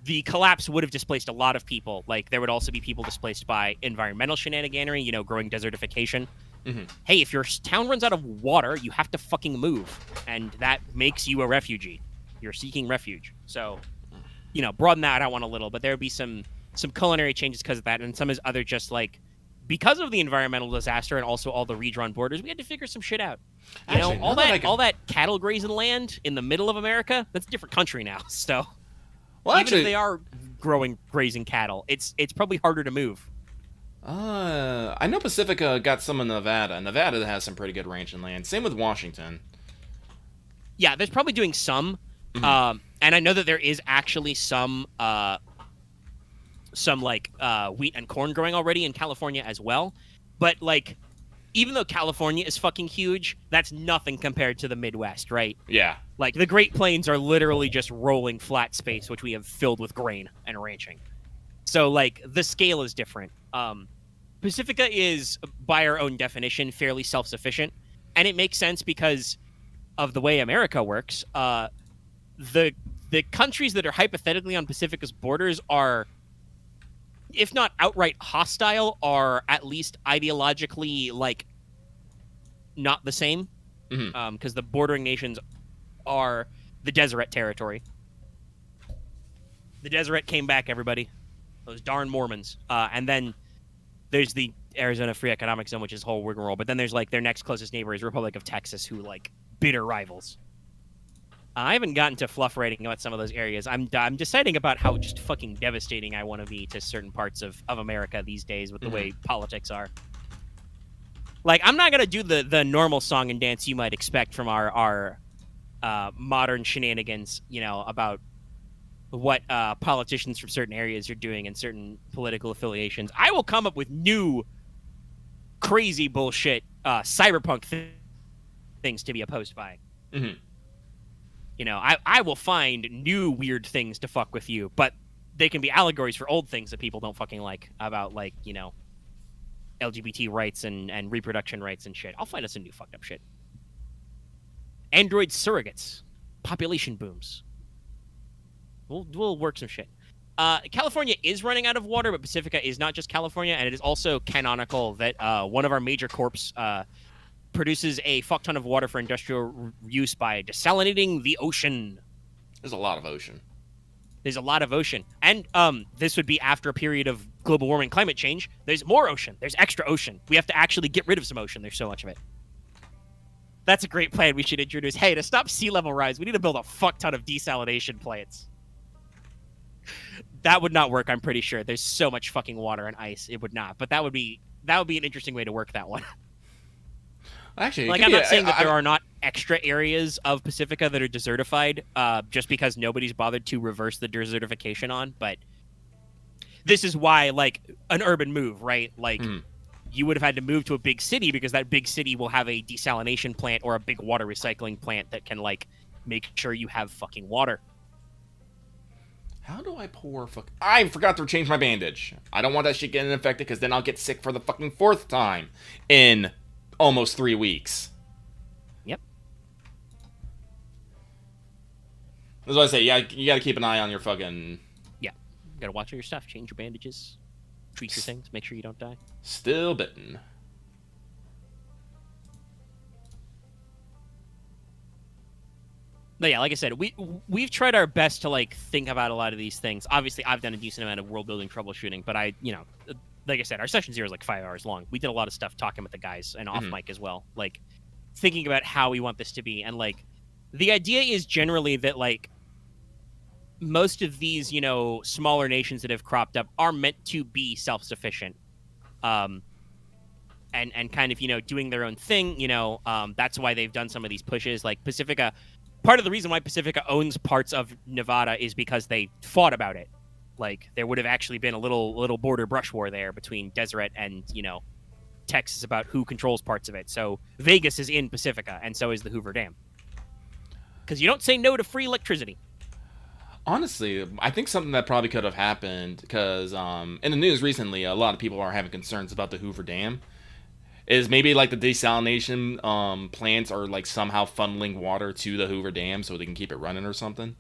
the collapse would have displaced a lot of people. Like, there would also be people displaced by environmental shenaniganery, growing desertification. Mm-hmm. Hey, if your town runs out of water, you have to fucking move, and that makes you a refugee. You're seeking refuge. So, broaden that out one a little, but there would be some culinary changes because of that, and some is other just like because of the environmental disaster and also all the redrawn borders, we had to figure some shit out. Actually, all that cattle grazing land in the middle of America, that's a different country now. So, even if they are grazing cattle, it's probably harder to move. I know Pacifica got some in Nevada. Nevada has some pretty good range and land. Same with Washington. Yeah, there's probably doing some. Mm-hmm. And I know that there is actually some wheat and corn growing already in California as well. But like, even though California is fucking huge, that's nothing compared to the Midwest, right? Yeah. Like, the Great Plains are literally just rolling flat space, which we have filled with grain and ranching. So, like, the scale is different. Pacifica is, by our own definition, fairly self-sufficient. And it makes sense because of the way America works. The countries that are hypothetically on Pacifica's borders are, if not outright hostile, are at least ideologically, like, not the same. Mm-hmm. Because the bordering nations are the Deseret territory. The Deseret came back, everybody. Those darn Mormons. And then there's the Arizona Free Economic Zone, which is a whole rigmarole. But then there's, like, their next closest neighbor is Republic of Texas, who, like, bitter rivals. I haven't gotten to fluff writing about some of those areas. I'm deciding about how just fucking devastating I want to be to certain parts of America these days with the way politics are. Like, I'm not going to do the normal song and dance you might expect from our modern shenanigans, about what politicians from certain areas are doing and certain political affiliations, I will come up with new crazy bullshit cyberpunk things to be opposed by. Mm-hmm. I will find new weird things to fuck with you, but they can be allegories for old things that people don't fucking like about, like, LGBT rights and reproduction rights and shit. I'll find us some new fucked up shit. Android surrogates, population booms. We'll work some shit. California is running out of water, but Pacifica is not just California, and it is also canonical that one of our major corps produces a fuck ton of water for industrial use by desalinating the ocean. There's a lot of ocean. There's a lot of ocean. And this would be after a period of global warming, climate change. There's more ocean. There's extra ocean. We have to actually get rid of some ocean. There's so much of it. That's a great plan we should introduce. Hey, to stop sea level rise, we need to build a fuck ton of desalination plants. That would not work, I'm pretty sure. There's so much fucking water and ice. It would not. But that would be an interesting way to work that one. Actually, like, I'm not saying that there are not extra areas of Pacifica that are desertified just because nobody's bothered to reverse the desertification on, but this is why, like, an urban move, right? Like, you would have had to move to a big city because that big city will have a desalination plant or a big water recycling plant that can, like, make sure you have fucking water. How do I pour I forgot to change my bandage. I don't want that shit getting infected because then I'll get sick for the fucking 4th time in almost 3 weeks. Yep. That's what I say. You gotta keep an eye on your fucking... Yeah. You gotta watch all your stuff. Change your bandages. Treat your things. Make sure you don't die. Still bitten. But yeah, like I said, we've tried our best to, like, think about a lot of these things. Obviously, I've done a decent amount of world building troubleshooting, but like I said, our session 0 is like 5 hours long. We did a lot of stuff talking with the guys and off mic as well, like thinking about how we want this to be. And, like, the idea is generally that, like, most of these, smaller nations that have cropped up are meant to be self-sufficient. And kind of, doing their own thing, that's why they've done some of these pushes. Like, Pacifica, part of the reason why Pacifica owns parts of Nevada is because they fought about it. Like, there would have actually been a little border brush war there between Deseret and, Texas about who controls parts of it. So Vegas is in Pacifica, and so is the Hoover Dam. Because you don't say no to free electricity. Honestly, I think something that probably could have happened, because in the news recently, a lot of people are having concerns about the Hoover Dam, is maybe, like, the desalination plants are, like, somehow funneling water to the Hoover Dam so they can keep it running or something.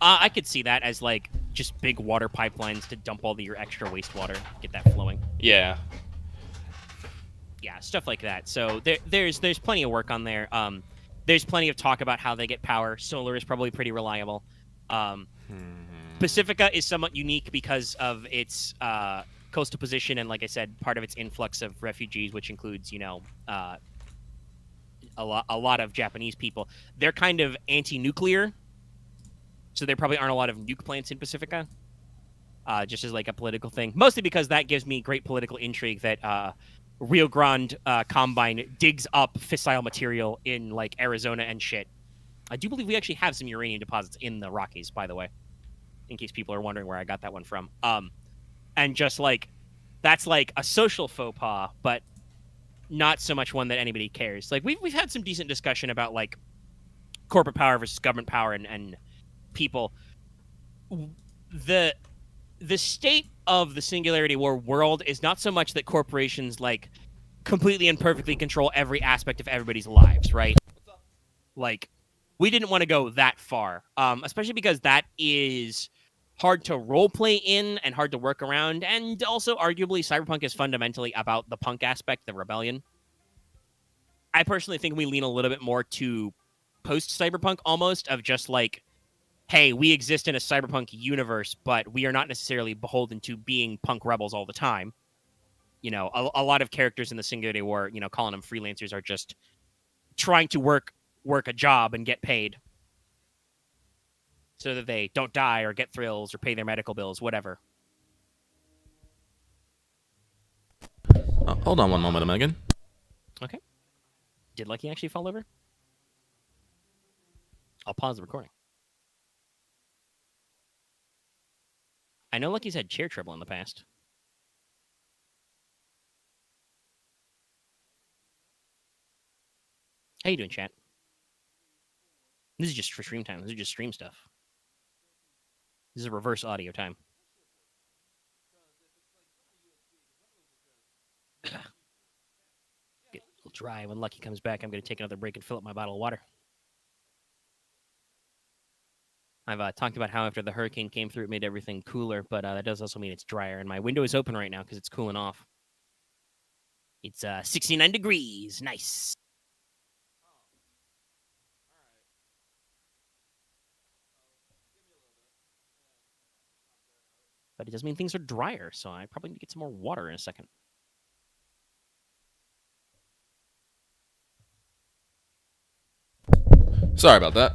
I could see that as, like, just big water pipelines to dump all your extra wastewater, get that flowing. Yeah. Yeah, stuff like that. So there's plenty of work on there. There's plenty of talk about how they get power. Solar is probably pretty reliable. Pacifica is somewhat unique because of its coastal position and, like I said, part of its influx of refugees, which includes, a lot of Japanese people. They're kind of anti-nuclear, so there probably aren't a lot of nuke plants in Pacifica, just as, like, a political thing. Mostly because that gives me great political intrigue that Rio Grande Combine digs up fissile material in, like, Arizona and shit. I do believe we actually have some uranium deposits in the Rockies, by the way, in case people are wondering where I got that one from. And just, like, that's, like, a social faux pas, but not so much one that anybody cares. Like, we've had some decent discussion about, like, corporate power versus government power and people. The state of the Singularity War world is not so much that corporations, like, completely and perfectly control every aspect of everybody's lives, right? Like, we didn't want to go that far, especially because that is hard to roleplay in and hard to work around, and also arguably Cyberpunk is fundamentally about the punk aspect, the rebellion. I personally think we lean a little bit more to post-Cyberpunk almost, of just like, hey, we exist in a Cyberpunk universe, but we are not necessarily beholden to being punk rebels all the time. A lot of characters in the Singularity War, calling them freelancers, are just trying to work a job and get paid so that they don't die or get thrills or pay their medical bills, whatever. Hold on one moment, Megan. Okay. Did Lucky actually fall over? I'll pause the recording. I know Lucky's had chair trouble in the past. How you doing, chat? This is just for stream time. This is just stream stuff. This is reverse audio time. Get a little dry. When Lucky comes back, I'm going to take another break and fill up my bottle of water. I've talked about how after the hurricane came through, it made everything cooler, but that does also mean it's drier. And my window is open right now because it's cooling off. It's 69 degrees. Nice. But it does mean things are drier, so I probably need to get some more water in a second. Sorry about that.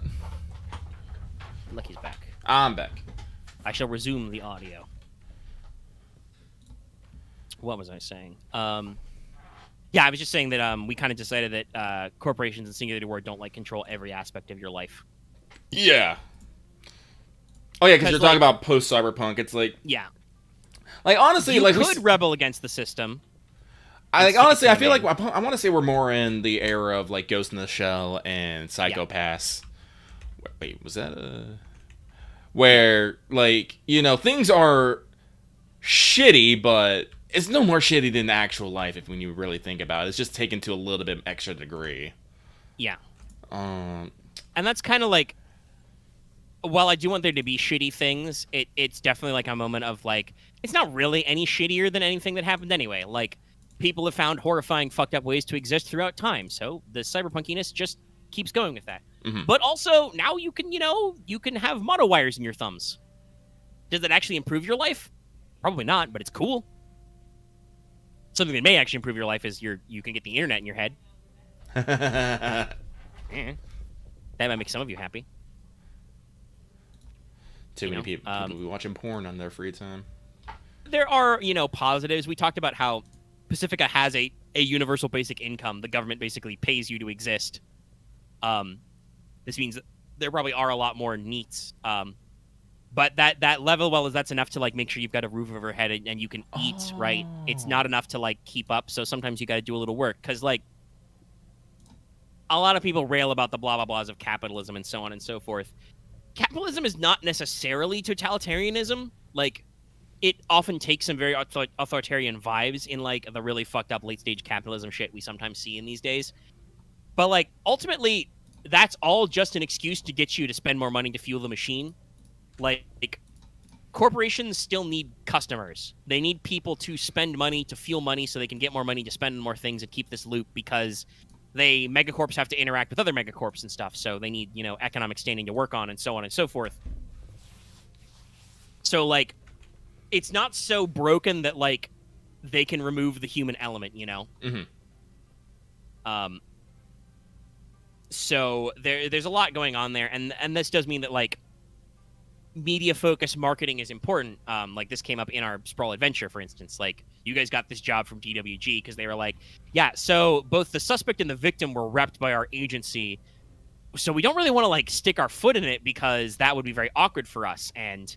Lucky's back. I'm back. I shall resume the audio. What was I saying? Yeah, I was just saying that we kind of decided that corporations in Singularity War don't like control every aspect of your life. Yeah. Oh yeah, because you're talking about post-cyberpunk. It's like, yeah, like honestly, you like could rebel against the system. I like honestly, I feel like I want to say we're more in the era of like Ghost in the Shell and Psychopaths. Yeah. Wait, was that where like things are shitty, but it's no more shitty than actual life if when you really think about it. It's just taken to a little bit extra degree. Yeah. And that's kind of like, while I do want there to be shitty things, it's definitely like a moment of like, it's not really any shittier than anything that happened anyway. Like, people have found horrifying, fucked up ways to exist throughout time, so the cyberpunkiness just keeps going with that. Mm-hmm. But also, now you can have mono wires in your thumbs. Does that actually improve your life? Probably not, but it's cool. Something that may actually improve your life is you can get the internet in your head. That might make some of you happy. Too many people will be watching porn on their free time. There are, positives. We talked about how Pacifica has a universal basic income. The government basically pays you to exist. This means there probably are a lot more needs. But that level, well, that's enough to like make sure you've got a roof over your head and you can eat, right? It's not enough to like keep up. So sometimes you got to do a little work because like a lot of people rail about the blah blah blahs of capitalism and so on and so forth. Capitalism is not necessarily totalitarianism. Like, it often takes some very authoritarian vibes in like the really fucked up late stage capitalism shit we sometimes see in these days. But like ultimately, that's all just an excuse to get you to spend more money to fuel the machine. Like corporations still need customers. They need people to spend money to fuel money so they can get more money to spend on more things and keep this loop because megacorps have to interact with other megacorps and stuff, so they need, economic standing to work on and so on and so forth. So, like, it's not so broken that, like, they can remove the human element, Mm-hmm. So there's a lot going on there, and this does mean that, like, media-focused marketing is important. Like, this came up in our Sprawl Adventure, for instance. Like, you guys got this job from DWG because they were like, yeah, so both the suspect and the victim were repped by our agency, so we don't really want to, like, stick our foot in it because that would be very awkward for us. And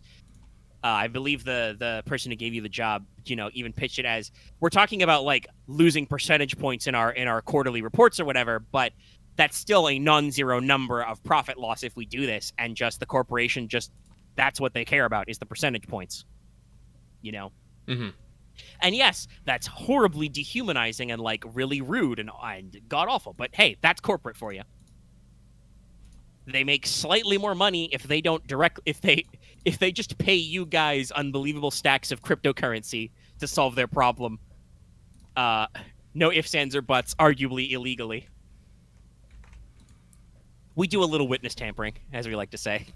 I believe the person who gave you the job, even pitched it as, we're talking about, like, losing percentage points in our quarterly reports or whatever, but that's still a non-zero number of profit loss if we do this, and just the corporation that's what they care about is the percentage points, Mm-hmm. And yes, that's horribly dehumanizing and like really rude and god awful. But hey, that's corporate for you. They make slightly more money if they don't if they just pay you guys unbelievable stacks of cryptocurrency to solve their problem. No ifs, ands, or buts, arguably illegally. We do a little witness tampering, as we like to say.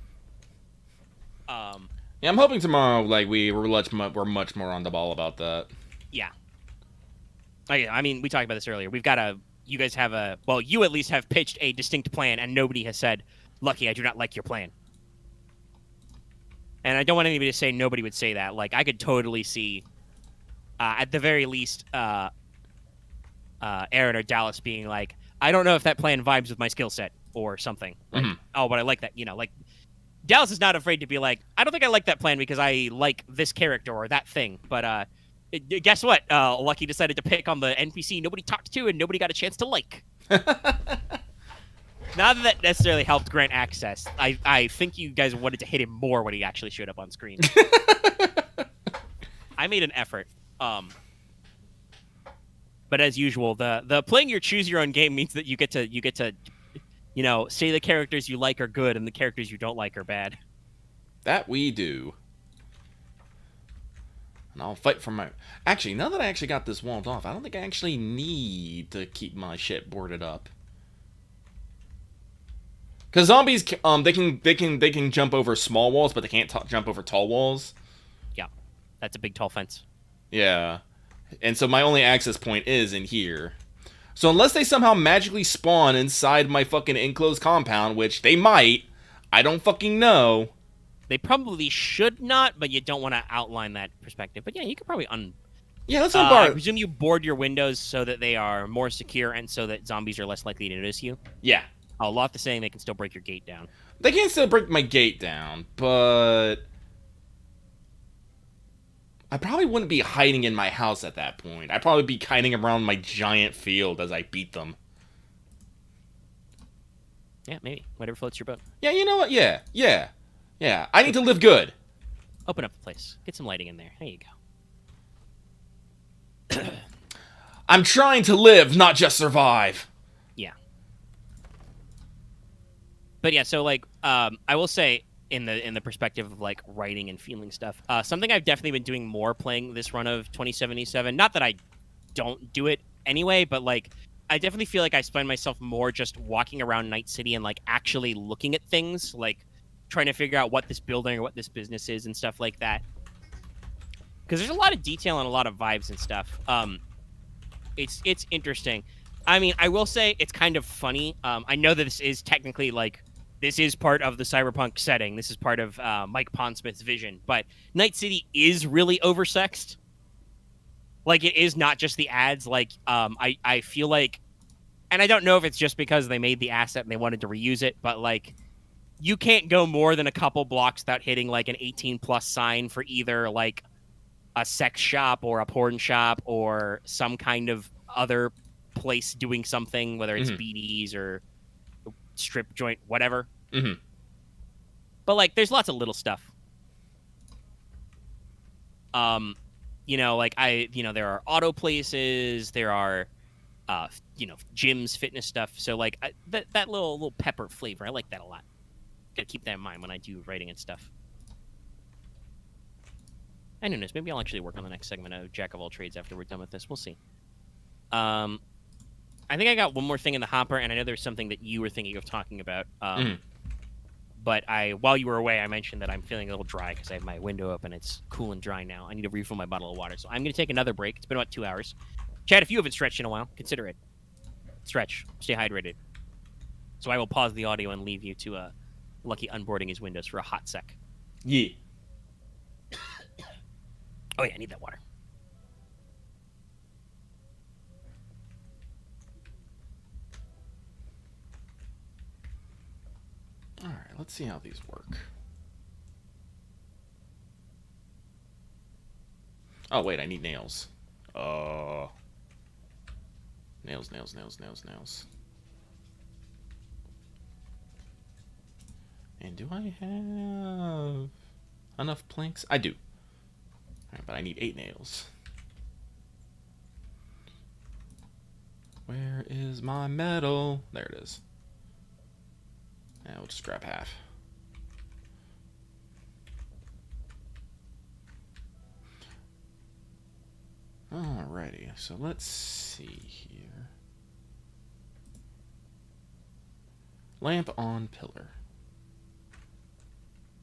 Yeah, I'm hoping tomorrow, like, we're much more on the ball about that. Yeah. I mean, we talked about this earlier. You guys have you at least have pitched a distinct plan, and nobody has said, Lucky, I do not like your plan. And I don't want anybody to say nobody would say that. Like, I could totally see, at the very least, Aaron or Dallas being like, I don't know if that plan vibes with my skill set, or something. Like, Mhm. oh, but I like that. Like Dallas is not afraid to be like, I don't think I like that plan because I like this character or that thing. But guess what? Lucky decided to pick on the NPC nobody talked to and nobody got a chance to like. Not that that necessarily helped grant access. I think you guys wanted to hit him more when he actually showed up on screen. I made an effort. But as usual, the playing your choose your own game means that you get to say the characters you like are good and the characters you don't like are bad. That we do. And I'll fight for my... Actually, now that I actually got this walled off, I don't think I actually need to keep my shit boarded up. Because zombies, they can jump over small walls, but they can't jump over tall walls. Yeah, that's a big tall fence. Yeah. And so my only access point is in here. So unless they somehow magically spawn inside my fucking enclosed compound, which they might, I don't fucking know. They probably should not, but you don't want to outline that perspective. But yeah, you could probably Yeah, let's I presume you board your windows so that they are more secure and so that zombies are less likely to notice you. Yeah. A lot to saying they can still break your gate down. They can still break my gate down, but I probably wouldn't be hiding in my house at that point. I'd probably be hiding around my giant field as I beat them. Yeah, maybe. Whatever floats your boat. Yeah, you know what? Yeah. I need to live good. Open up the place. Get some lighting in there. There you go. I'm trying to live, not just survive. Yeah. But yeah, so like, I will say in the perspective of like writing and feeling stuff, something I've definitely been doing more playing this run of 2077. Not that I don't do it anyway, but like, I definitely feel like I spend myself more just walking around Night City and like actually looking at things, like trying to figure out what this building or what this business is and stuff like that. Because there's a lot of detail and a lot of vibes and stuff. It's interesting. I mean, I will say it's kind of funny. I know that this is technically like, this is part of the cyberpunk setting. This is part of Mike Pondsmith's vision. But Night City is really oversexed. Like, it is not just the ads. Like, I feel like, and I don't know if it's just because they made the asset and they wanted to reuse it, but like, you can't go more than a couple blocks without hitting like an 18+ sign for either like a sex shop or a porn shop or some kind of other place doing something, whether it's BDs or strip joint, whatever. But like, there's lots of little stuff. Like there are auto places, there are, gyms, fitness stuff. So like that little pepper flavor, I like that a lot. Gotta keep that in mind when I do writing and stuff. And who knows, maybe I'll actually work on the next segment of Jack of All Trades after we're done with this. We'll see. I think I got one more thing in the hopper, and I know there's something that you were thinking of talking about. But while you were away, I mentioned that I'm feeling a little dry because I have my window open. It's cool and dry now. I need to refill my bottle of water. So I'm going to take another break. It's been about 2 hours. Chad, if you haven't stretched in a while, consider it. Stretch. Stay hydrated. So I will pause the audio and leave you to Lucky unboarding his windows for a hot sec. Yeah. Oh, yeah, I need that water. All right, let's see how these work. Oh, wait, I need nails. Nails. And do I have enough planks? I do. Alright, but I need 8 nails. Where is my metal? There it is. Yeah, we'll just grab half. Alrighty, so let's see here. Lamp on pillar.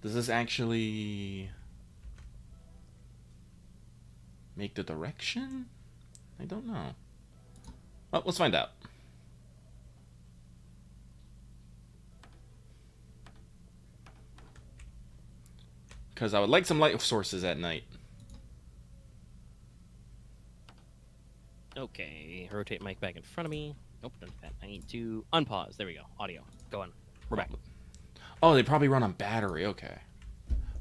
Does this actually make the direction? I don't know. Well, let's find out. Because I would like some light sources at night. Okay, rotate mic back in front of me. Nope, don't do that. I need to unpause. There we go. Audio. Go on. We're back. Oh, they probably run on battery. Okay.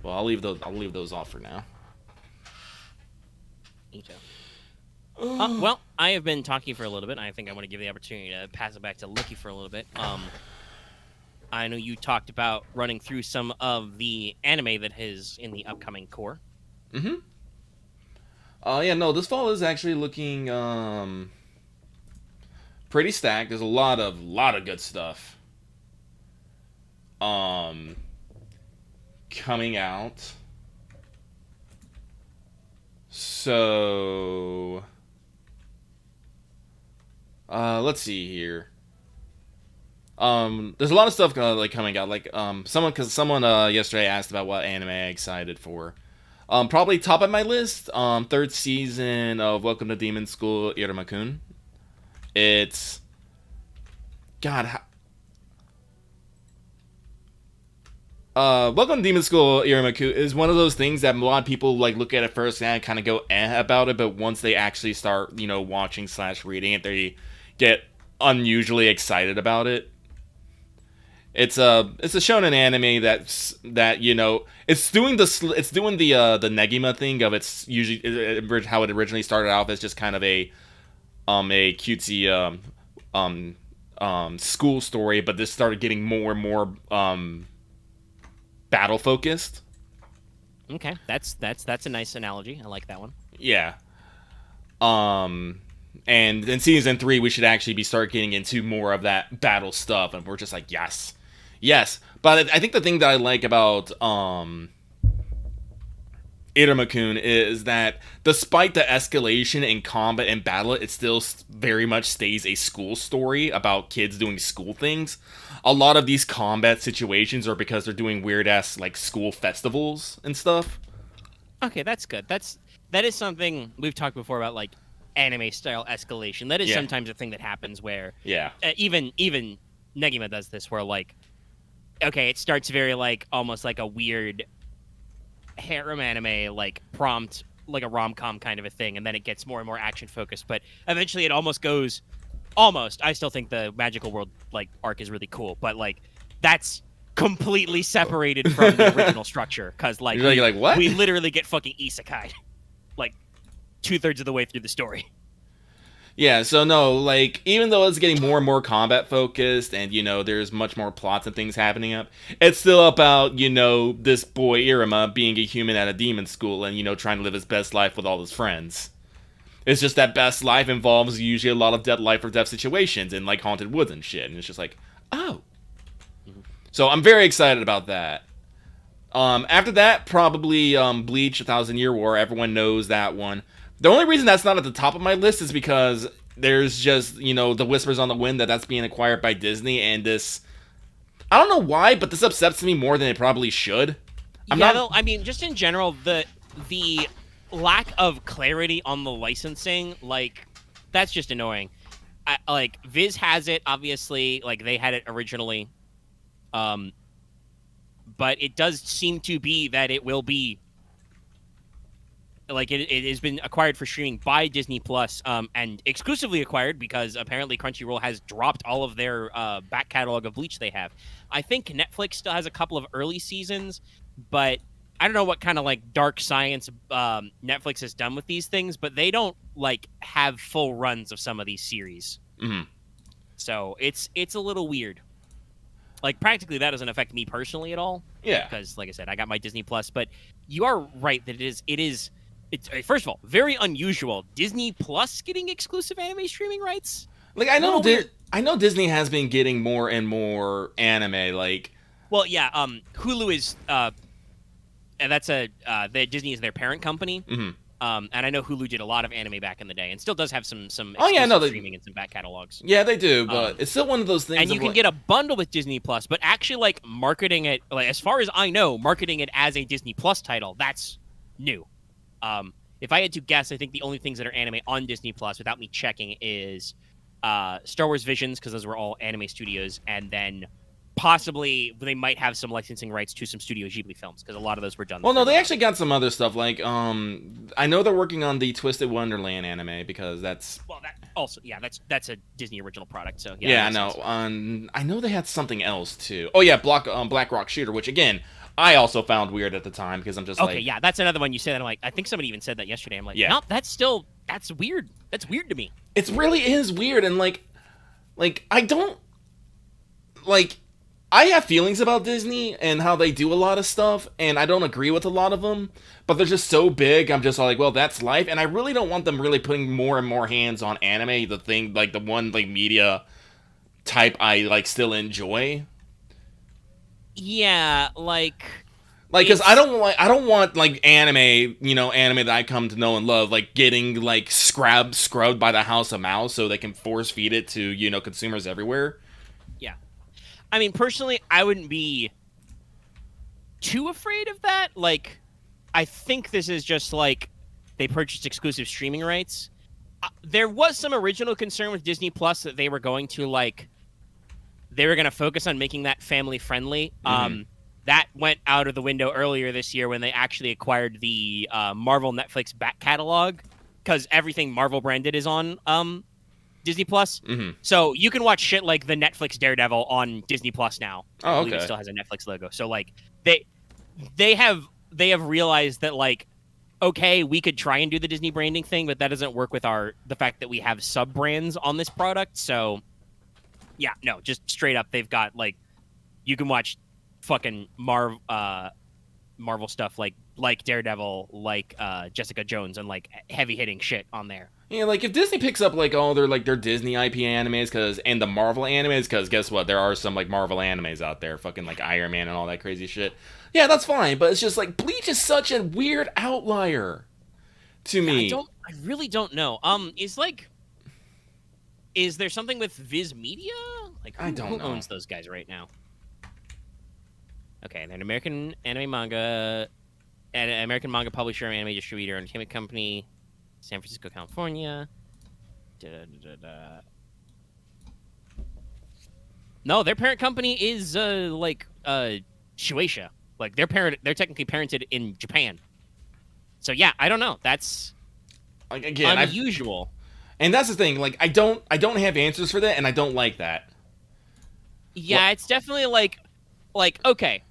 Well, I'll leave those off for now. Ito. Well, I have been talking for a little bit. I think I want to give the opportunity to pass it back to Licky for a little bit. I know you talked about running through some of the anime that is in the upcoming core. Mm-hmm. Yeah, no, this fall is actually looking pretty stacked. There's a lot of good stuff coming out. So let's see here. There's a lot of stuff like coming out. Like someone yesterday asked about what anime I'm excited for. Probably top of my list. Third season of Welcome to Demon School Iruma-kun. It's God. Welcome to Demon School Iruma-kun is one of those things that a lot of people like look at first and kind of go about it, but once they actually start, watching / reading it, they get unusually excited about it. It's a shonen anime it's doing the Negima thing of it's usually how it originally started off as just kind of a cutesy school story, but this started getting more and more battle focused. Okay, that's a nice analogy. I like that one. Yeah. And in season 3, we should actually start getting into more of that battle stuff, and we're just like, yes. But I think the thing that I like about Iruma-kun is that despite the escalation in combat and battle, it still very much stays a school story about kids doing school things. A lot of these combat situations are because they're doing weird ass like school festivals and stuff. Okay, that's good. That is something we've talked before about, like anime style escalation. That is sometimes a thing that happens where even Negima does this, where like, okay, it starts very like almost like a weird harem anime like prompt, like a rom-com kind of a thing, and then it gets more and more action focused, but eventually it almost goes I still think the magical world like arc is really cool, but like that's completely separated from the original structure, because like, like what? We literally get fucking isekai like 2/3 of the way through the story. Yeah, so no, like, even though it's getting more and more combat focused and, there's much more plots and things happening up, it's still about, this boy Iruma being a human at a demon school and, trying to live his best life with all his friends. It's just that best life involves usually a lot of life or death situations in, like, haunted woods and shit, and it's just like, oh. Mm-hmm. So I'm very excited about that. After that, probably Bleach, 1,000 Year War. Everyone knows that one. The only reason that's not at the top of my list is because there's just, the whispers on the wind that's being acquired by Disney, and this... I don't know why, but this upsets me more than it probably should. I mean, just in general, the lack of clarity on the licensing, like, that's just annoying. Like, Viz has it, obviously, like, they had it originally. But it does seem to be that it will be like it has been acquired for streaming by Disney Plus, and exclusively acquired because apparently Crunchyroll has dropped all of their back catalog of Bleach they have. I think Netflix still has a couple of early seasons, but I don't know what kind of like dark science Netflix has done with these things, but they don't like have full runs of some of these series. Mm-hmm. So it's a little weird. Like, practically, that doesn't affect me personally at all. Yeah. Because, like I said, I got my Disney Plus. But you are right that it's first of all, very unusual. Disney Plus getting exclusive anime streaming rights? Like, I know Disney has been getting more and more anime, like... Well, yeah, Hulu is... and that's Disney is their parent company. Mm-hmm. And I know Hulu did a lot of anime back in the day, and still does have some streaming and some back catalogs. Yeah, they do, but it's still one of those things. And you can get a bundle with Disney Plus, but actually, like marketing it, like as far as I know, marketing it as a Disney Plus title, that's new. If I had to guess, I think the only things that are anime on Disney Plus, without me checking, is Star Wars Visions, because those were all anime studios, and then possibly they might have some licensing rights to some Studio Ghibli films because a lot of those were done. Well, no, through, they actually got some other stuff. Like, I know they're working on the Twisted Wonderland anime because that's. Well, that also, yeah, that's a Disney original product. So Yeah, I know. I know they had something else too. Oh yeah, Black Rock Shooter, which again I also found weird at the time because I'm just okay, like, yeah, that's another one you said. I'm like, I think somebody even said that yesterday. I'm like, Yeah. no, that's weird. That's weird to me. it really is weird, and like I don't like. I have feelings about Disney and how they do a lot of stuff, and I don't agree with a lot of them, but they're just so big, I'm just like, well, that's life, and I really don't want them really putting more and more hands on anime, the thing, like, the one, like, media type I, like, still enjoy. Yeah, like Because I don't want, like, anime that I come to know and love, like, getting, like, scrubbed by the House of Mouse so they can force feed it to, consumers everywhere. yeah. I mean, personally, I wouldn't be too afraid of that. Like, I think this is just like they purchased exclusive streaming rights. There was some original concern with Disney Plus that they were going to focus on making that family friendly. That went out of the window earlier this year when they actually acquired the Marvel Netflix back catalog because everything Marvel branded is on Disney Plus. So you can watch shit like the Netflix Daredevil on Disney Plus now. Oh, I believe okay. it still has a Netflix logo. So like they have realized that like, okay, we could try and do the Disney branding thing, but that doesn't work with the fact that we have sub brands on this product. So yeah, no, just straight up, they've got like you can watch fucking Marvel stuff like Daredevil, like Jessica Jones, and like heavy hitting shit on there. Yeah, like if Disney picks up like all their Disney IP animes and the Marvel animes, because guess what, there are some like Marvel animes out there, fucking like Iron Man and all that crazy shit. Yeah, that's fine, but it's just like Bleach is such a weird outlier to me. I really don't know. Is there something with Viz Media? Like who owns those guys right now? Okay, they're an American anime manga, an American manga publisher, anime distributor, entertainment company, San Francisco, California. No, their parent company is Shueisha. Like they're technically parented in Japan. So yeah, I don't know. That's like again unusual. And that's the thing. Like I don't have answers for that, and I don't like that. Yeah, it's definitely like okay,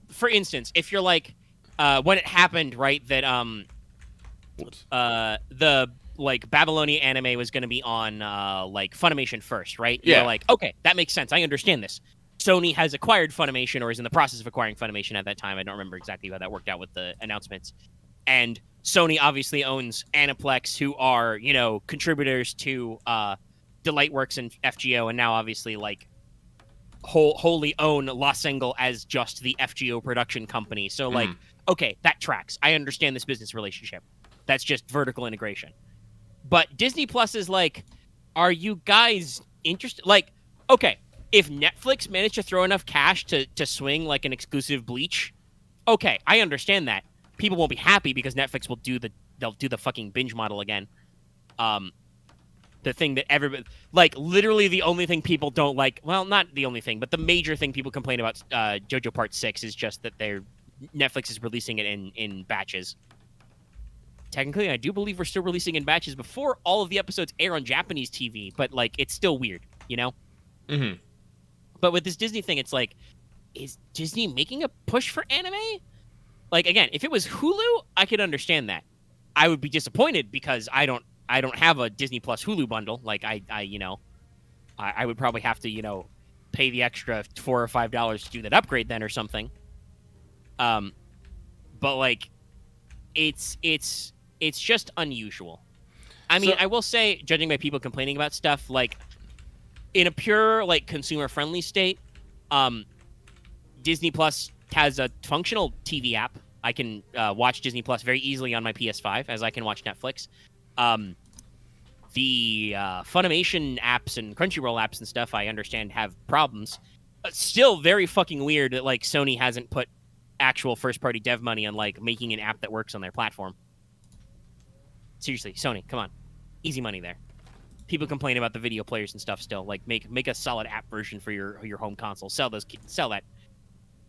for instance, if you're like when it happened, right, that the like Babylonian anime was going to be on like Funimation first, right? Yeah. You're like, okay, that makes sense. I understand this. Sony has acquired Funimation or is in the process of acquiring Funimation at that time. I don't remember exactly how that worked out with the announcements. And Sony obviously owns Aniplex, who are, contributors to Delightworks and FGO, and now obviously like wholly own La Single as just the FGO production company. So like, okay, that tracks. I understand this business relationship. That's just vertical integration. But Disney Plus is like, are you guys interested? Like, okay, if Netflix managed to throw enough cash to swing like an exclusive Bleach, okay, I understand that. People won't be happy because Netflix will they'll do the fucking binge model again. The thing that everybody, like, literally the only thing people don't like, well, not the only thing, but the major thing people complain about JoJo Part 6 is just that Netflix is releasing it in batches. Technically, I do believe we're still releasing in batches before all of the episodes air on Japanese TV, but, like, it's still weird, Mm-hmm. But with this Disney thing, it's like, is Disney making a push for anime? Like, again, if it was Hulu, I could understand that. I would be disappointed because I don't have a Disney Plus Hulu bundle. Like, I would probably have to, pay the extra $4 or $5 to do that upgrade then or something. But, like, it's just unusual. I mean, I will say, judging by people complaining about stuff, like, in a pure, like, consumer-friendly state, Disney Plus has a functional TV app. I can watch Disney Plus very easily on my PS5, as I can watch Netflix. The Funimation apps and Crunchyroll apps and stuff, I understand, have problems. Still very fucking weird that, like, Sony hasn't put actual first-party dev money on, like, making an app that works on their platform. Seriously, Sony, come on. Easy money there. people complain about the video players and stuff. Still, like make a solid app version for your home console. Sell that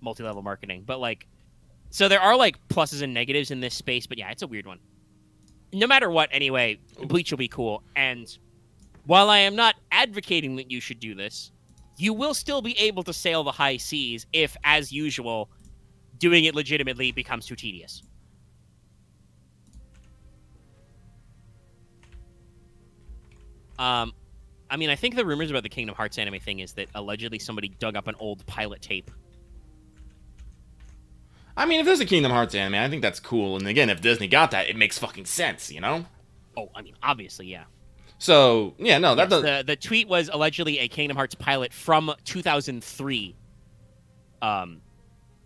multi-level marketing. But like, so there are like pluses and negatives in this space. But yeah, it's a weird one. No matter what, anyway, Bleach will be cool. And while I am not advocating that you should do this, you will still be able to sail the high seas if, as usual, doing it legitimately becomes too tedious. I mean, I think the rumors about the Kingdom Hearts anime thing is that allegedly somebody dug up an old pilot tape. I mean, if there's a Kingdom Hearts anime, I think that's cool. And again, if Disney got that, it makes fucking sense, you know? Oh, I mean, obviously, yeah. So, yeah, no, that does... The tweet was allegedly a Kingdom Hearts pilot from 2003.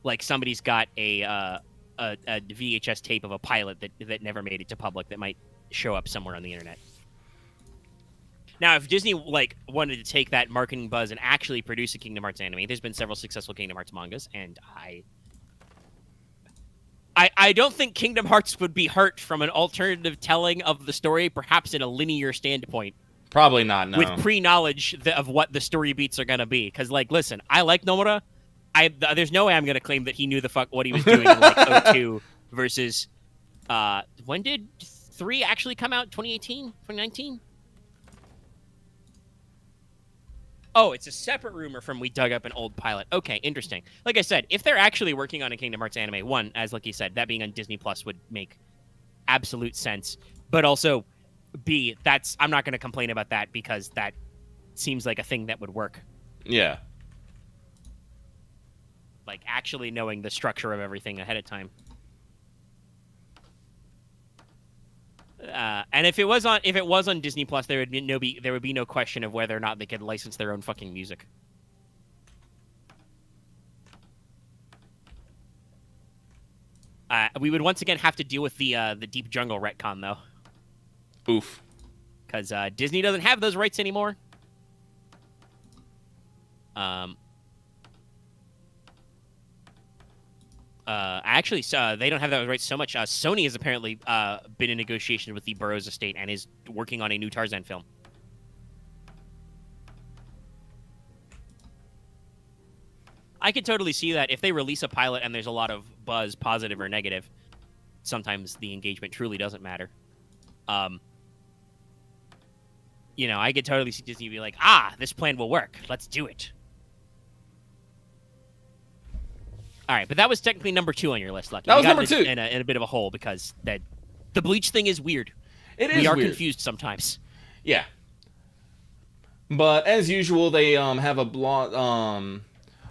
Like somebody's got a VHS tape of a pilot that never made it to public that might show up somewhere on the internet. Now, if Disney like wanted to take that marketing buzz and actually produce a Kingdom Hearts anime, there's been several successful Kingdom Hearts mangas, and I don't think Kingdom Hearts would be hurt from an alternative telling of the story, perhaps in a linear standpoint. Probably not, no. With pre-knowledge of what the story beats are going to be. Because, like, listen, I like Nomura. There's no way I'm going to claim that he knew the fuck what he was doing in, like, 02 versus... when did 3 actually come out? 2018? 2019? Oh, it's a separate rumor from we dug up an old pilot. Okay, interesting. Like I said, if they're actually working on a Kingdom Hearts anime, one, as Lucky said, that being on Disney Plus would make absolute sense. But also, B, I'm not going to complain about that because that seems like a thing that would work. Yeah. Like actually knowing the structure of everything ahead of time. And if it was on Disney Plus, there would be no question of whether or not they could license their own fucking music. We would once again have to deal with the Deep Jungle retcon though. Oof. Because Disney doesn't have those rights anymore. Actually, they don't have those rights so much. Sony has apparently been in negotiation with the Burroughs estate and is working on a new Tarzan film. I could totally see that if they release a pilot and there's a lot of buzz, positive or negative. Sometimes the engagement truly doesn't matter. You know, I could totally see Disney be like, this plan will work. Let's do it. All right, but that was technically number 2 on your list, Lucky. That was number 2. In a bit of a hole because the Bleach thing is weird. It is We are weird. confused sometimes. Yeah. But as usual, they have a blog.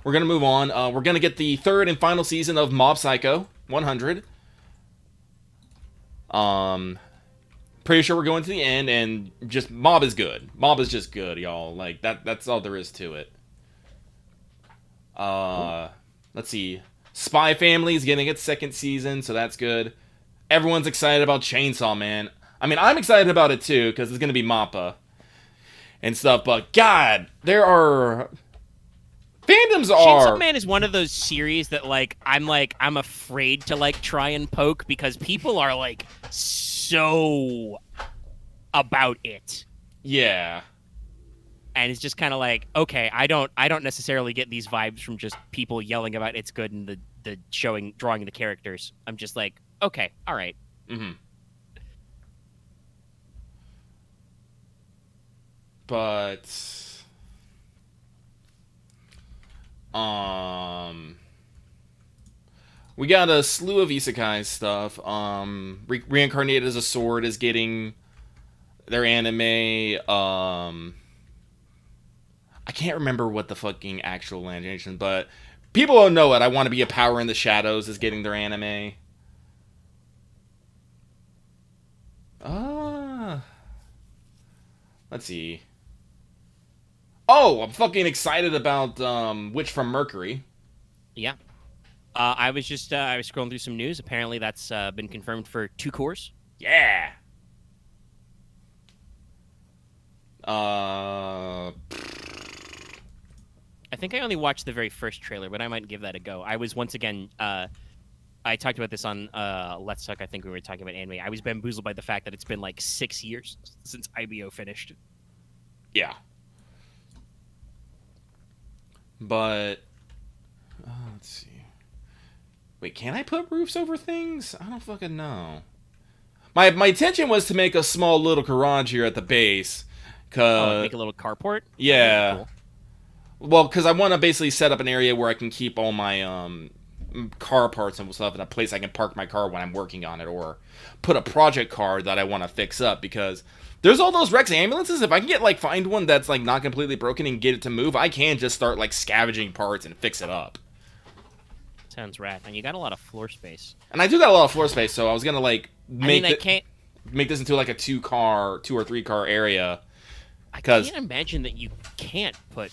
We're gonna move on. We're gonna get the 3rd and final season of Mob Psycho 100. Pretty sure we're going to the end, and just Mob is good. Mob is just good, y'all. Like that's all there is to it. Let's see. Spy Family is getting its 2nd season, so that's good. Everyone's excited about Chainsaw Man. I mean, I'm excited about it too, because it's going to be MAPPA and stuff, but God, there are... Fandoms are... Chainsaw Man is one of those series that, I'm afraid to, try and poke, because people are, so about it. Yeah. And it's just kind of okay, I don't necessarily get these vibes from just people yelling about it's good and the drawing the characters. I'm just okay, all right. Mm-hmm. But we got a slew of isekai stuff. Reincarnated as a Sword is getting their anime. I can't remember what the fucking actual animation, but people don't know it. I Want to Be a Power in the Shadows is getting their anime. Let's see. Oh, I'm fucking excited about Witch from Mercury. Yeah. I was scrolling through some news. Apparently that's been confirmed for 2 cours. Yeah. I think I only watched the very first trailer, but I might give that a go. I was once again, I talked about this on Let's Talk. I think we were talking about anime. I was bamboozled by the fact that it's been 6 years since IBO finished. Yeah. But let's see. Wait, can I put roofs over things? I don't fucking know. My intention was to make a small little garage here at the base. Oh, like Cause make a little carport? That'd be yeah. cool. Well, because I want to basically set up an area where I can keep all my car parts and stuff in a place I can park my car when I'm working on it, or put a project car that I want to fix up. Because there's all those Rex ambulances. If I can get like find one that's like not completely broken and get it to move, I can just start like scavenging parts and fix it up. Sounds rad. And you got a lot of floor space. And I do got a lot of floor space, so I was gonna like I can't. make this into like a two or three car area. I can't imagine that you can't put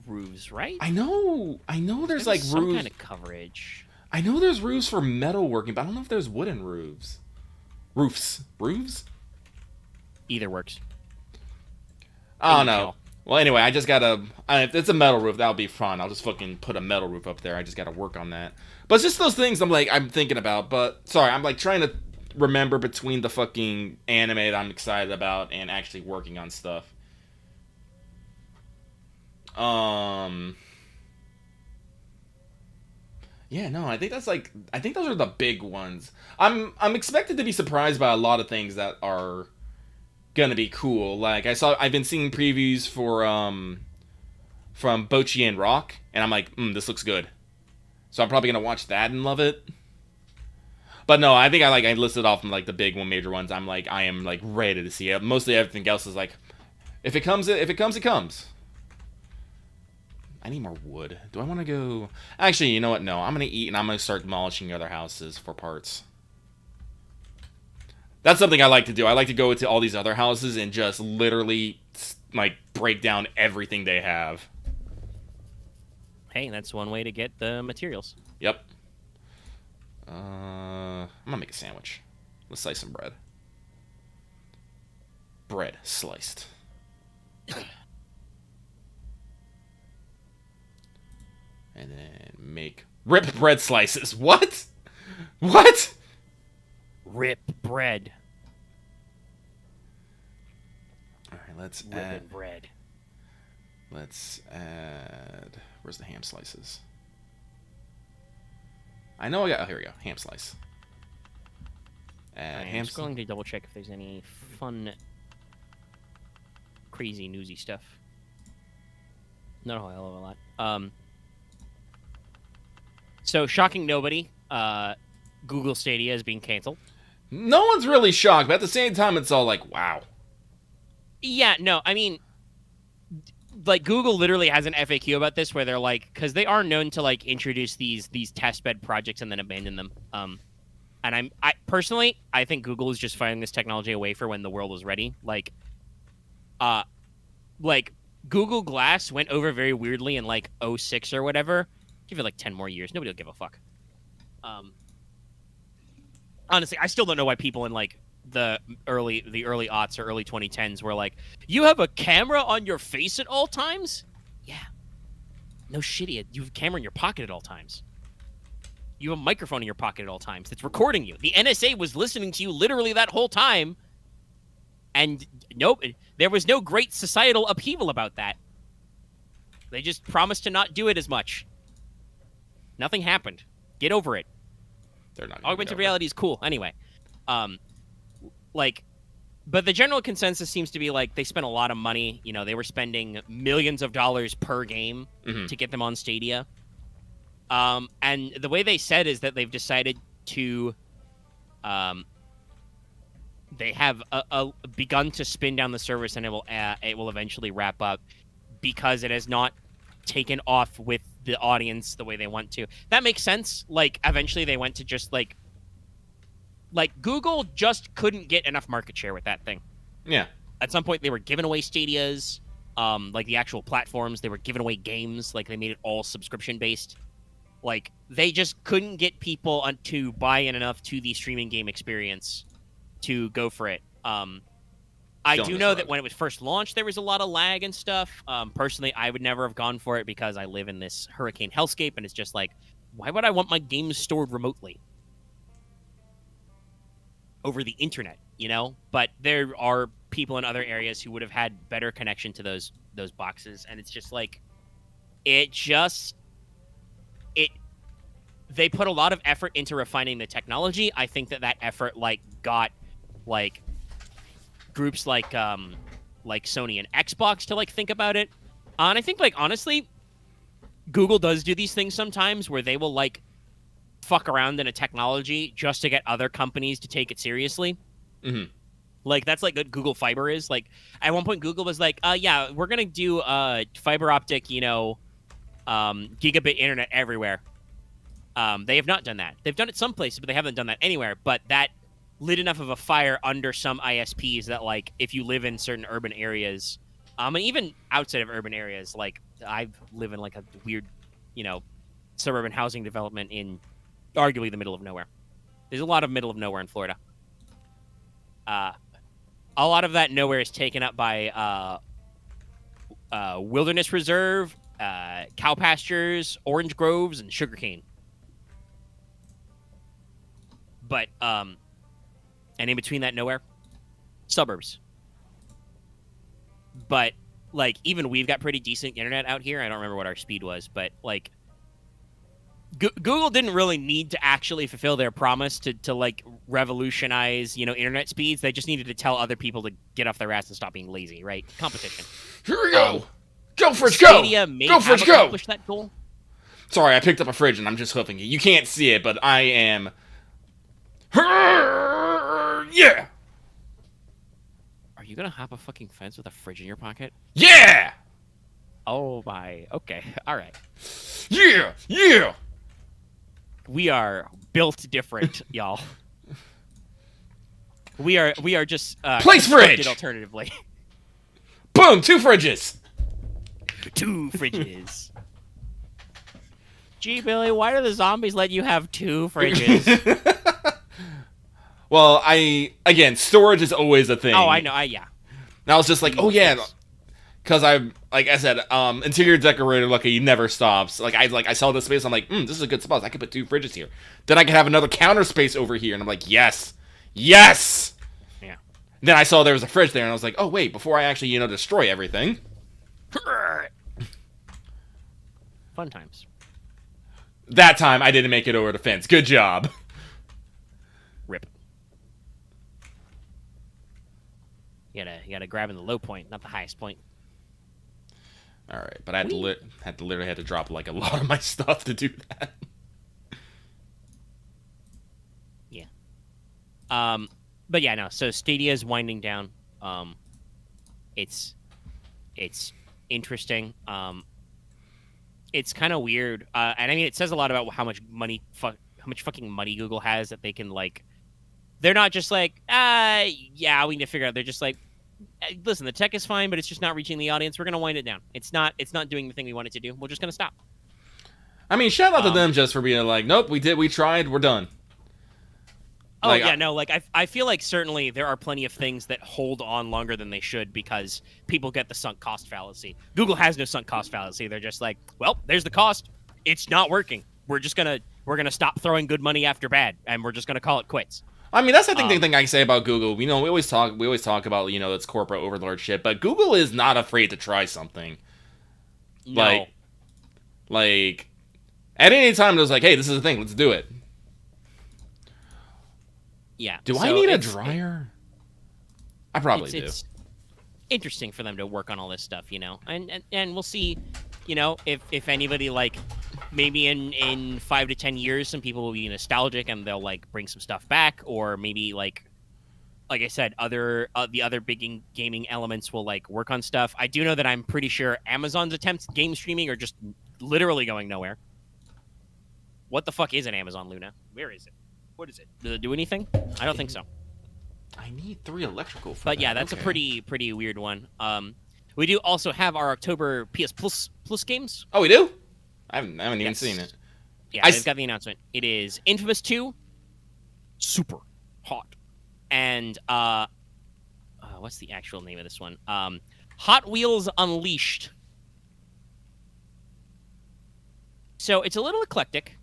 roofs, right? I know there's like some roofs. kind of coverage. I know there's roofs for metal working, but I don't know if there's wooden roofs. Roofs? Either works. I don't know. Well, anyway, I just gotta. If it's a metal roof, that'll be fun. I'll just fucking put a metal roof up there. I just gotta work on that. But it's just those things I'm thinking about. But sorry, I'm like trying to remember between the fucking anime that I'm excited about and actually working on stuff. Yeah, no, I think those are the big ones. I'm expected to be surprised by a lot of things that are gonna be cool. Like I've been seeing previews for from Bochi and Rock, and I'm like, this looks good. So I'm probably gonna watch that and love it. But no, I think I listed off like the big major ones. I am like ready to see it. Mostly everything else is like, if it comes, it comes. I need more wood. Do I want to go? Actually, you know what? No, I'm gonna eat and I'm gonna start demolishing other houses for parts. That's something I like to do. I like to go into all these other houses and just literally like break down everything they have. Hey, that's one way to get the materials. Yep. I'm gonna make a sandwich. Let's slice some bread. Bread sliced. And then make rip bread slices. What? What? Rip bread. All right, let's Ripping add bread. Let's add. Where's the ham slices? I know I got. Oh, here we go. Ham slice. Add I'm just going to double check if there's any fun, crazy, newsy stuff. Not a whole hell of a lot. So shocking nobody. Google Stadia is being canceled. No one's really shocked, but at the same time, it's all like, wow. Yeah, no, I mean, like Google literally has an FAQ about this where they're like, because they are known to like introduce these testbed projects and then abandon them. And I personally, I think Google is just firing this technology away for when the world is ready. Like Google Glass went over very weirdly in like 2006 or whatever. Give it like 10 more years, nobody will give a fuck. Honestly, I still don't know why people in like the early aughts or early 2010s were like, you have a camera on your face at all times? Yeah. No shit, you have a camera in your pocket at all times. You have a microphone in your pocket at all times that's recording you. The NSA was listening to you literally that whole time. And nope, there was no great societal upheaval about that. They just promised to not do it as much. Nothing happened. Get over it. They're not. Augmented reality is cool. Anyway, but the general consensus seems to be like they spent a lot of money. You know, they were spending millions of dollars per game to get them on Stadia. And the way they said is that they've decided to, they have begun to spin down the service, and it will eventually wrap up because it has not taken off with the audience the way they want to. That makes sense. Like eventually they went to just like Google just couldn't get enough market share with that thing. Yeah. At some point they were giving away Stadias, like the actual platforms. They were giving away games. Like they made it all subscription based. Like they just couldn't get people to buy in enough to the streaming game experience to go for it. I do know that when it was first launched, there was a lot of lag and stuff. Personally, I would never have gone for it because I live in this hurricane hellscape, and it's just like, why would I want my games stored remotely over the internet, you know? But there are people in other areas who would have had better connection to those boxes, and it's just like it they put a lot of effort into refining the technology. I think that effort like got like groups like Sony and Xbox to like think about it. And I think like honestly, Google does do these things sometimes where they will like fuck around in a technology just to get other companies to take it seriously. Mm-hmm. Like that's like what Google Fiber is. Like at one point Google was like, yeah, we're gonna do fiber optic, gigabit internet everywhere. They have not done that. They've done it some places, but they haven't done that anywhere. But that lit enough of a fire under some ISPs that, like, if you live in certain urban areas, and even outside of urban areas, like, I live in, like, a weird, suburban housing development in arguably the middle of nowhere. There's a lot of middle of nowhere in Florida. A lot of that nowhere is taken up by wilderness reserve, cow pastures, orange groves, and sugarcane. But, and in between that nowhere, suburbs. But, like, even we've got pretty decent internet out here. I don't remember what our speed was, but, like, Google didn't really need to actually fulfill their promise to like, revolutionize, internet speeds. They just needed to tell other people to get off their ass and stop being lazy, right? Competition. Here we go! Go, Fridge, Stadia go! may Go, have Fridge, go! accomplished that goal. Sorry, I picked up a fridge and I'm just hoofing it. You can't see it, but I am... Yeah! Are you gonna hop a fucking fence with a fridge in your pocket? Yeah! Oh my... Okay, alright. Yeah! Yeah! We are built different, y'all. We are just Place fridge! Alternatively. Boom! 2 fridges! 2 fridges. Gee, Billy, why do the zombies let you have 2 fridges? Well, again, storage is always a thing. Oh, I know. Yeah. And I was just like, oh yeah, because like I said, interior decorator lucky never stops. I saw this space, I'm like, this is a good spot. I could put 2 fridges here. Then I could have another counter space over here, and I'm like, yes, yes. Yeah. Then I saw there was a fridge there, and I was like, oh wait, before I actually destroy everything. Fun times. That time I didn't make it over the fence. Good job. Rip. You gotta grab in the low point, not the highest point. All right, but I had to literally drop like a lot of my stuff to do that. Yeah. But yeah, no. So Stadia is winding down. It's interesting. It's kind of weird. And I mean, it says a lot about how much fucking money Google has that they can like. They're not just like, yeah, we need to figure out. They're just like, listen, the tech is fine, but it's just not reaching the audience. We're gonna wind it down. It's not doing the thing we want it to do. We're just gonna stop. I mean, shout out to them just for being like, nope, we tried, we're done. Oh, like, yeah, no, like, I feel like certainly there are plenty of things that hold on longer than they should because people get the sunk cost fallacy. Google has no sunk cost fallacy. They're just like, well, there's the cost. It's not working. We're gonna stop throwing good money after bad, and we're just gonna call it quits. I mean, that's the thing I say about Google. We always talk about, its corporate overlord shit, but Google is not afraid to try something. No. Like, at any time, it was like, hey, this is a thing, let's do it. Yeah. Do I need a dryer? I probably do. It's interesting for them to work on all this stuff, and we'll see, if anybody, like, maybe in 5 to 10 years, some people will be nostalgic and they'll like bring some stuff back, or maybe like I said, the other big gaming elements will like work on stuff. I do know that I'm pretty sure Amazon's attempts at game streaming are just literally going nowhere. What the fuck is an Amazon Luna? Where is it? What is it? Does it do anything? I don't think so. I need 3 electrical for But that. yeah, that's okay. a pretty weird one. We do also have our October PS Plus games. Oh, we do? I haven't even seen it. Yeah, they've got the announcement. It is Infamous 2, super hot, and what's the actual name of this one? Hot Wheels Unleashed. So it's a little eclectic.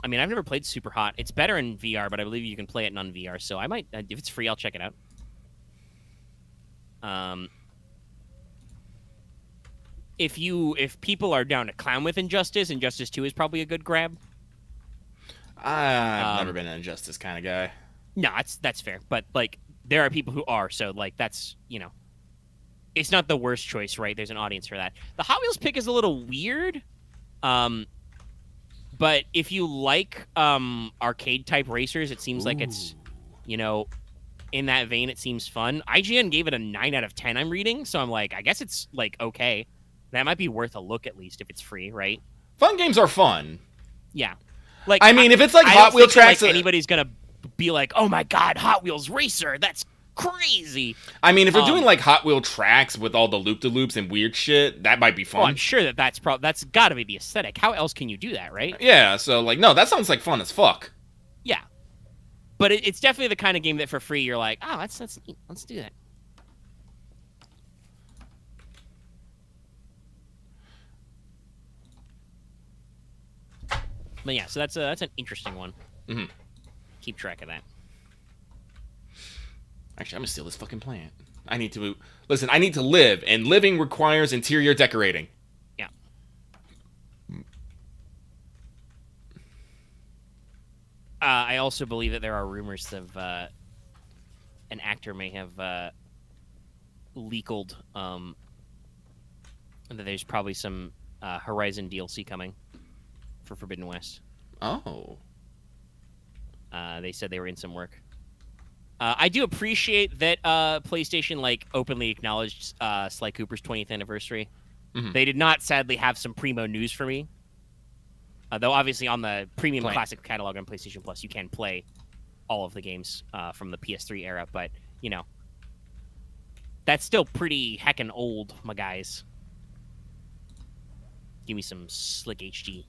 I mean, I've never played Super Hot. It's better in VR, but I believe you can play it non VR. So I might, if it's free, I'll check it out. If people are down to clown with Injustice, Injustice 2 is probably a good grab. I've never been an Injustice kind of guy. No, that's fair. But like, there are people who are. So like, that's it's not the worst choice, right? There's an audience for that. The Hot Wheels pick is a little weird. But if you like arcade type racers, it seems like it's, in that vein, it seems fun. IGN gave it a 9 out of 10, I'm reading, so I'm like, I guess it's like okay. That might be worth a look at least if it's free, right? Fun games are fun. Yeah. Like I mean, if it's like I Hot don't Wheel think tracks, like anybody's gonna be like, "Oh my god, Hot Wheels racer, that's crazy." I mean, if you're doing like Hot Wheel tracks with all the loop-de-loops and weird shit, that might be fun. Oh, I'm sure that's got to be the aesthetic. How else can you do that, right? Yeah. So like, no, that sounds like fun as fuck. Yeah. But it's definitely the kind of game that for free you're like, oh, that's neat. Let's do that. But yeah, so that's an interesting one. Mm-hmm. Keep track of that. Actually, I'm gonna steal this fucking plant. I need to listen. I need to live, and living requires interior decorating. Yeah. I also believe that there are rumors of an actor may have leaked that there's probably some Horizon DLC coming for Forbidden West. Oh. They said they were in some work. I do appreciate that PlayStation like openly acknowledged Sly Cooper's 20th anniversary. Mm-hmm. They did not, sadly, have some primo news for me. Though obviously on the premium classic catalog on PlayStation Plus, you can play all of the games from the PS3 era, but that's still pretty heckin' old, my guys. Give me some slick HD.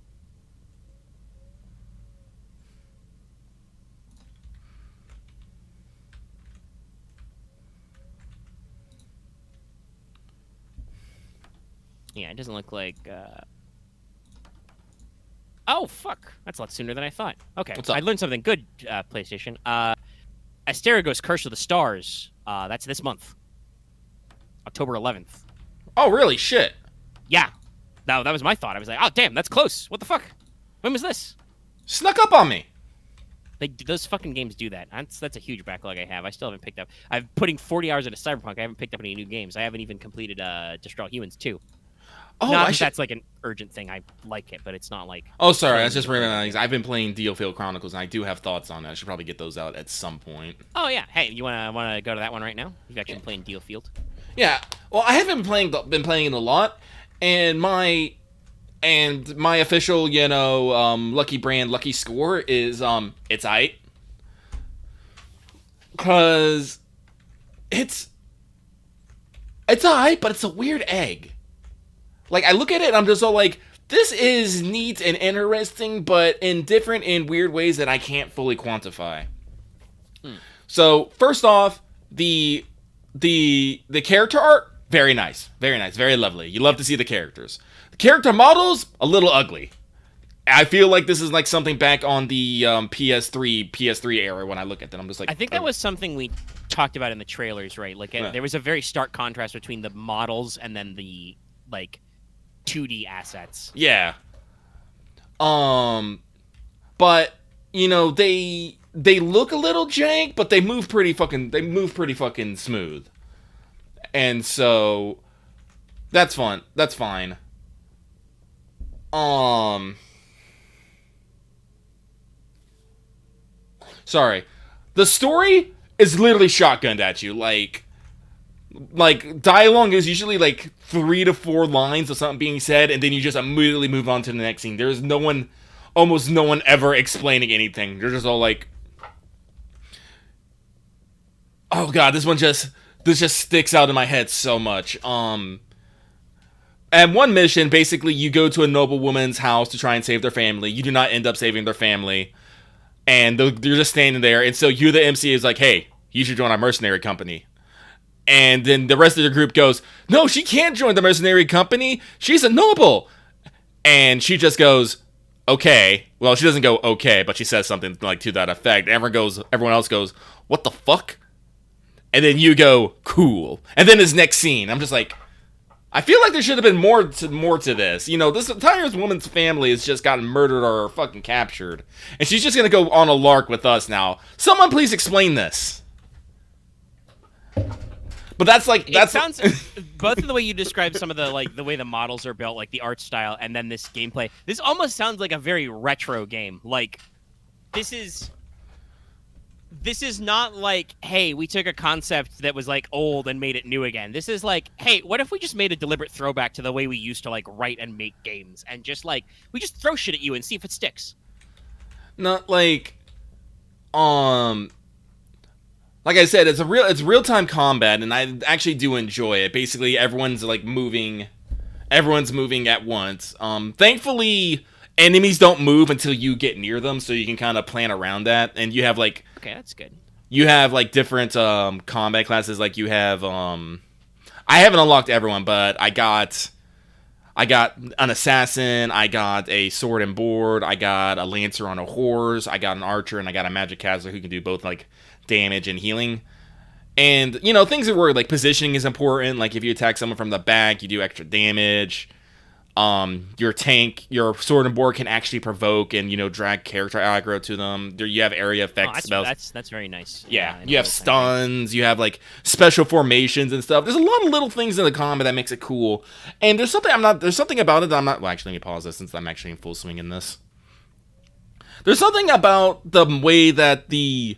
Yeah, it doesn't look like... Oh, fuck. That's a lot sooner than I thought. Okay, what's up? I learned something good, PlayStation. Asterigos Curse of the Stars. That's this month. October 11th. Oh, really? Shit. Yeah. No, that was my thought. I was like, oh, damn, that's close. What the fuck? When was this? Snuck up on me. Those fucking games do that. That's a huge backlog I have. I still haven't picked up... I'm putting 40 hours into Cyberpunk. I haven't picked up any new games. I haven't even completed Destroy All Humans 2. Oh, not that's like an urgent thing. I like it, but it's not like... Oh, sorry. I was just realizing I've been playing DioField Chronicles, and I do have thoughts on it. I should probably get those out at some point. Oh, yeah. Hey, you wanna go to that one right now? You've actually been playing DioField. Yeah. Well, I haven't been playing it a lot, and my official, lucky brand, lucky score is it's aight. Cause it's aight, but it's a weird egg. Like, I look at it and I'm just all like, this is neat and interesting, but in different and weird ways that I can't fully quantify. So, first off, the character art, very nice, very lovely. You love to see the characters. The character models, a little ugly. I feel like this is like something back on the PS3 era when I look at them. I'm just like... I think that was something we talked about in the trailers, right? Like, there was a very stark contrast between the models and then the, like... 2D assets. Yeah. But they look a little jank, but they move pretty fucking smooth. And so that's fun. That's fine. Sorry. The story is literally shotgunned at you, like dialogue is usually like 3 to 4 lines of something being said, and then you just immediately move on to the next scene. There's almost no one ever explaining anything. They're just all like, oh god, this just sticks out in my head so much. At one mission, basically, you go to a noblewoman's house to try and save their family. You do not end up saving their family, and they're just standing there. And so you, the MC, is like, hey, you should join our mercenary company. And then the rest of the group goes, no, she can't join the mercenary company. She's a noble. And she just goes, okay. Well, she doesn't go okay, but she says something like to that effect. Everyone else goes, what the fuck? And then you go, cool. And then his next scene, I'm just like, I feel like there should have been more to this. You know, this entire woman's family has just gotten murdered or fucking captured, and she's just gonna go on a lark with us now. Someone please explain this. But It sounds both of the way you describe some of the like the way the models are built, like the art style, and then this gameplay. This almost sounds like a very retro game. Like this is not like, hey, we took a concept that was like old and made it new again. This is like, hey, what if we just made a deliberate throwback to the way we used to like write and make games, and just like we just throw shit at you and see if it sticks. not like I said, it's real time combat, and I actually do enjoy it. Basically, everyone's moving at once. Thankfully, enemies don't move until you get near them, so you can kind of plan around that. And you have Okay, that's good. you have different combat classes. Like you have I haven't unlocked everyone, but I got an assassin, I got a sword and board, I got a lancer on a horse, I got an archer, and I got a magic caster who can do both damage and healing. And things that were positioning is important. Like if you attack someone from the back, you do extra damage. Your sword and board can actually provoke and drag character aggro to them. You have area effects spells. That's very nice. Yeah, you have stuns, you have special formations and stuff. There's a lot of little things in the combat that makes it cool. And there's something about it that I'm not. Well, actually, let me pause this since I'm actually in full swing in this. There's something about the way that the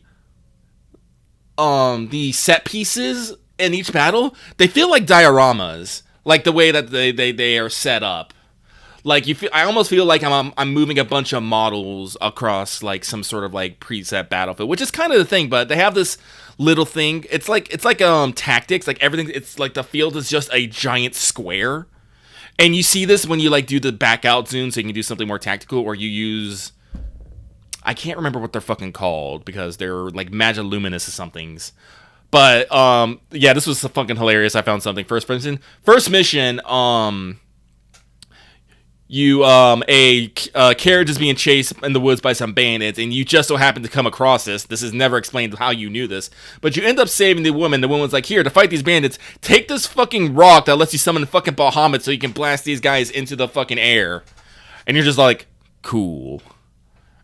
set pieces in each battle, they feel like dioramas. Like the way that they are set up. I almost feel like I'm moving a bunch of models across some sort of preset battlefield, which is kind of the thing. But they have this little thing. It's like tactics. Like everything. It's like the field is just a giant square, and you see this when you do the back out zoom, so you can do something more tactical, or you use. I can't remember what they're fucking called because they're Magiluminous or somethings. But yeah, this was fucking hilarious. I found something. First mission, a carriage is being chased in the woods by some bandits, and you just so happen to come across this. This is never explained how you knew this, but you end up saving the woman. The woman's like, here, to fight these bandits, take this fucking rock that lets you summon fucking Bahamut so you can blast these guys into the fucking air. And you're just like, cool.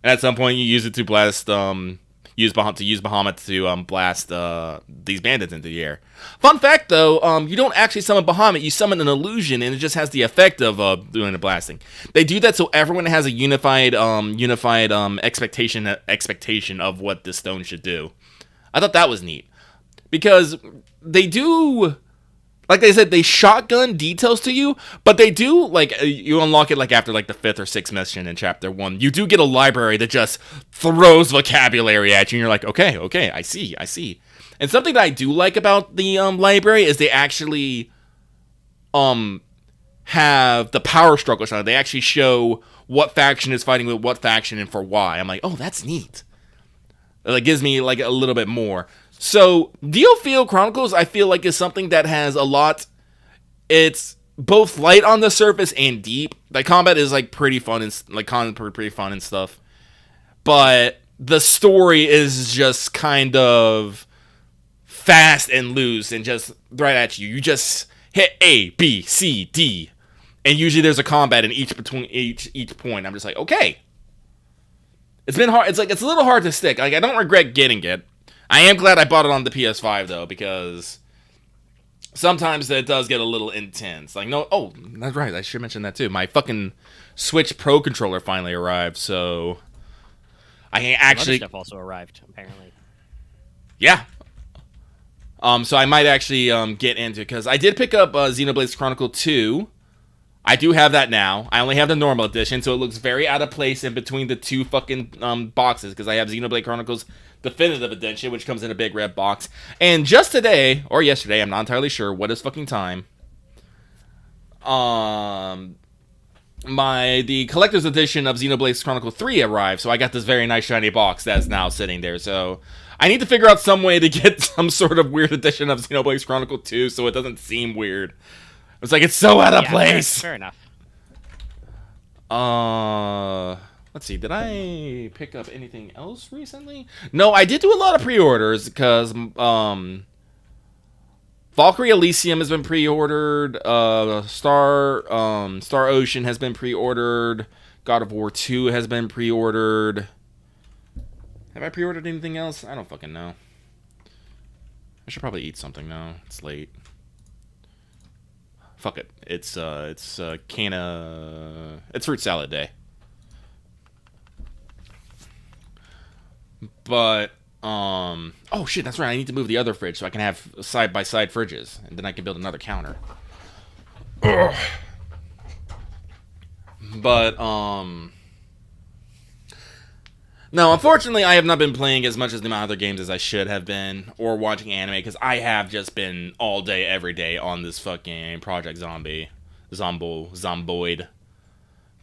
And at some point, you use it to blast, use Bahamut to blast these bandits into the air. Fun fact, though, you don't actually summon Bahamut. You summon an illusion, and it just has the effect of doing the blasting. They do that so everyone has a unified expectation of what this stone should do. I thought that was neat because they do. Like they said, they shotgun details to you, but they do, you unlock it, after, the 5th or 6th mission in Chapter 1. You do get a library that just throws vocabulary at you, and you're like, okay, I see. And something that I do like about the library is they actually have the power struggle shot. They actually show what faction is fighting with what faction and for why. I'm like, oh, that's neat. It gives me, a little bit more. So, Diofield Chronicles, I feel is something that has a lot. It's both light on the surface and deep. The combat is pretty fun and pretty fun and stuff. But the story is just kind of fast and loose and just right at you. You just hit A, B, C, D, and usually there's a combat in each point. I'm just like, okay. It's been hard. It's a little hard to stick. I don't regret getting it. I am glad I bought it on the PS5 though, because sometimes it does get a little intense. Oh, that's right. I should mention that too. My fucking Switch Pro controller finally arrived, so I can actually. Other stuff also arrived, apparently. Yeah. So I might actually get into it because I did pick up Xenoblade Chronicle 2. I do have that now. I only have the normal edition, so it looks very out of place in between the two fucking boxes because I have Xenoblade Chronicles Definitive Edition, which comes in a big red box. And just today, or yesterday, I'm not entirely sure what is fucking time, the collector's edition of Xenoblade Chronicle 3 arrived, so I got this very nice shiny box that's now sitting there. So I need to figure out some way to get some sort of weird edition of Xenoblade Chronicle 2 so it doesn't seem weird. It's so out of place. Fair enough. Let's see. Did I pick up anything else recently? No, I did do a lot of pre-orders because Valkyrie Elysium has been pre-ordered. Star Ocean has been pre-ordered. God of War 2 has been pre-ordered. Have I pre-ordered anything else? I don't fucking know. I should probably eat something now. It's late. Fuck it. It's fruit salad day. But oh shit, that's right. I need to move the other fridge so I can have side by side fridges, and then I can build another counter. Ugh. But no, unfortunately, I have not been playing as much as the amount of other games as I should have been, or watching anime, because I have just been all day, every day on this fucking Project Zomboid.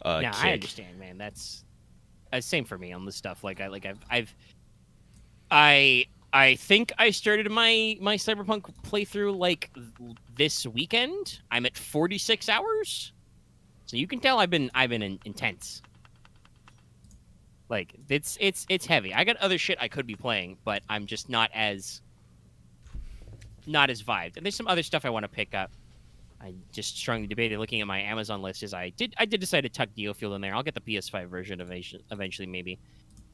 Yeah, Kick. I understand, man. That's same for me on this stuff. I think I started my Cyberpunk playthrough like this weekend. I'm at 46 hours, so you can tell I've been intense. Like it's heavy. I got other shit I could be playing, but I'm just not as vibed. And there's some other stuff I want to pick up. I just strongly debated looking at my Amazon list. I did decide to tuck Neofield in there. I'll get the PS5 version eventually, maybe.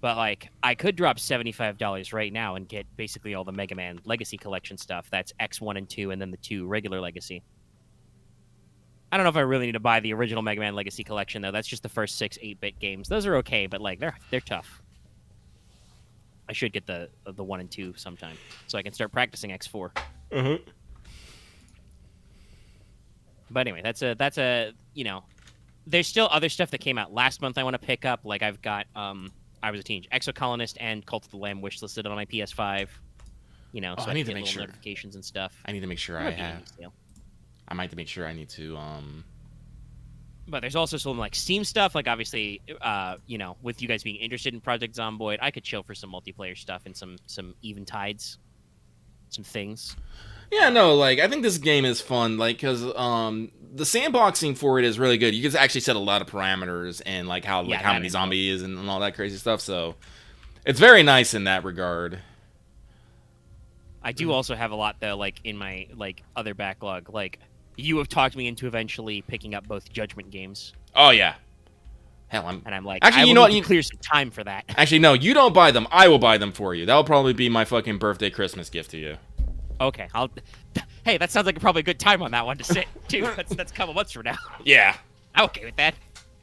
But like, I could drop $75 right now and get basically all the Mega Man Legacy Collection stuff. That's X1 and 2, and then the 2 regular Legacy. I don't know if I really need to buy the original Mega Man Legacy Collection though. That's just the first 6 8-bit games. Those are okay, but like they're tough. I should get the 1 and 2 sometime so I can start practicing X4. Mm-hmm. But anyway, that's a there's still other stuff that came out last month I want to pick up. Like I've got I Was a Teenage Exocolonist and Cult of the Lamb wishlisted on my PS5. So I need to make little sure notifications and stuff. I need to make sure I have. I might have to make sure I need to But there's also some like Steam stuff, like obviously, with you guys being interested in Project Zomboid, I could chill for some multiplayer stuff and some even tides, some things. Yeah, no, like I think this game is fun, like because the sandboxing for it is really good. You can actually set a lot of parameters and like how many zombies and all that crazy stuff. So it's very nice in that regard. I do also have a lot though, like in my other backlog, like. You have talked me into eventually picking up both Judgment games. Oh yeah, hell, I'm like, actually, you know what? You clear some time for that. Actually, no, you don't buy them. I will buy them for you. That'll probably be my fucking birthday Christmas gift to you. Okay, Hey, that sounds like probably a good time on that one to sit too. That's a couple months from now. Yeah, I'm okay with that.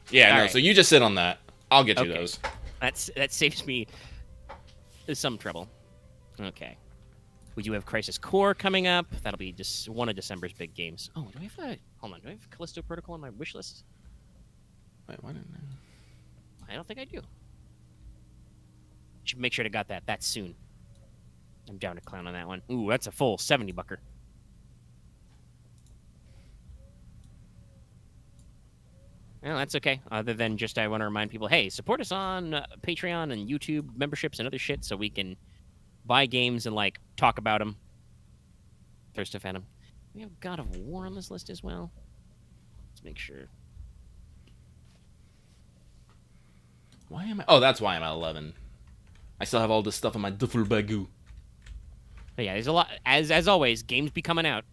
Yeah, no. Right. So you just sit on that. I'll get you those. That saves me some trouble. Okay. We do have Crisis Core coming up. That'll be just one of December's big games. Oh, do I have hold on, do I have Callisto Protocol on my wish list? Wait, why didn't I don't think I do. Should make sure to got that soon. I'm down to clown on that one. Ooh, that's a full 70-bucker. Well, that's okay. Other than just I want to remind people, hey, support us on Patreon and YouTube memberships and other shit so we can buy games and like talk about them. Throw stuff at them. We have God of War on this list as well. Let's make sure. Why am I? Oh, that's why I'm at 11. I still have all this stuff in my duffel bagoo. But yeah, there's a lot. As always, games be coming out.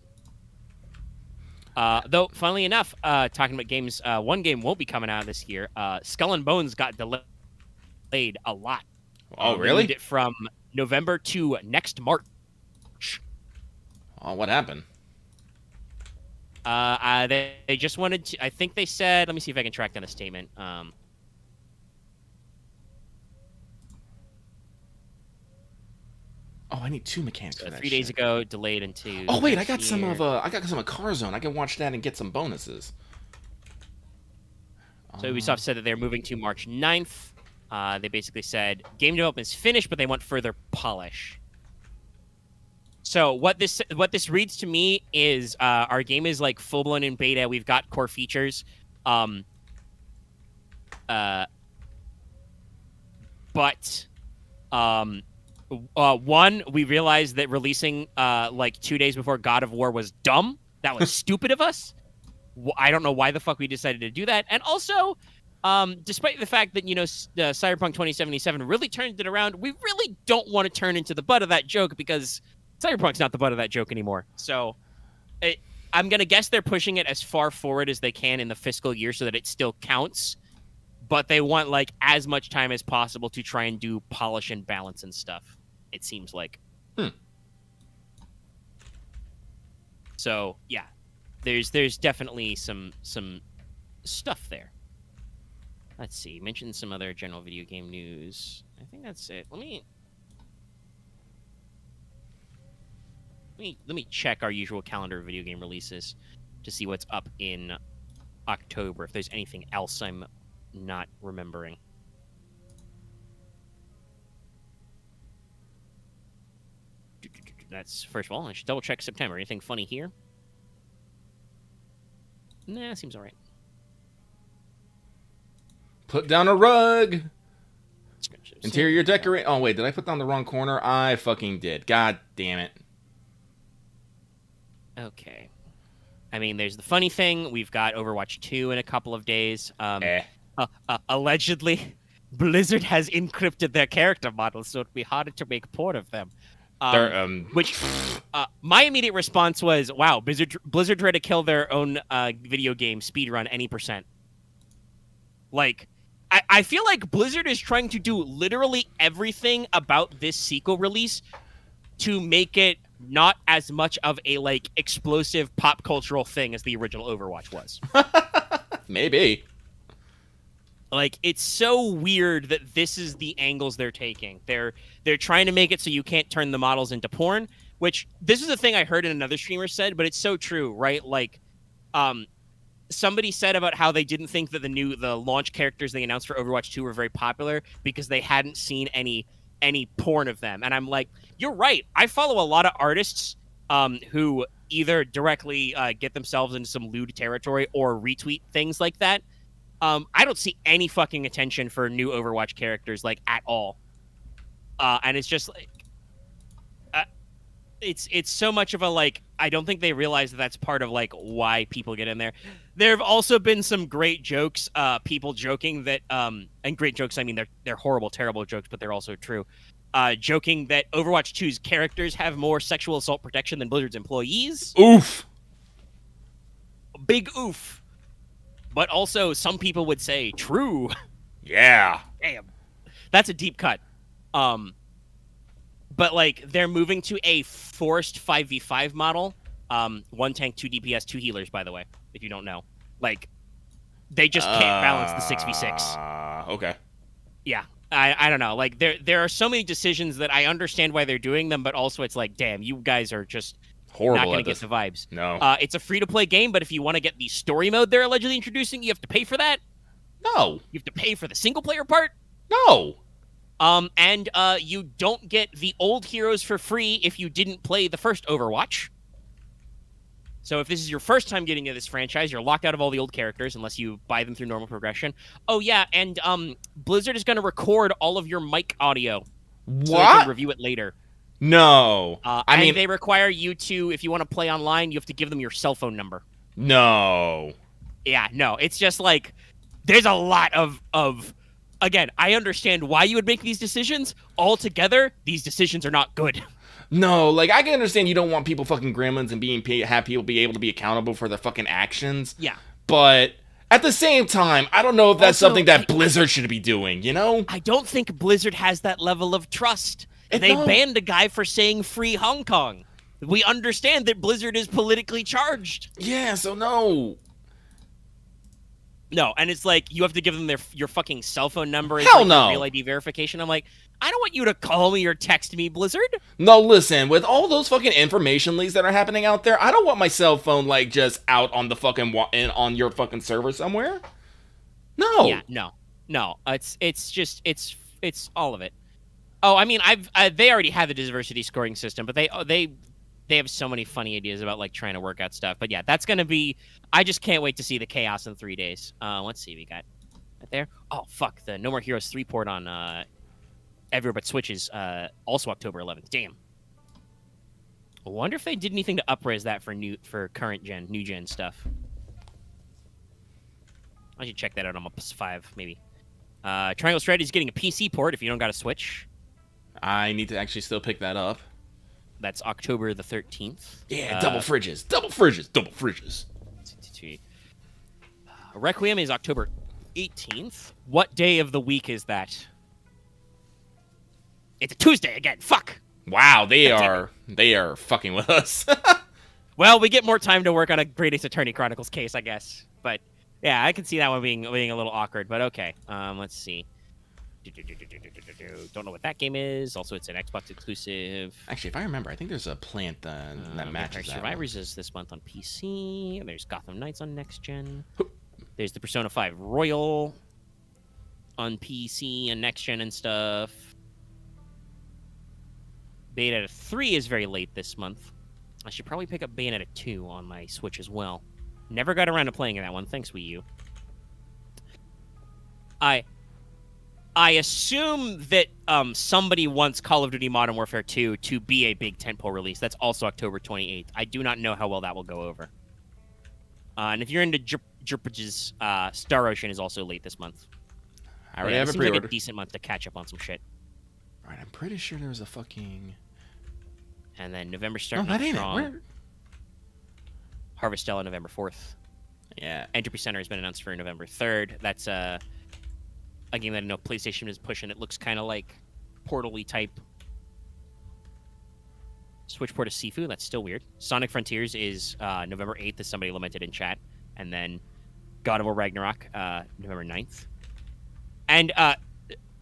Though, funnily enough, talking about games, one game won't be coming out this year. Skull and Bones got delayed a lot. Oh, really? They moved it from November to next March. Oh, what happened? They just wanted to. I think they said. Let me see if I can track down a statement. Oh, I need 2 mechanics for that 3 days ago, delayed into. Oh wait, I got some of Carzone. I can watch that and get some bonuses. So Ubisoft said that they're moving to March 9th. They basically said game development is finished, but they want further polish. So what this reads to me is our game is like full blown in beta. We've got core features, but one, we realized that releasing like 2 days before God of War was dumb. That was stupid of us. I don't know why the fuck we decided to do that. And also, Despite the fact that Cyberpunk 2077 really turned it around, we really don't want to turn into the butt of that joke because Cyberpunk's not the butt of that joke anymore. So, I'm gonna guess they're pushing it as far forward as they can in the fiscal year so that it still counts. But they want like as much time as possible to try and do polish and balance and stuff. It seems like. So yeah, there's definitely some stuff there. Let's see. Mention some other general video game news. I think that's it. Let me check our usual calendar of video game releases to see what's up in October. If there's anything else I'm not remembering. That's first of all. I should double check September. Anything funny here? Nah, seems all right. Put down a rug. Interior decorate. Oh wait, did I put down the wrong corner? I fucking did. God damn it. Okay. I mean, there's the funny thing. We've got Overwatch 2 in a couple of days. Allegedly, Blizzard has encrypted their character models, so it'd be harder to make port of them. Which my immediate response was, wow, Blizzard tried to kill their own video game speedrun any percent. Like, I feel like Blizzard is trying to do literally everything about this sequel release to make it not as much of a, like, explosive pop cultural thing as the original Overwatch was. Maybe. Like, it's so weird that this is the angles they're taking. They're trying to make it so you can't turn the models into porn, which this is a thing I heard in another streamer said, but it's so true, right? Like, somebody said about how they didn't think that the launch characters they announced for Overwatch 2 were very popular because they hadn't seen any porn of them. And I'm like, you're right. I follow a lot of artists who either directly get themselves into some lewd territory or retweet things like that. I don't see any fucking attention for new Overwatch characters, like, at all. And it's just like, it's so much of a, like, I don't think they realize that that's part of, like, why people get in there. There have also been some great jokes, people joking that, and great jokes, I mean, they're horrible, terrible jokes, but they're also true. Joking that Overwatch 2's characters have more sexual assault protection than Blizzard's employees. Oof. Big oof. But also, some people would say, true. Yeah. Damn. That's a deep cut. But, like, they're moving to a forced 5v5 model. 1 tank, 2 DPS, 2 healers, by the way, if you don't know. Like, they just can't balance the 6v6. Okay. Yeah. I don't know. Like, there are so many decisions that I understand why they're doing them, but also it's like, damn, you guys are just horrible. Not going to get the vibes. No. It's a free-to-play game, but if you want to get the story mode they're allegedly introducing, you have to pay for that. No. You have to pay for the single-player part. No. And you don't get the old heroes for free if you didn't play the first Overwatch. So if this is your first time getting into this franchise, you're locked out of all the old characters unless you buy them through normal progression. Oh, yeah, and Blizzard is going to record all of your mic audio. What? So they can review it later. No. I mean, they require you to, if you want to play online, you have to give them your cell phone number. No. Yeah, no. It's just like, there's a lot of again, I understand why you would make these decisions. Altogether, these decisions are not good. No, like, I can understand you don't want people fucking gremlins and have people be able to be accountable for their fucking actions. Yeah. But at the same time, I don't know if that's something that Blizzard should be doing, you know? I don't think Blizzard has that level of trust. They banned a guy for saying free Hong Kong. We understand that Blizzard is politically charged. Yeah, so no. No, and it's like, you have to give them your fucking cell phone number. Hell like no. Real ID verification. I'm like, I don't want you to call me or text me, Blizzard. No, listen, with all those fucking information leaks that are happening out there, I don't want my cell phone, like, just out on the fucking, on your fucking server somewhere. No. Yeah, no. It's just, it's all of it. Oh, I mean, they already have the diversity scoring system, but they have so many funny ideas about, like, trying to work out stuff. But yeah, that's gonna be. I just can't wait to see the chaos in 3 days. Let's see, we got right there. Oh fuck, the No More Heroes 3 port on everywhere but Switches. Also October 11th. Damn. I wonder if they did anything to upres that for current gen, new gen stuff. I should check that out on my PS5, maybe. Triangle Strategy is getting a PC port if you don't got a Switch. I need to actually still pick that up. That's October the 13th. Yeah, double fridges, double fridges, double fridges. Requiem is October 18th. What day of the week is that? It's a Tuesday again. Fuck. Wow, they are fucking with us. Well, we get more time to work on a Great Ace Attorney Chronicles case, I guess. But yeah, I can see that one being a little awkward. But okay, let's see. Don't know what that game is. Also, it's an Xbox exclusive. Actually, if I remember, I think there's a plant that matches that Survivors is this month on PC. There's Gotham Knights on next gen. There's the Persona 5 Royal on PC and next gen and stuff. Bayonetta 3 is very late this month. I should probably pick up Bayonetta 2 on my Switch as well. Never got around to playing that one. Thanks, Wii U. I assume that somebody wants Call of Duty Modern Warfare 2 to be a big tentpole release. That's also October 28th. I do not know how well that will go over. And if you're into JRPGs, Star Ocean is also late this month. I already have a pre-order. Like a decent month to catch up on some shit. All right, I'm pretty sure there was a fucking... And then November starting that ain't strong. it. Where... Harvestella November 4th. Yeah. Entropy Center has been announced for November 3rd. That's a game that I know PlayStation is pushing. It looks kind of like Portal-y type. Switch port of Sifu. That's still weird. Sonic Frontiers is November 8th, as somebody lamented in chat. And then God of War Ragnarok, November 9th. And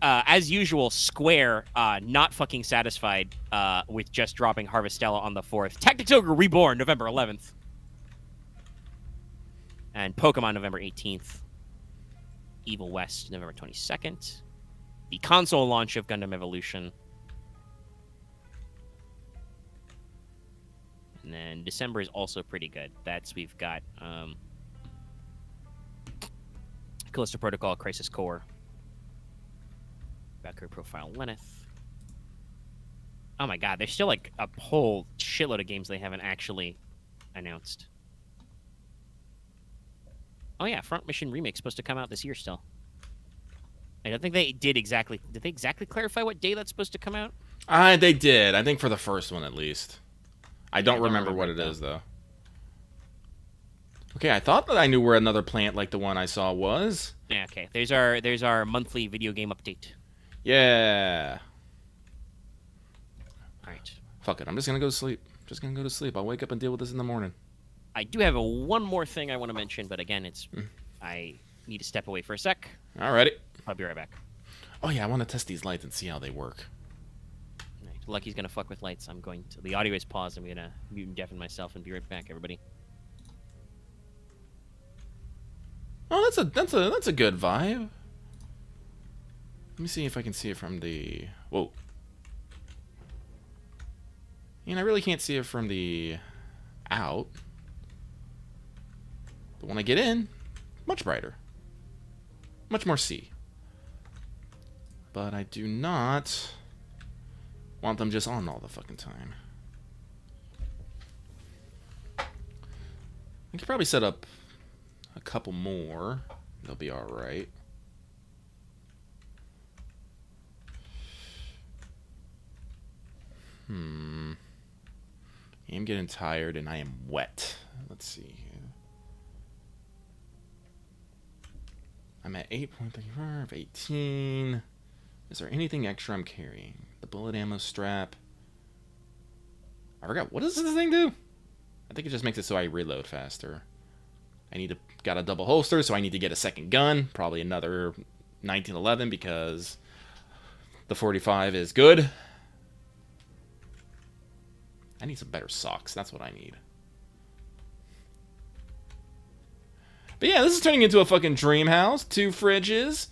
as usual, Square not fucking satisfied with just dropping Harvestella on the 4th. Tactics Ogre Reborn, November 11th. And Pokemon, November 18th. Evil West, November 22nd. The console launch of Gundam Evolution. And then December is also pretty good. We've got Callisto Protocol, Crisis Core. Valkyrie Profile Lenneth. Oh my god, there's still like a whole shitload of games they haven't actually announced. Oh yeah, Front Mission Remake's supposed to come out this year still. I don't think they did exactly... Did they exactly clarify what day that's supposed to come out? They did. I think for the first one at least. I don't remember what it is though. Okay, I thought that I knew where another plant like the one I saw was. Yeah, okay. There's our monthly video game update. Yeah. Alright. Fuck it, I'm just gonna go to sleep. Just gonna go to sleep. I'll wake up and deal with this in the morning. I do have one more thing I want to mention, but again, I need to step away for a sec. Alrighty. I'll be right back. Oh yeah, I want to test these lights and see how they work. Right. Lucky's gonna fuck with lights. I'm going to... The audio is paused. I'm gonna mute and deafen myself and be right back, everybody. Oh, that's a good vibe. Let me see if I can see it from the... Whoa. I really can't see it from the out. But when I get in, much brighter. Much more C. But I do not want them just on all the fucking time. I could probably set up a couple more. They'll be alright. I am getting tired and I am wet. Let's see here. I'm at 8.34 of 18. Is there anything extra I'm carrying? The bullet ammo strap. I forgot. What does this thing do? I think it just makes it so I reload faster. Got a double holster, so I need to get a second gun. Probably another 1911 because the 45 is good. I need some better socks. That's what I need. But yeah, this is turning into a fucking dream house. 2 fridges.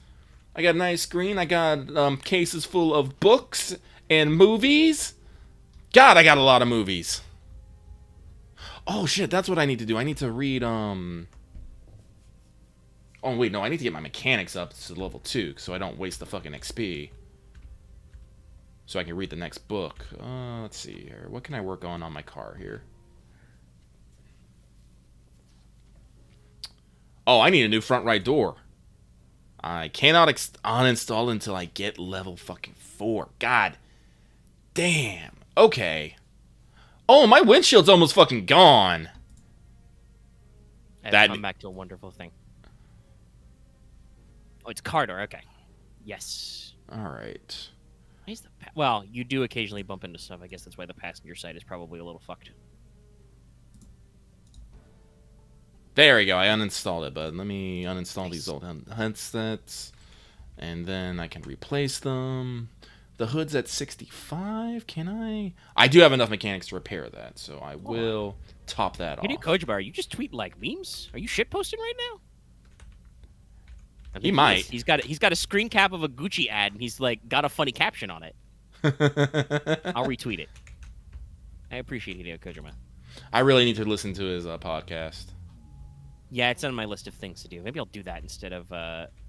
I got a nice screen. I got cases full of books and movies. God, I got a lot of movies. Oh shit, that's what I need to do. I need to read Oh wait, no, I need to get my mechanics up to level 2 so I don't waste the fucking XP. So I can read the next book. Let's see here. What can I work on my car here? Oh, I need a new front right door. I cannot uninstall until I get level fucking 4. God damn. Okay. Oh, my windshield's almost fucking gone. I've come back to a wonderful thing. Oh, it's car door. Okay. Yes. All right. Well, you do occasionally bump into stuff. I guess that's why the passenger side is probably a little fucked. There we go. I uninstalled it, but let me uninstall these old headsets, and then I can replace them. The hood's at 65. Can I? I do have enough mechanics to repair that, so I will top that off. Hey, Kojima, you just tweet like memes? Are you shitposting right now? He might. He's got a screen cap of a Gucci ad, and he's like got a funny caption on it. I'll retweet it. I appreciate Hideo Kojima. I really need to listen to his podcast. Yeah, it's on my list of things to do. Maybe I'll do that instead of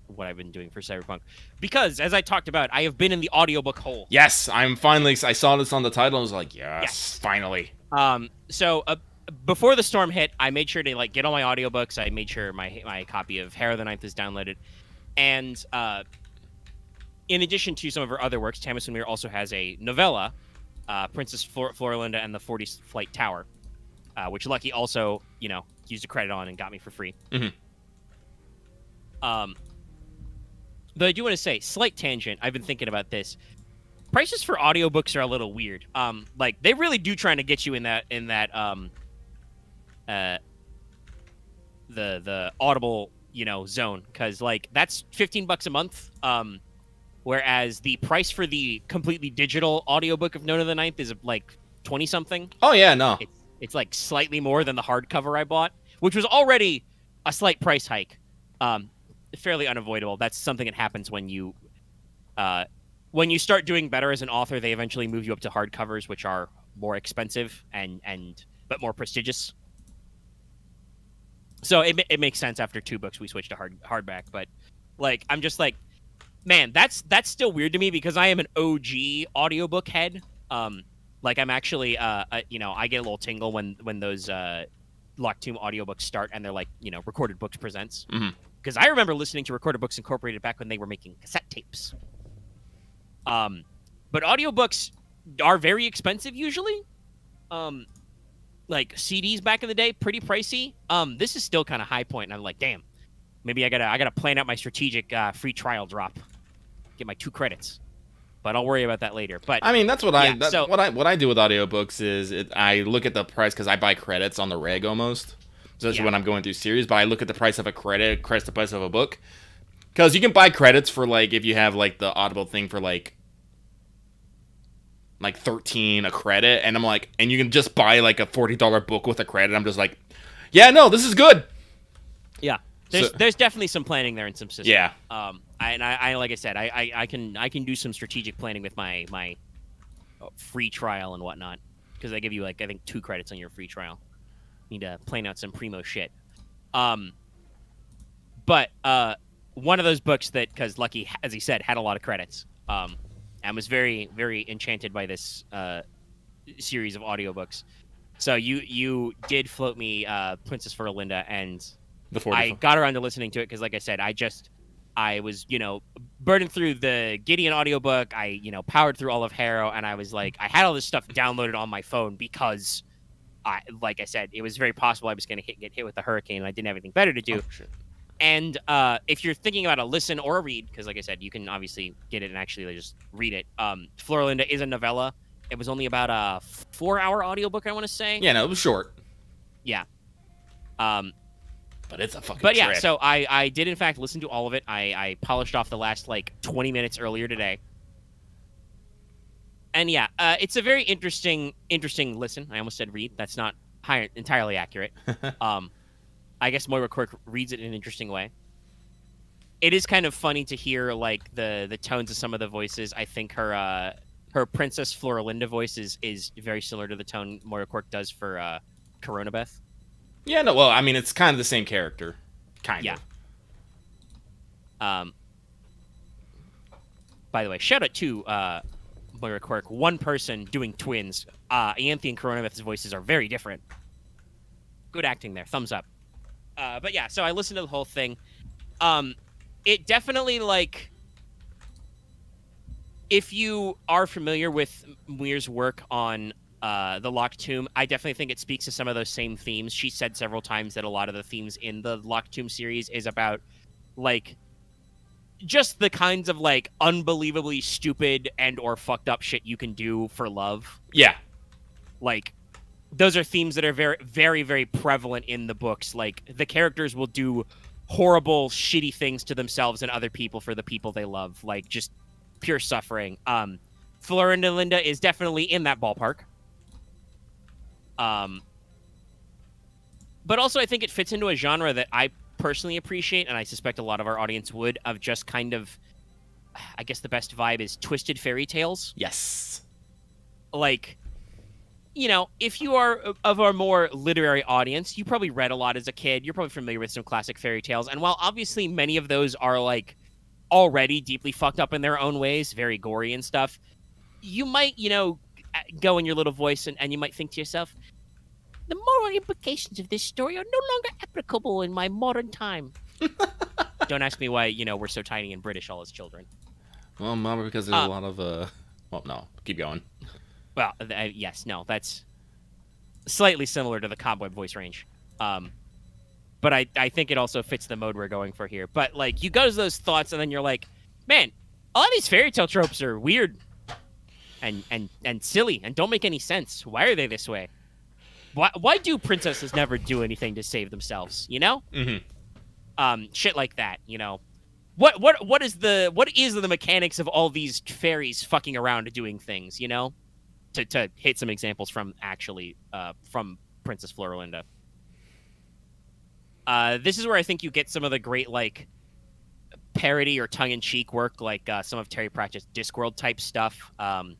what I've been doing for Cyberpunk. Because, as I talked about, I have been in the audiobook hole. Yes, I'm finally... I saw this on the title and I was like, yes, finally. So, before the storm hit, I made sure to get all my audiobooks. I made sure my copy of Harrow the Ninth is downloaded. And in addition to some of her other works, Tamsin Muir also has a novella, Princess Floralinda and the 40th Flight Tower, which Lucky also, used a credit on and got me for free. Mm-hmm. But I do want to say, slight tangent, I've been thinking about this. Prices for audiobooks are a little weird. They really do trying to get you in that the Audible, zone, because that's $15 a month. Whereas the price for the completely digital audiobook of Nona the Ninth is 20 something. Oh yeah, no. It's slightly more than the hardcover I bought, which was already a slight price hike. Fairly unavoidable. That's something that happens when you start doing better as an author. They eventually move you up to hardcovers, which are more expensive but more prestigious. So it makes sense after 2 books we switched to hardback. But I'm just man, that's still weird to me because I am an OG audiobook head. I'm actually, I get a little tingle when those Locked Tomb audiobooks start and they're Recorded Books Presents. Because I remember listening to Recorded Books Incorporated back when they were making cassette tapes. But audiobooks are very expensive usually. CDs back in the day, pretty pricey. This is still kind of high point, and I'm like, damn, maybe I gotta plan out my strategic free trial drop, get my 2 credits. But I'll worry about that later. But I mean, that's what I do with audiobooks is I look at the price because I buy credits on the reg almost, especially when I'm going through series. But I look at the price of a credit, the price of a book, because you can buy credits for if you have the Audible thing for like 13 a credit, and I'm like, and you can just buy a $40 book with a credit. I'm just like, yeah, no, this is good. Yeah. There's definitely some planning there and some system. Yeah. I like I said, I can do some strategic planning with my free trial and whatnot, because they give you I think 2 credits on your free trial. Need to plan out some primo shit. But one of those books that, because Lucky, as he said, had a lot of credits, and was very, very enchanted by this series of audiobooks. So you did float me Princess Floralinda, and I got around to listening to it because, like I said, I was, burning through the Gideon audiobook. I, powered through all of Harrow, and I was I had all this stuff downloaded on my phone because, like I said, it was very possible I was going to get hit with a hurricane, and I didn't have anything better to do. Oh, shit. And if you're thinking about a listen or a read, because, like I said, you can obviously get it and actually just read it. Floralinda is a novella. It was only about a 4-hour audiobook, I want to say. Yeah, no, it was short. Yeah. But it's a fucking But yeah, trick. so I did in fact listen to all of it. I polished off the last 20 minutes earlier today. And yeah, it's a very interesting listen. I almost said read. That's not entirely accurate. I guess Moira Quirk reads it in an interesting way. It is kind of funny to hear the tones of some of the voices. I think her Princess Floralinda voice is very similar to the tone Moira Quirk does for Corona Beth. Yeah, no, well, I mean, it's kind of the same character. Kind of. By the way, shout out to Moira Quirk. One person doing twins. Ianthe and Corona Beth's voices are very different. Good acting there. Thumbs up. But yeah, so I listened to the whole thing. It definitely like if you are familiar with Muir's work on the Locked Tomb, I definitely think it speaks to some of those same themes. She said several times that a lot of the themes in the Locked Tomb series is about like just the kinds of like unbelievably stupid and or fucked up shit you can do for love. Yeah. Like those are themes that are very very very prevalent in the books. Like the characters will do horrible shitty things to themselves and other people for the people they love, like just pure suffering. Florinda Linda is definitely in that ballpark. But also I think it fits into a genre that I personally appreciate, and I suspect a lot of our audience would, of just kind of, I guess the best vibe is twisted fairy tales. Yes. Like, you know, if you are of our more literary audience, you probably read a lot as a kid. You're probably familiar with some classic fairy tales. And while obviously many of those are like already deeply fucked up in their own ways, very gory and stuff, you might, you know, go in your little voice and you might think to yourself, the moral implications of this story are no longer applicable in my modern time. Don't ask me why, you know, we're so tiny and British all as children. Well, Mama, because there's a lot of well, no, keep going. Well, yes, no, that's slightly similar to the cobweb voice range. But I think it also fits the mode we're going for here. But like, you go to those thoughts, and then you're like, man, a lot of these fairy tale tropes are weird and silly and don't make any sense. Why are they this way? Why do princesses never do anything to save themselves? You know, shit like that. You know, what is the mechanics of all these fairies fucking around doing things? You know, to hit some examples from actually from Princess Florinda. This is where I think you get some of the great like parody or tongue-in-cheek work, like some of Terry Pratchett's Discworld type stuff. The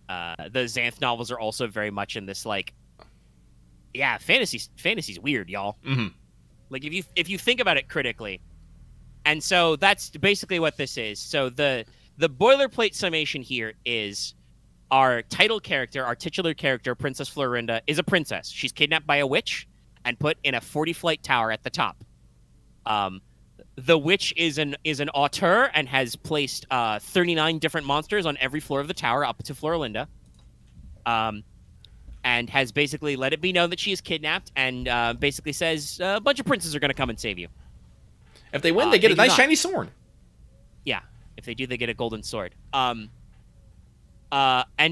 Xanth novels are also very much in this like, yeah, fantasy's weird, y'all. Mm-hmm. Like if you think about it critically, and so that's basically what this is. So the boilerplate summation here is our title character, our titular character, Princess Florinda, is a princess. She's kidnapped by a witch and put in a 40-flight tower at the top. The witch is an auteur and has placed 39 different monsters on every floor of the tower up to Florinda. And has basically let it be known that she is kidnapped, and basically says a bunch of princes are going to come and save you. If they win, they get a nice not. shiny sword. Yeah, if they do, they get a golden sword. And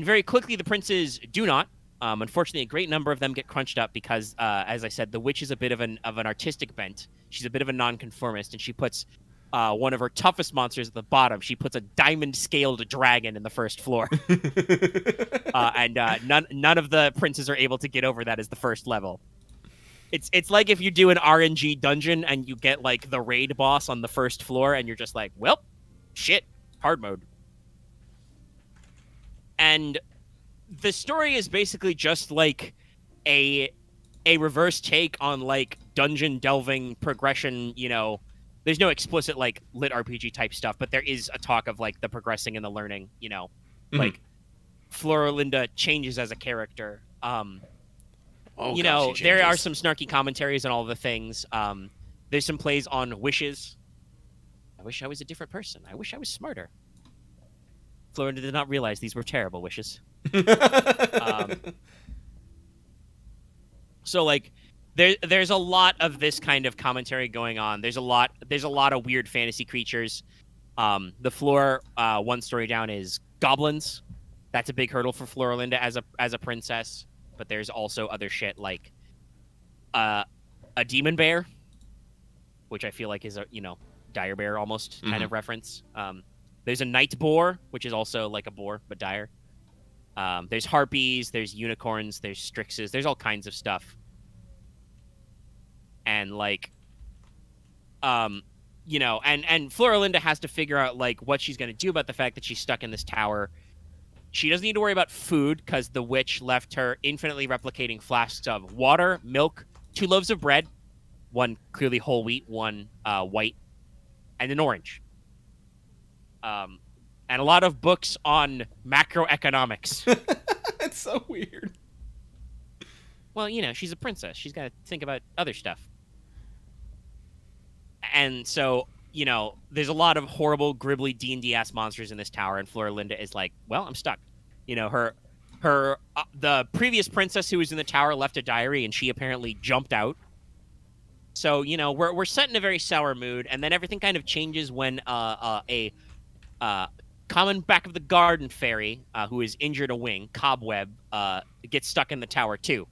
very quickly, the princes do not. Unfortunately, a great number of them get crunched up because, as I said, the witch is a bit of an artistic bent. She's a bit of a nonconformist, and she puts one of her toughest monsters at the bottom. She puts a diamond-scaled dragon in the first floor, and none of the princes are able to get over that as the first level. It's like if you do an RNG dungeon and you get like the raid boss on the first floor, and you're just like, well, shit, hard mode. And the story is basically just like a reverse take on like dungeon delving progression. You know, there's no explicit like lit RPG type stuff, but there is a talk of like the progressing and the learning. You know, like Florinda changes as a character. You know, there are some snarky commentaries on all the things. There's some plays on wishes. I wish I was a different person. I wish I was smarter. Florinda did not realize these were terrible wishes. So like there's a lot of this kind of commentary going on. There's a lot of weird fantasy creatures. The floor one story down is goblins. That's a big hurdle for Florinda as a princess, but there's also other shit like a demon bear, which I feel like is a, you know, dire bear almost kind of reference. There's a night boar, which is also like a boar but dire. There's harpies, there's unicorns, there's strixes, there's all kinds of stuff. And like, you know, and Florinda has to figure out like what she's going to do about the fact that she's stuck in this tower. She doesn't need to worry about food because the witch left her infinitely replicating flasks of water, milk, 2 loaves of bread, one clearly whole wheat, one white, and an orange. And a lot of books on macroeconomics. It's so weird. Well, you know, she's a princess. She's got to think about other stuff. And so, there's a lot of horrible, gribbly D&D ass monsters in this tower, and Florinda is like, well, I'm stuck. The previous princess who was in the tower left a diary, and she apparently jumped out. So, we're set in a very sour mood, and then everything kind of changes when a common back of the garden fairy, who is injured a wing, Cobweb, gets stuck in the tower too.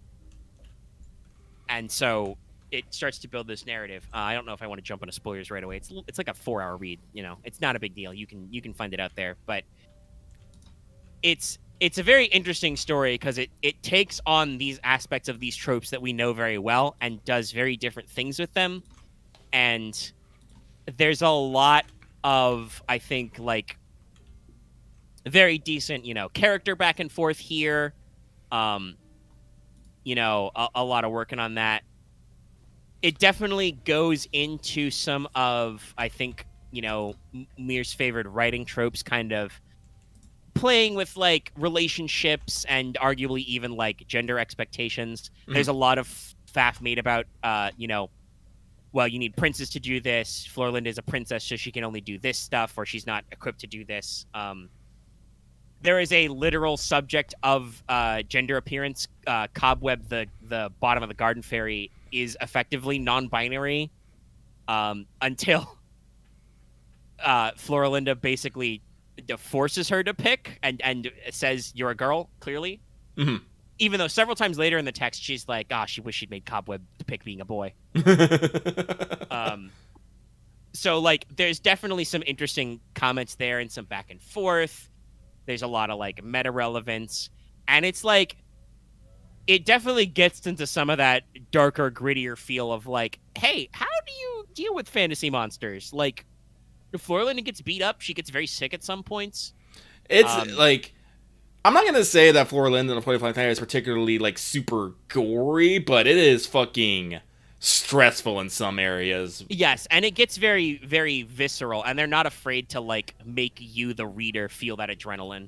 And so it starts to build this narrative. I don't know if I want to jump into spoilers right away. It's like a 4-hour read. It's not a big deal. You can find it out there, but it's a very interesting story because it takes on these aspects of these tropes that we know very well and does very different things with them. And there's a lot of, I think, like, very decent, character back and forth here. A lot of working on that. It definitely goes into some of, I think, Mir's favorite writing tropes, kind of playing with, like, relationships and arguably even, like, gender expectations. Mm-hmm. There's a lot of faff made about, well, you need princes to do this. Florinda is a princess, so she can only do this stuff, or she's not equipped to do this. There is a literal subject of gender appearance. Cobweb, the bottom of the garden fairy, is effectively non-binary until Florinda basically forces her to pick and says, you're a girl, clearly. Mm-hmm. Even though several times later in the text, she's like, she wished she'd made Cobweb to pick being a boy. So, like, there's definitely some interesting comments there and some back and forth. There's a lot of, like, meta relevance. And it's like, it definitely gets into some of that darker, grittier feel of, like, hey, how do you deal with fantasy monsters? Like, if Florinda gets beat up, she gets very sick at some points. It's, like, I'm not going to say that Florinda and the Flight of Night is particularly, like, super gory, but it is fucking stressful in some areas. Yes, and it gets very, very visceral, and they're not afraid to, like, make you, the reader, feel that adrenaline.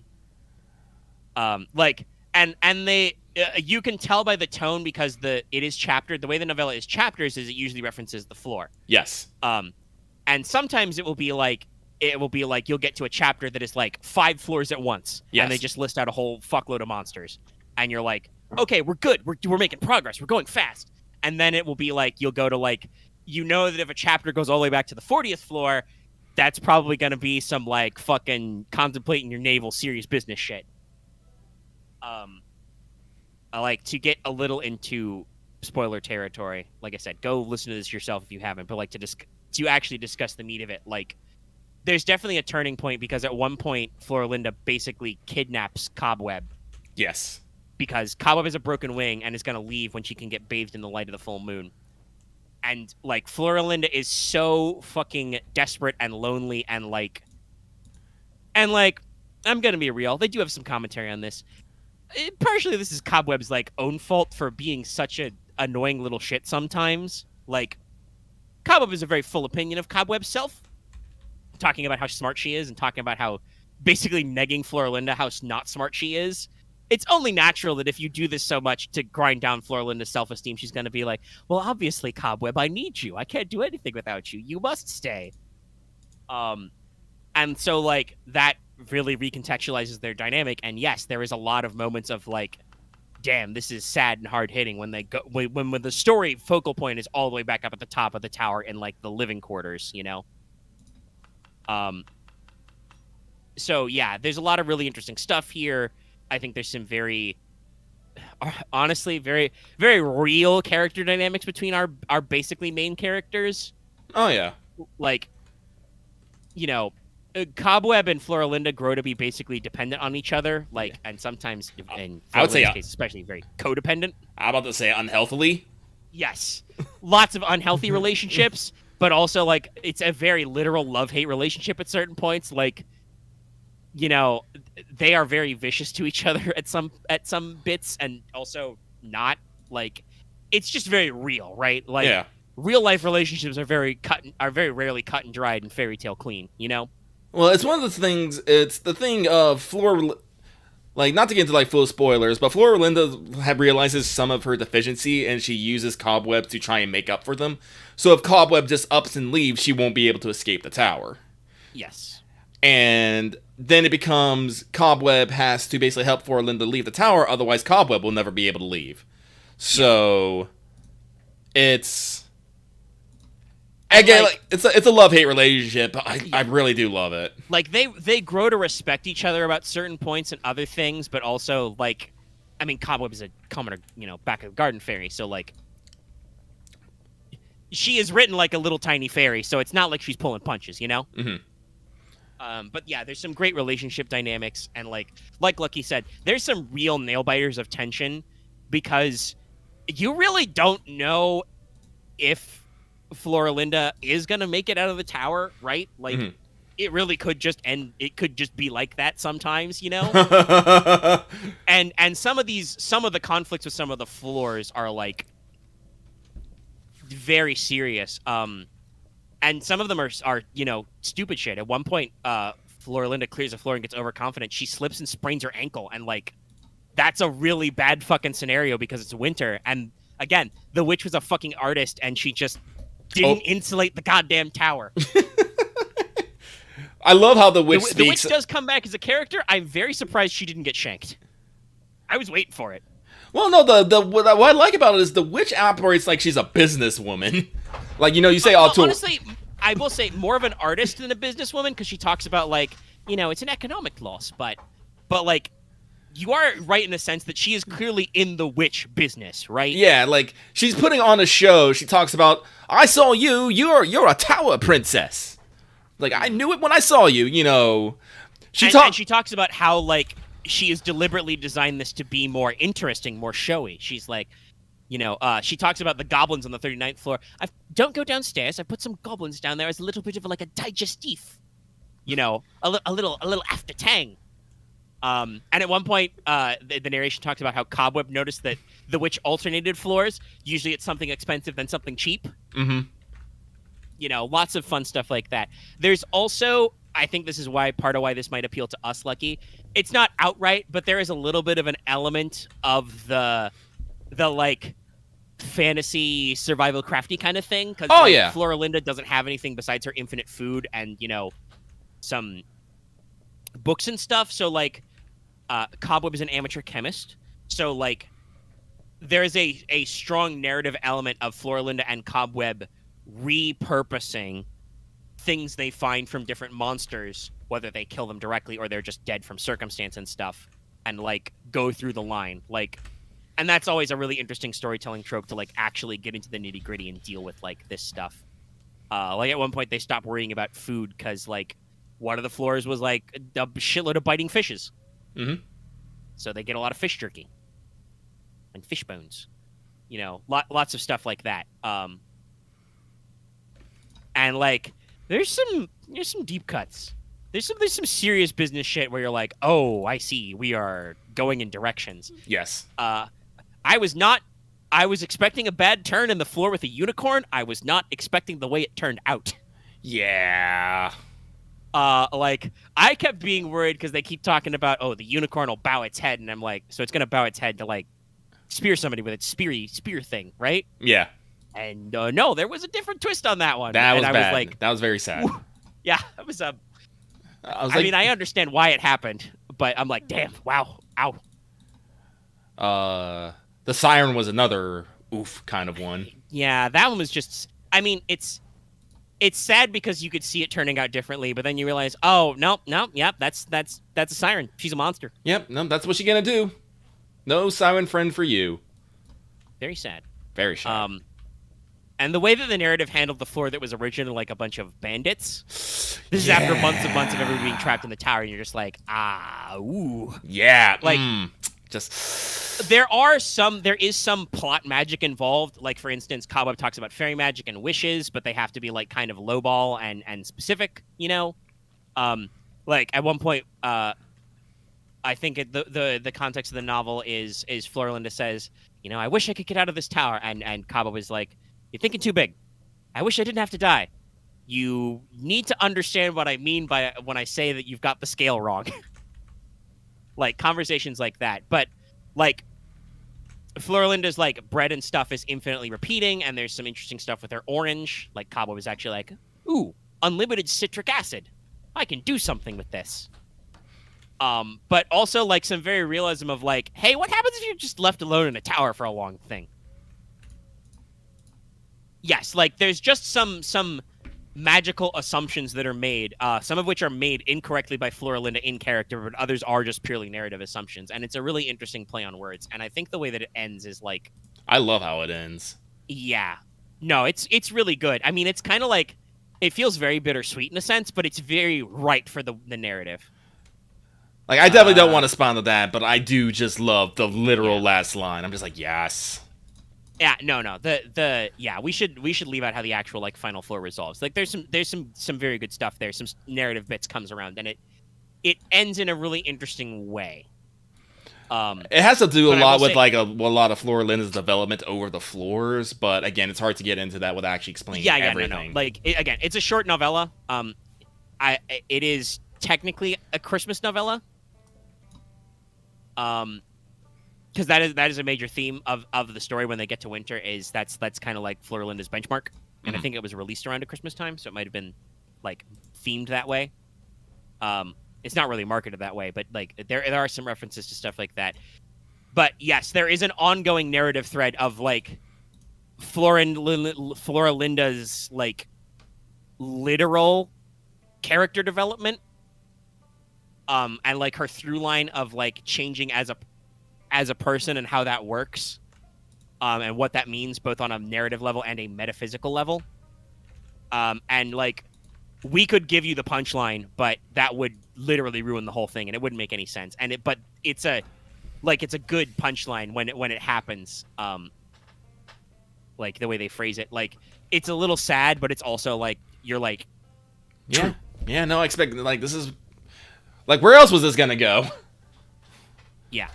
And they, you can tell by the tone because it is chaptered. The way the novella is chapters is it usually references the floor. Yes. And sometimes it will be like you'll get to a chapter that is like 5 floors at once, yes. And they just list out a whole fuckload of monsters, and you're like, okay, we're good, we're making progress, we're going fast. And then it will be like, you'll go to, like, that if a chapter goes all the way back to the 40th floor, that's probably going to be some, like, fucking contemplating your navel serious business shit. I like to get a little into spoiler territory. Like I said, go listen to this yourself if you haven't, but, like, to actually discuss the meat of it, like, there's definitely a turning point because at one point, Florinda basically kidnaps Cobweb. Yes. Because Cobweb has a broken wing and is going to leave when she can get bathed in the light of the full moon. And, like, Florinda is so fucking desperate and lonely and, like, I'm going to be real. They do have some commentary on this. Partially, this is Cobweb's, like, own fault for being such a annoying little shit sometimes. Like, Cobweb has a very full opinion of Cobweb's self, talking about how smart she is and talking about how basically negging Florinda how not smart she is. It's only natural that if you do this so much to grind down Florinda's self-esteem, she's going to be like, well, obviously, Cobweb, I need you. I can't do anything without you. You must stay. And so, like, that really recontextualizes their dynamic. And yes, there is a lot of moments of, like, damn, this is sad and hard-hitting when they go when the story focal point is all the way back up at the top of the tower in, like, the living quarters, So, yeah, there's a lot of really interesting stuff here. I think there's some very, honestly, very, very real character dynamics between our basically main characters. Oh, yeah. Like, Cobweb and Florinda grow to be basically dependent on each other, like, and sometimes, in I would say, case, especially very codependent. I'm about to say unhealthily. Yes. Lots of unhealthy relationships, but also, like, it's a very literal love-hate relationship at certain points. Like, they are very vicious to each other at some bits, and also not. Like, it's just very real, right? Like, yeah. Real life relationships are very rarely cut and dried and fairy tale clean. Well, it's one of the things. It's the thing of like, not to get into like full spoilers, but Florinda realizes some of her deficiency, and she uses Cobweb to try and make up for them. So if Cobweb just ups and leaves, she won't be able to escape the tower. Yes. And then it becomes Cobweb has to basically help Florinda leave the tower, otherwise Cobweb will never be able to leave. So it's again, like, it's a love-hate relationship. I really do love it. Like they grow to respect each other about certain points and other things, but also like, I mean, Cobweb is a commoner, back of the garden fairy, so like, she is written like a little tiny fairy, so it's not like she's pulling punches, Mm-hmm. But yeah, there's some great relationship dynamics, and like Lucky said, there's some real nail biters of tension, because you really don't know if Florinda is gonna make it out of the tower, right? Like, it really could just end. It could just be like that sometimes, and some of the conflicts with some of the floors are like very serious. And some of them are stupid shit. At one point, Florinda clears the floor and gets overconfident. She slips and sprains her ankle, and like, that's a really bad fucking scenario because it's winter. And again, the witch was a fucking artist, and she just didn't insulate the goddamn tower. I love how the witch speaks. The witch does come back as a character. I'm very surprised she didn't get shanked. I was waiting for it. Well, no, what I like about it is the witch operates like she's a businesswoman. Like, you say all too. Honestly, I will say more of an artist than a businesswoman, because she talks about like, it's an economic loss, but like, you are right in the sense that she is clearly in the witch business, right? Yeah, like, she's putting on a show. She talks about, I saw you. You're a tower princess. Like, I knew it when I saw you. And she talks about how like she has deliberately designed this to be more interesting, more showy. She's like, she talks about the goblins on the 39th floor. Don't go downstairs. I put some goblins down there as a little bit of like a digestif. A little after tang. And at one point, the narration talks about how Cobweb noticed that the witch alternated floors. Usually it's something expensive, then something cheap. Mm-hmm. Lots of fun stuff like that. There's also, I think this is part of why this might appeal to us, Lucky. It's not outright, but there is a little bit of an element of the like fantasy survival crafty kind of thing. Because Florinda doesn't have anything besides her infinite food and some books and stuff. So like, Cobweb is an amateur chemist. So like, there is a strong narrative element of Florinda and Cobweb repurposing things they find from different monsters, whether they kill them directly or they're just dead from circumstance and stuff, and like go through the line. Like, and that's always a really interesting storytelling trope, to like actually get into the nitty gritty and deal with like this stuff. Like at one point they stopped worrying about food because like one of the floors was like a shitload of biting fishes. Mm-hmm. So they get a lot of fish jerky and fish bones, lots of stuff like that. And like, there's some deep cuts. There's some serious business shit where you're like, oh, I see, we are going in directions. Yes. I was expecting a bad turn in the floor with a unicorn. I was not expecting the way it turned out. Yeah. Like, I kept being worried because they keep talking about, oh, the unicorn will bow its head, and I'm like, so it's gonna bow its head to like spear somebody with its spear thing, right? Yeah. And no, there was a different twist on that one. That was bad. I was like, that was very sad. Yeah, it was I mean, I understand why it happened, but I'm like, damn, wow, ow. The siren was another oof kind of one. Yeah, that one was just. I mean, it's sad because you could see it turning out differently, but then you realize, oh no, yep, that's a siren. She's a monster. Yep, no, that's what she's gonna do. No siren friend for you. Very sad. Very sad. And the way that the narrative handled the floor that was originally like a bunch of bandits. This is after months and months of everybody being trapped in the tower, and you're just like, ooh. Yeah. Like, just there is some plot magic involved. Like, for instance, Cobweb talks about fairy magic and wishes, but they have to be like kind of lowball and specific, Like at one point, I think the context of the novel is Florinda says, I wish I could get out of this tower, and Cobweb is like, you're thinking too big. I wish I didn't have to die. You need to understand what I mean by when I say that you've got the scale wrong. like conversations like that. But like Floralinda's like bread and stuff is infinitely repeating, and there's some interesting stuff with her orange. Like Cabo was actually like, ooh, unlimited citric acid. I can do something with this. But also like some very realism of like, hey, what happens if you're just left alone in a tower for a long thing? Yes, like there's just some magical assumptions that are made, some of which are made incorrectly by Floralinda in character, but others are just purely narrative assumptions. And it's a really interesting play on words. And I think the way that it ends is like, I love how it ends. yeah, no, it's really good. I mean, it's kind of like it feels very bittersweet in a sense, but it's very right for the narrative. Like, I definitely don't want to spawn to that, but I do just love the literal Yeah. last line. I'm just like, yes. Yeah, no. Yeah, we should leave out how the actual like final floor resolves. Like there's some very good stuff there. Some narrative bits comes around, and it ends in a really interesting way. It has to do a but I lot will with say- like a lot of Floralinda's development over the floors, but again, it's hard to get into that without actually explaining Yeah, everything. no. Like again, it's a short novella. It is technically a Christmas novella. Because that is a major theme of the story when they get to winter is that's kind of like Floralinda's benchmark, and I think it was released around a Christmas time, so it might have been like themed that way. It's not really marketed that way, but like there are some references to stuff like that. But yes, there is an ongoing narrative thread of like Floralinda's like literal character development, and like her through line of like changing as a person and how that works, and what that means both on a narrative level and a metaphysical level. And like we could give you the punchline, but that would literally ruin the whole thing, and it wouldn't make any sense. But it's a good punchline when it happens. Like the way they phrase it, like it's a little sad, but it's also like you're like, Yeah, yeah. No, I expect like this is like where else was this gonna go? yeah.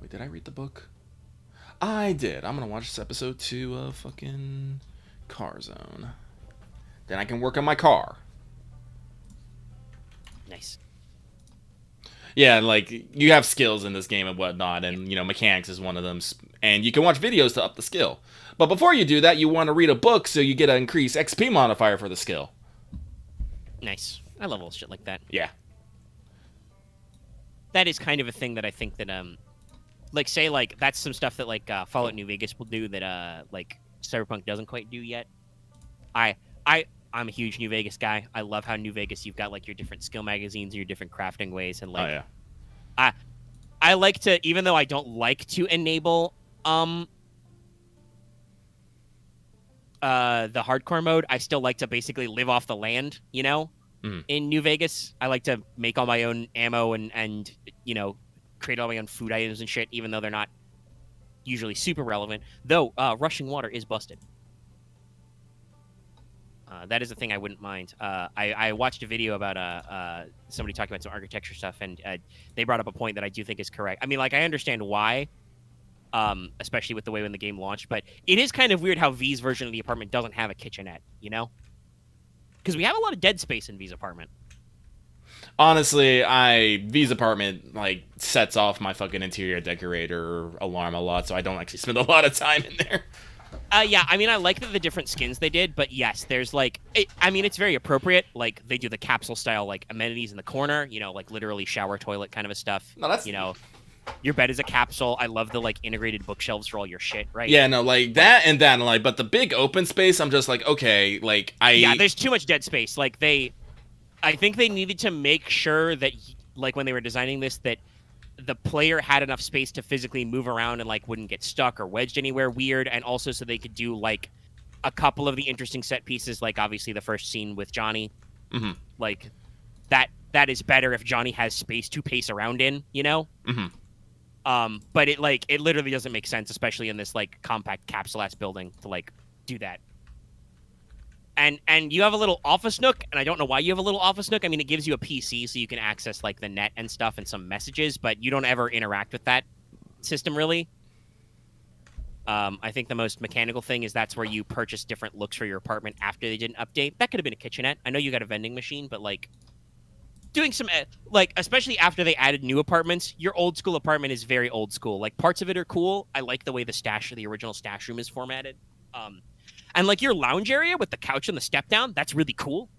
Wait, did I read the book? I did. I'm gonna watch this episode 2 of fucking Car Zone. Then I can work on my car. Nice. Yeah, like you have skills in this game and whatnot, and you know mechanics is one of them, and you can watch videos to up the skill. But before you do that, you want to read a book so you get an increased XP modifier for the skill. Nice. I love all shit like that. Yeah. That is kind of a thing that I think that like say like that's some stuff that like Fallout New Vegas will do that like Cyberpunk doesn't quite do yet. I'm a huge New Vegas guy. I love how New Vegas you've got like your different skill magazines and your different crafting ways, and like Oh yeah. I like to, even though I don't like to enable the hardcore mode, I still like to basically live off the land, you know? In New Vegas, I like to make all my own ammo and you know, create all my own food items and shit, even though they're not usually super relevant. Though rushing water is busted. That is a thing I wouldn't mind. I watched a video about somebody talking about some architecture stuff, and they brought up a point that I do think is correct. I mean, like, I understand why, especially with the way when the game launched, but it is kind of weird how V's version of the apartment doesn't have a kitchenette, you know? Because we have a lot of dead space in V's apartment. Honestly, V's apartment like sets off my fucking interior decorator alarm a lot, so I don't actually spend a lot of time in there. Yeah, I mean, I like the different skins they did, but yes, there's like, I mean, it's very appropriate. Like, they do the capsule style, like, amenities in the corner, you know, like, literally shower, toilet kind of a stuff. No, that's... You know, your bed is a capsule. I love the, like, integrated bookshelves for all your shit, right? Yeah, no, like, that and that, and, like, but the big open space, I'm just like, okay, like, Yeah, there's too much dead space. Like, I think they needed to make sure that, like, when they were designing this, that the player had enough space to physically move around and like wouldn't get stuck or wedged anywhere weird, and also so they could do like a couple of the interesting set pieces, like obviously the first scene with Johnny. Mm-hmm. Like that is better if Johnny has space to pace around in, you know. Mm-hmm. But it literally doesn't make sense, especially in this like compact capsule ass building, to like do that. And you have a little office nook, and I don't know why you have a little office nook. I mean, it gives you a PC so you can access like the net and stuff and some messages, but you don't ever interact with that system really. I think the most mechanical thing is that's where you purchase different looks for your apartment after they did an update. That could have been a kitchenette. I know you got a vending machine, but like doing some like, especially after they added new apartments, your old school apartment is very old school. Like, parts of it are cool. I like the way the original stash room is formatted. And like your lounge area with the couch and the step down, that's really cool.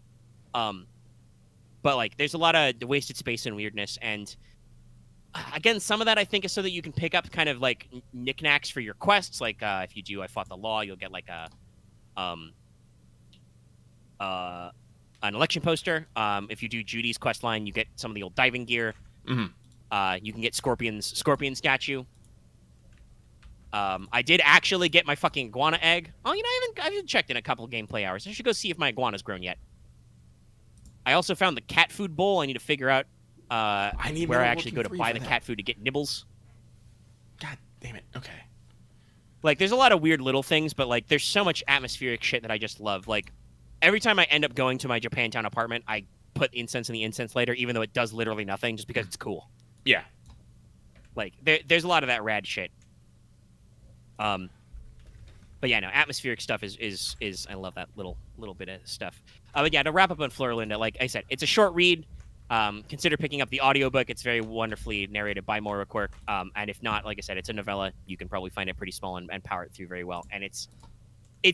But like there's a lot of wasted space and weirdness, and again, some of that I think is so that you can pick up kind of like knickknacks for your quests. Like if you do I Fought the Law, you'll get like a an election poster. If you do Judy's quest line, you get some of the old diving gear. You can get Scorpion statue. I did actually get my fucking iguana egg. Oh, you know, I haven't checked in a couple gameplay hours. I should go see if my iguana's grown yet. I also found the cat food bowl. I need to figure out where I actually go to buy the cat food to get nibbles. God damn it. Okay. Like, there's a lot of weird little things, but like, there's so much atmospheric shit that I just love. Like, every time I end up going to my Japantown apartment, I put incense in the incense lighter, even though it does literally nothing, just because it's cool. Yeah. Like, there's a lot of that rad shit. But yeah, no, atmospheric stuff is I love that little bit of stuff. But yeah, to wrap up on Florlinda, like I said, it's a short read. Consider picking up the audiobook. It's very wonderfully narrated by Maura Quirk. And if not, like I said, it's a novella. You can probably find it pretty small and power it through very well. And it's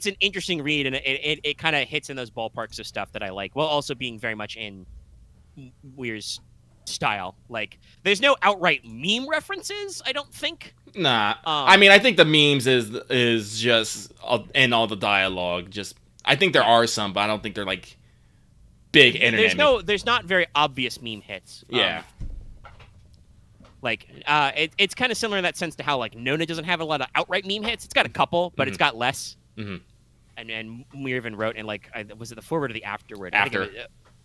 an interesting read, and it kind of hits in those ballparks of stuff that I like, while also being very much in Weir's style. Like, there's no outright meme references, I don't think. Nah. I mean, I think the memes is just in all the dialogue. Just, I think there are some, but I don't think they're like big internet. There's not very obvious meme hits. Yeah. It's kind of similar in that sense to how like Nona doesn't have a lot of outright meme hits. It's got a couple, but it's got less. And we even wrote in like, was it the forward or the afterward? After.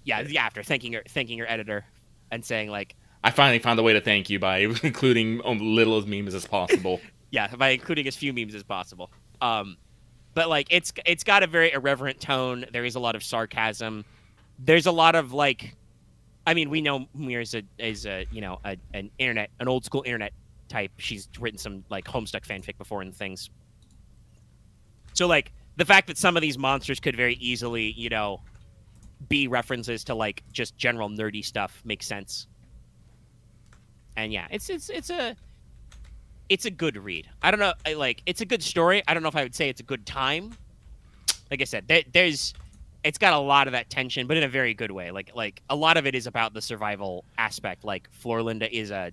The after, thanking your editor and saying like, I finally found a way to thank you by including little as memes as possible. Yeah, by including as few memes as possible. But like it's got a very irreverent tone. There is a lot of sarcasm. There's a lot of like, I mean, we know Mir is an old school internet type. She's written some like Homestuck fanfic before and things. So like the fact that some of these monsters could very easily, you know, be references to like just general nerdy stuff makes sense. And yeah, it's a good read. I don't know, it's a good story. I don't know if I would say it's a good time. Like I said, it's got a lot of that tension, but in a very good way. Like a lot of it is about the survival aspect. Like Florlinda is a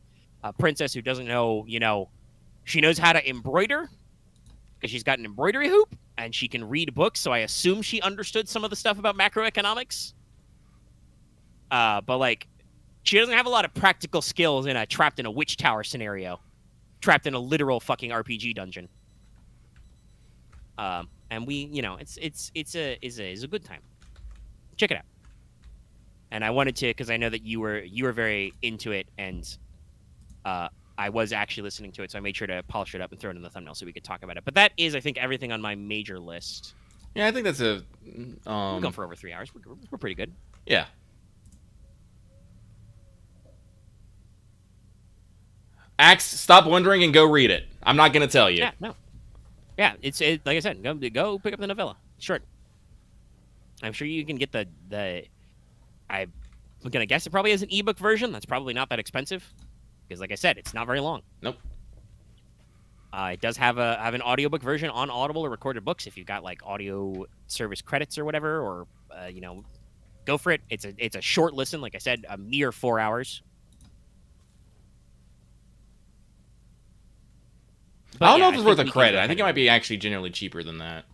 princess who doesn't know, you know, she knows how to embroider because she's got an embroidery hoop and she can read books. So I assume she understood some of the stuff about macroeconomics. But like, she doesn't have a lot of practical skills in a trapped in a witch tower scenario, trapped in a literal fucking RPG dungeon. And we, you know, it's a good time. Check it out. And I wanted to, because I know that you were very into it, and I was actually listening to it, so I made sure to polish it up and throw it in the thumbnail so we could talk about it. But that is, I think, everything on my major list. Yeah, I think that's a. We've gone for over 3 hours. We're pretty good. Yeah. Axe, stop wondering and go read it. I'm not gonna tell you. Yeah, no. Yeah, it's like I said, go pick up the novella. Short. I'm sure you can get the. I'm gonna guess it probably has an ebook version. That's probably not that expensive, because like I said, it's not very long. Nope. It does have an audiobook version on Audible or Recorded Books if you've got like audio service credits or whatever, or you know, go for it. It's a short listen, like I said, a mere 4 hours. But I don't know yeah, if it's worth a credit. I think it might be actually generally cheaper than that.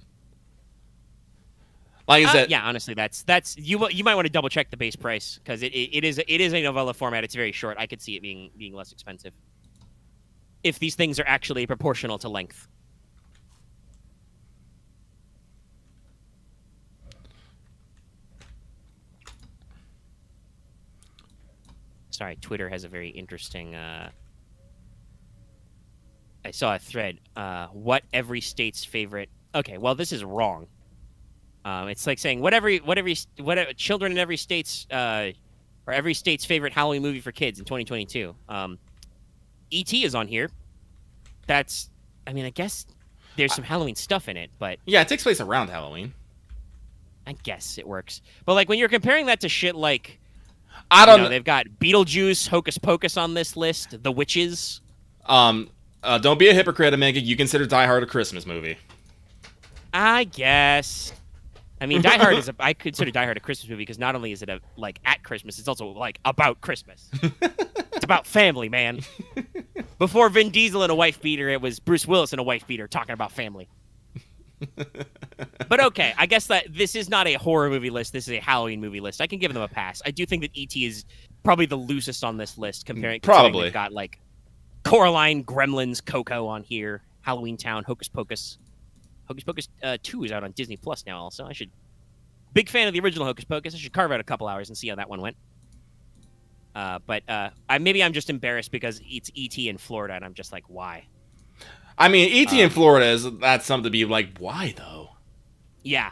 Like I said, yeah, honestly, that's you might want to double check the base price, because it is a novella format. It's very short. I could see it being less expensive if these things are actually proportional to length. Sorry, Twitter has a very interesting. I saw a thread. What every state's favorite? Okay, well, this is wrong. It's like saying what children in every state's or every state's favorite Halloween movie for kids in 2022. E.T. is on here. That's, I mean, I guess there's some Halloween stuff in it, but yeah, it takes place around Halloween. I guess it works. But like when you're comparing that to shit like I You know, don't. they've got Beetlejuice, Hocus Pocus on this list, The Witches. Don't be a hypocrite, Omega. You consider Die Hard a Christmas movie. I guess. I mean, Die Hard is I consider Die Hard a Christmas movie because not only is it like at Christmas, it's also like about Christmas. It's about family, man. Before Vin Diesel and a wife beater, it was Bruce Willis and a wife beater talking about family. But okay, I guess that this is not a horror movie list. This is a Halloween movie list. I can give them a pass. I do think that E.T. is probably the loosest on this list considering they've got like Coraline, Gremlins, Coco on here, Halloween Town, Hocus Pocus. Hocus Pocus 2 is out on Disney Plus now also. I should... Big fan of the original Hocus Pocus. I should carve out a couple hours and see how that one went. But maybe I'm just embarrassed because it's E.T. in Florida, and I'm just like, why? I mean, E.T. in Florida that's something to be like, why though? Yeah.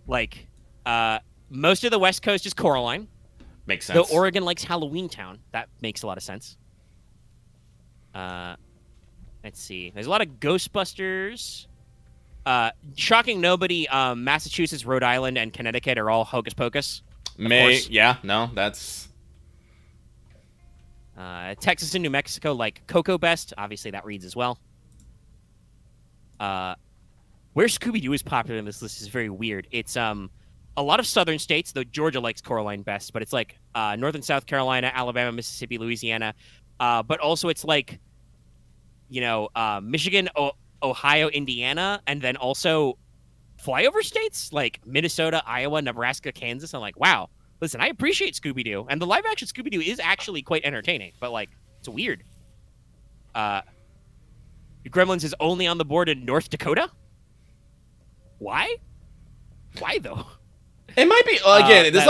Like, most of the West Coast is Coraline. Makes sense. Though Oregon likes Halloween Town. That makes a lot of sense. Let's see. There's a lot of Ghostbusters. Shocking nobody, Massachusetts, Rhode Island, and Connecticut are all Hocus Pocus. Yeah, no, that's... Texas and New Mexico like Coco best. Obviously, that reads as well. Where Scooby-Doo is popular in this list is very weird. It's a lot of southern states, though Georgia likes Coraline best, but it's like North and South Carolina, Alabama, Mississippi, Louisiana. But also it's like, you know, Michigan, Ohio, Indiana, and then also flyover states like Minnesota, Iowa, Nebraska, Kansas. I'm like, wow, listen, I appreciate Scooby-Doo. And the live-action Scooby-Doo is actually quite entertaining, but, like, it's weird. Gremlins is only on the board in North Dakota? Why? Why, though? It might be, again, this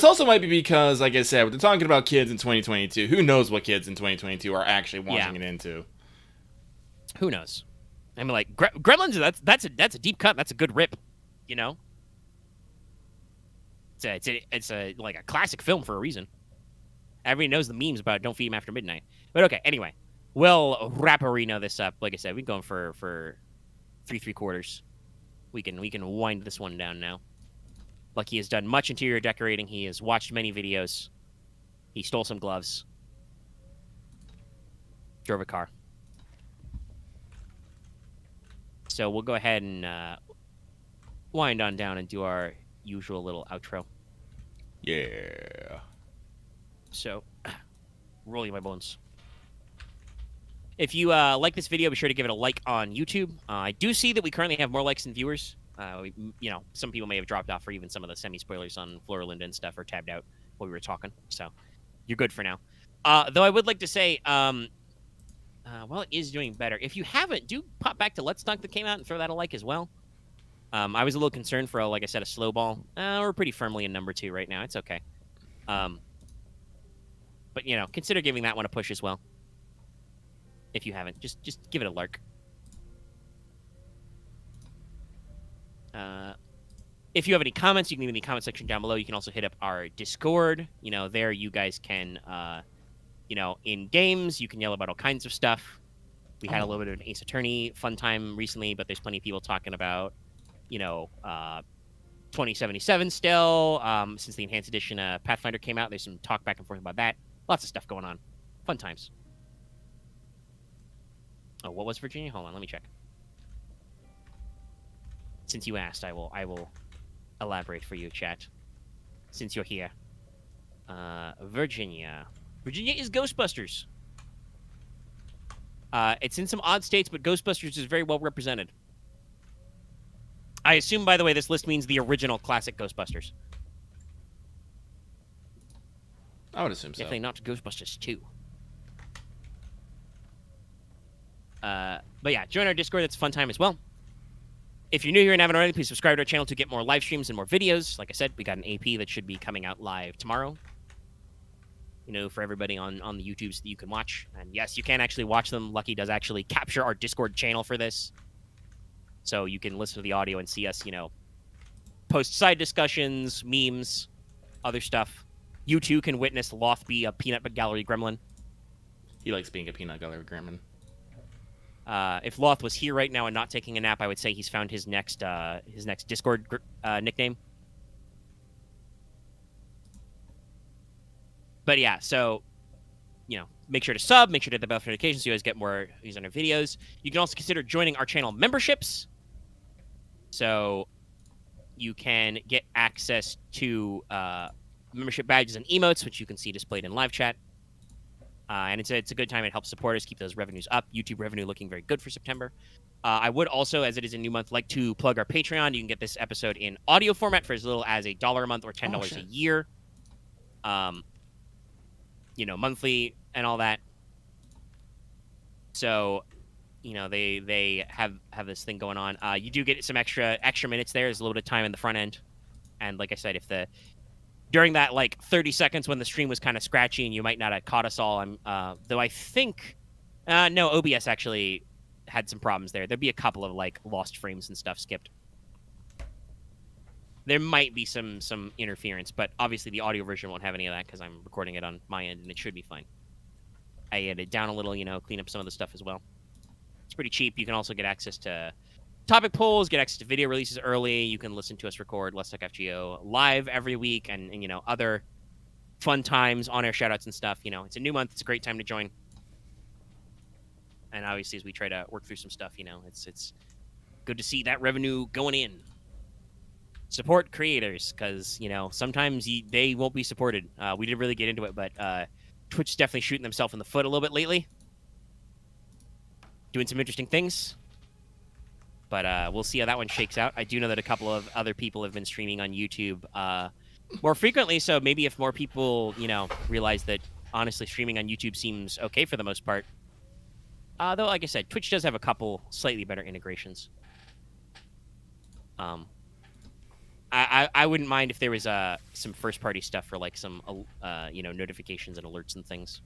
also might be because, like I said, we're talking about kids in 2022. Who knows what kids in 2022 are actually wanting it into? Who knows? I mean, like, Gremlins, that's a deep cut. That's a good rip, you know? It's a like a classic film for a reason. Everybody knows the memes about "Don't Feed Him After Midnight." But okay, anyway, we'll wrap-a-reno this up. Like I said, we're going for 3/3. We can wind this one down now. Lucky has done much interior decorating. He has watched many videos. He stole some gloves. Drove a car. So we'll go ahead and wind on down and do our usual little outro. Yeah. So, roll you my bones. If you like this video, be sure to give it a like on YouTube. I do see that we currently have more likes than viewers. You know, some people may have dropped off, or even some of the semi-spoilers on Flora Linda and stuff are tabbed out while we were talking. So, you're good for now. Though I would like to say, well, it is doing better. If you haven't, do pop back to Let's Dunk that came out and throw that a like as well. I was a little concerned for, like I said, a slow ball. We're pretty firmly in number 2 right now. It's okay. But, you know, consider giving that one a push as well. If you haven't, just give it a lark. If you have any comments, you can leave in the comment section down below. You can also hit up our Discord. You know, there you guys can, you know, in games, you can yell about all kinds of stuff. We had a little bit of an Ace Attorney fun time recently, but there's plenty of people talking about, you know, 2077 still. Since the Enhanced Edition Pathfinder came out, there's some talk back and forth about that. Lots of stuff going on. Fun times. Oh, what was Virginia? Hold on, let me check. Since you asked, I will elaborate for you, chat. Since you're here. Virginia. Virginia is Ghostbusters. It's in some odd states, but Ghostbusters is very well represented. I assume, by the way, this list means the original classic Ghostbusters. I would assume so. Definitely not Ghostbusters 2. But yeah, join our Discord. That's a fun time as well. If you're new here and haven't already, please subscribe to our channel to get more live streams and more videos. Like I said, we got an AP that should be coming out live tomorrow. You know, for everybody on the YouTubes that you can watch. And yes, you can actually watch them. Lucky does actually capture our Discord channel for this. So you can listen to the audio and see us, you know, post side discussions, memes, other stuff. You too can witness Loth be a peanut gallery gremlin. He likes being a peanut gallery gremlin. If Loth was here right now and not taking a nap, I would say he's found his next Discord nickname. But yeah, so make sure to sub, make sure to hit the bell notifications so you guys get more views on our videos. You can also consider joining our channel memberships. So you can get access to membership badges and emotes, which you can see displayed in live chat. And it's a good time. It helps support us, keep those revenues up. YouTube revenue looking very good for September. I would also, as it is a new month, like to plug our Patreon. You can get this episode in audio format for as little as $1 a month or $10 a year. Monthly and all that. So, they have this thing going on. You do get some extra minutes there. There's a little bit of time in the front end. And like I said, during that 30 seconds when the stream was kind of scratchy and you might not have caught us all, though I think no, OBS actually had some problems there. There'd be a couple of lost frames and stuff skipped. There might be some interference, but obviously the audio version won't have any of that because I'm recording it on my end and it should be fine. I edited down a little, clean up some of the stuff as well. It's pretty cheap. You can also get access to topic polls, get access to video releases early. You can listen to us record Let's Talk FGO live every week and other fun times, on-air shoutouts and stuff. It's a new month. It's a great time to join. And obviously, as we try to work through some stuff, it's good to see that revenue going in. Support creators, because, sometimes they won't be supported. We didn't really get into it, but Twitch is definitely shooting themselves in the foot a little bit lately. Doing some interesting things. But we'll see how that one shakes out. I do know that a couple of other people have been streaming on YouTube more frequently, so maybe if more people, realize that, honestly, streaming on YouTube seems okay for the most part. Though, like I said, Twitch does have a couple slightly better integrations. I wouldn't mind if there was some first-party stuff for, some, notifications and alerts and things.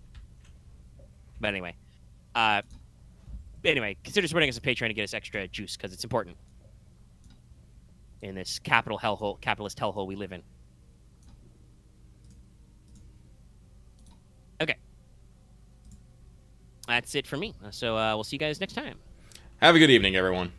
But anyway. Consider supporting us on Patreon to get us extra juice, because it's important in this capitalist hellhole we live in. Okay. That's it for me. So we'll see you guys next time. Have a good evening, everyone.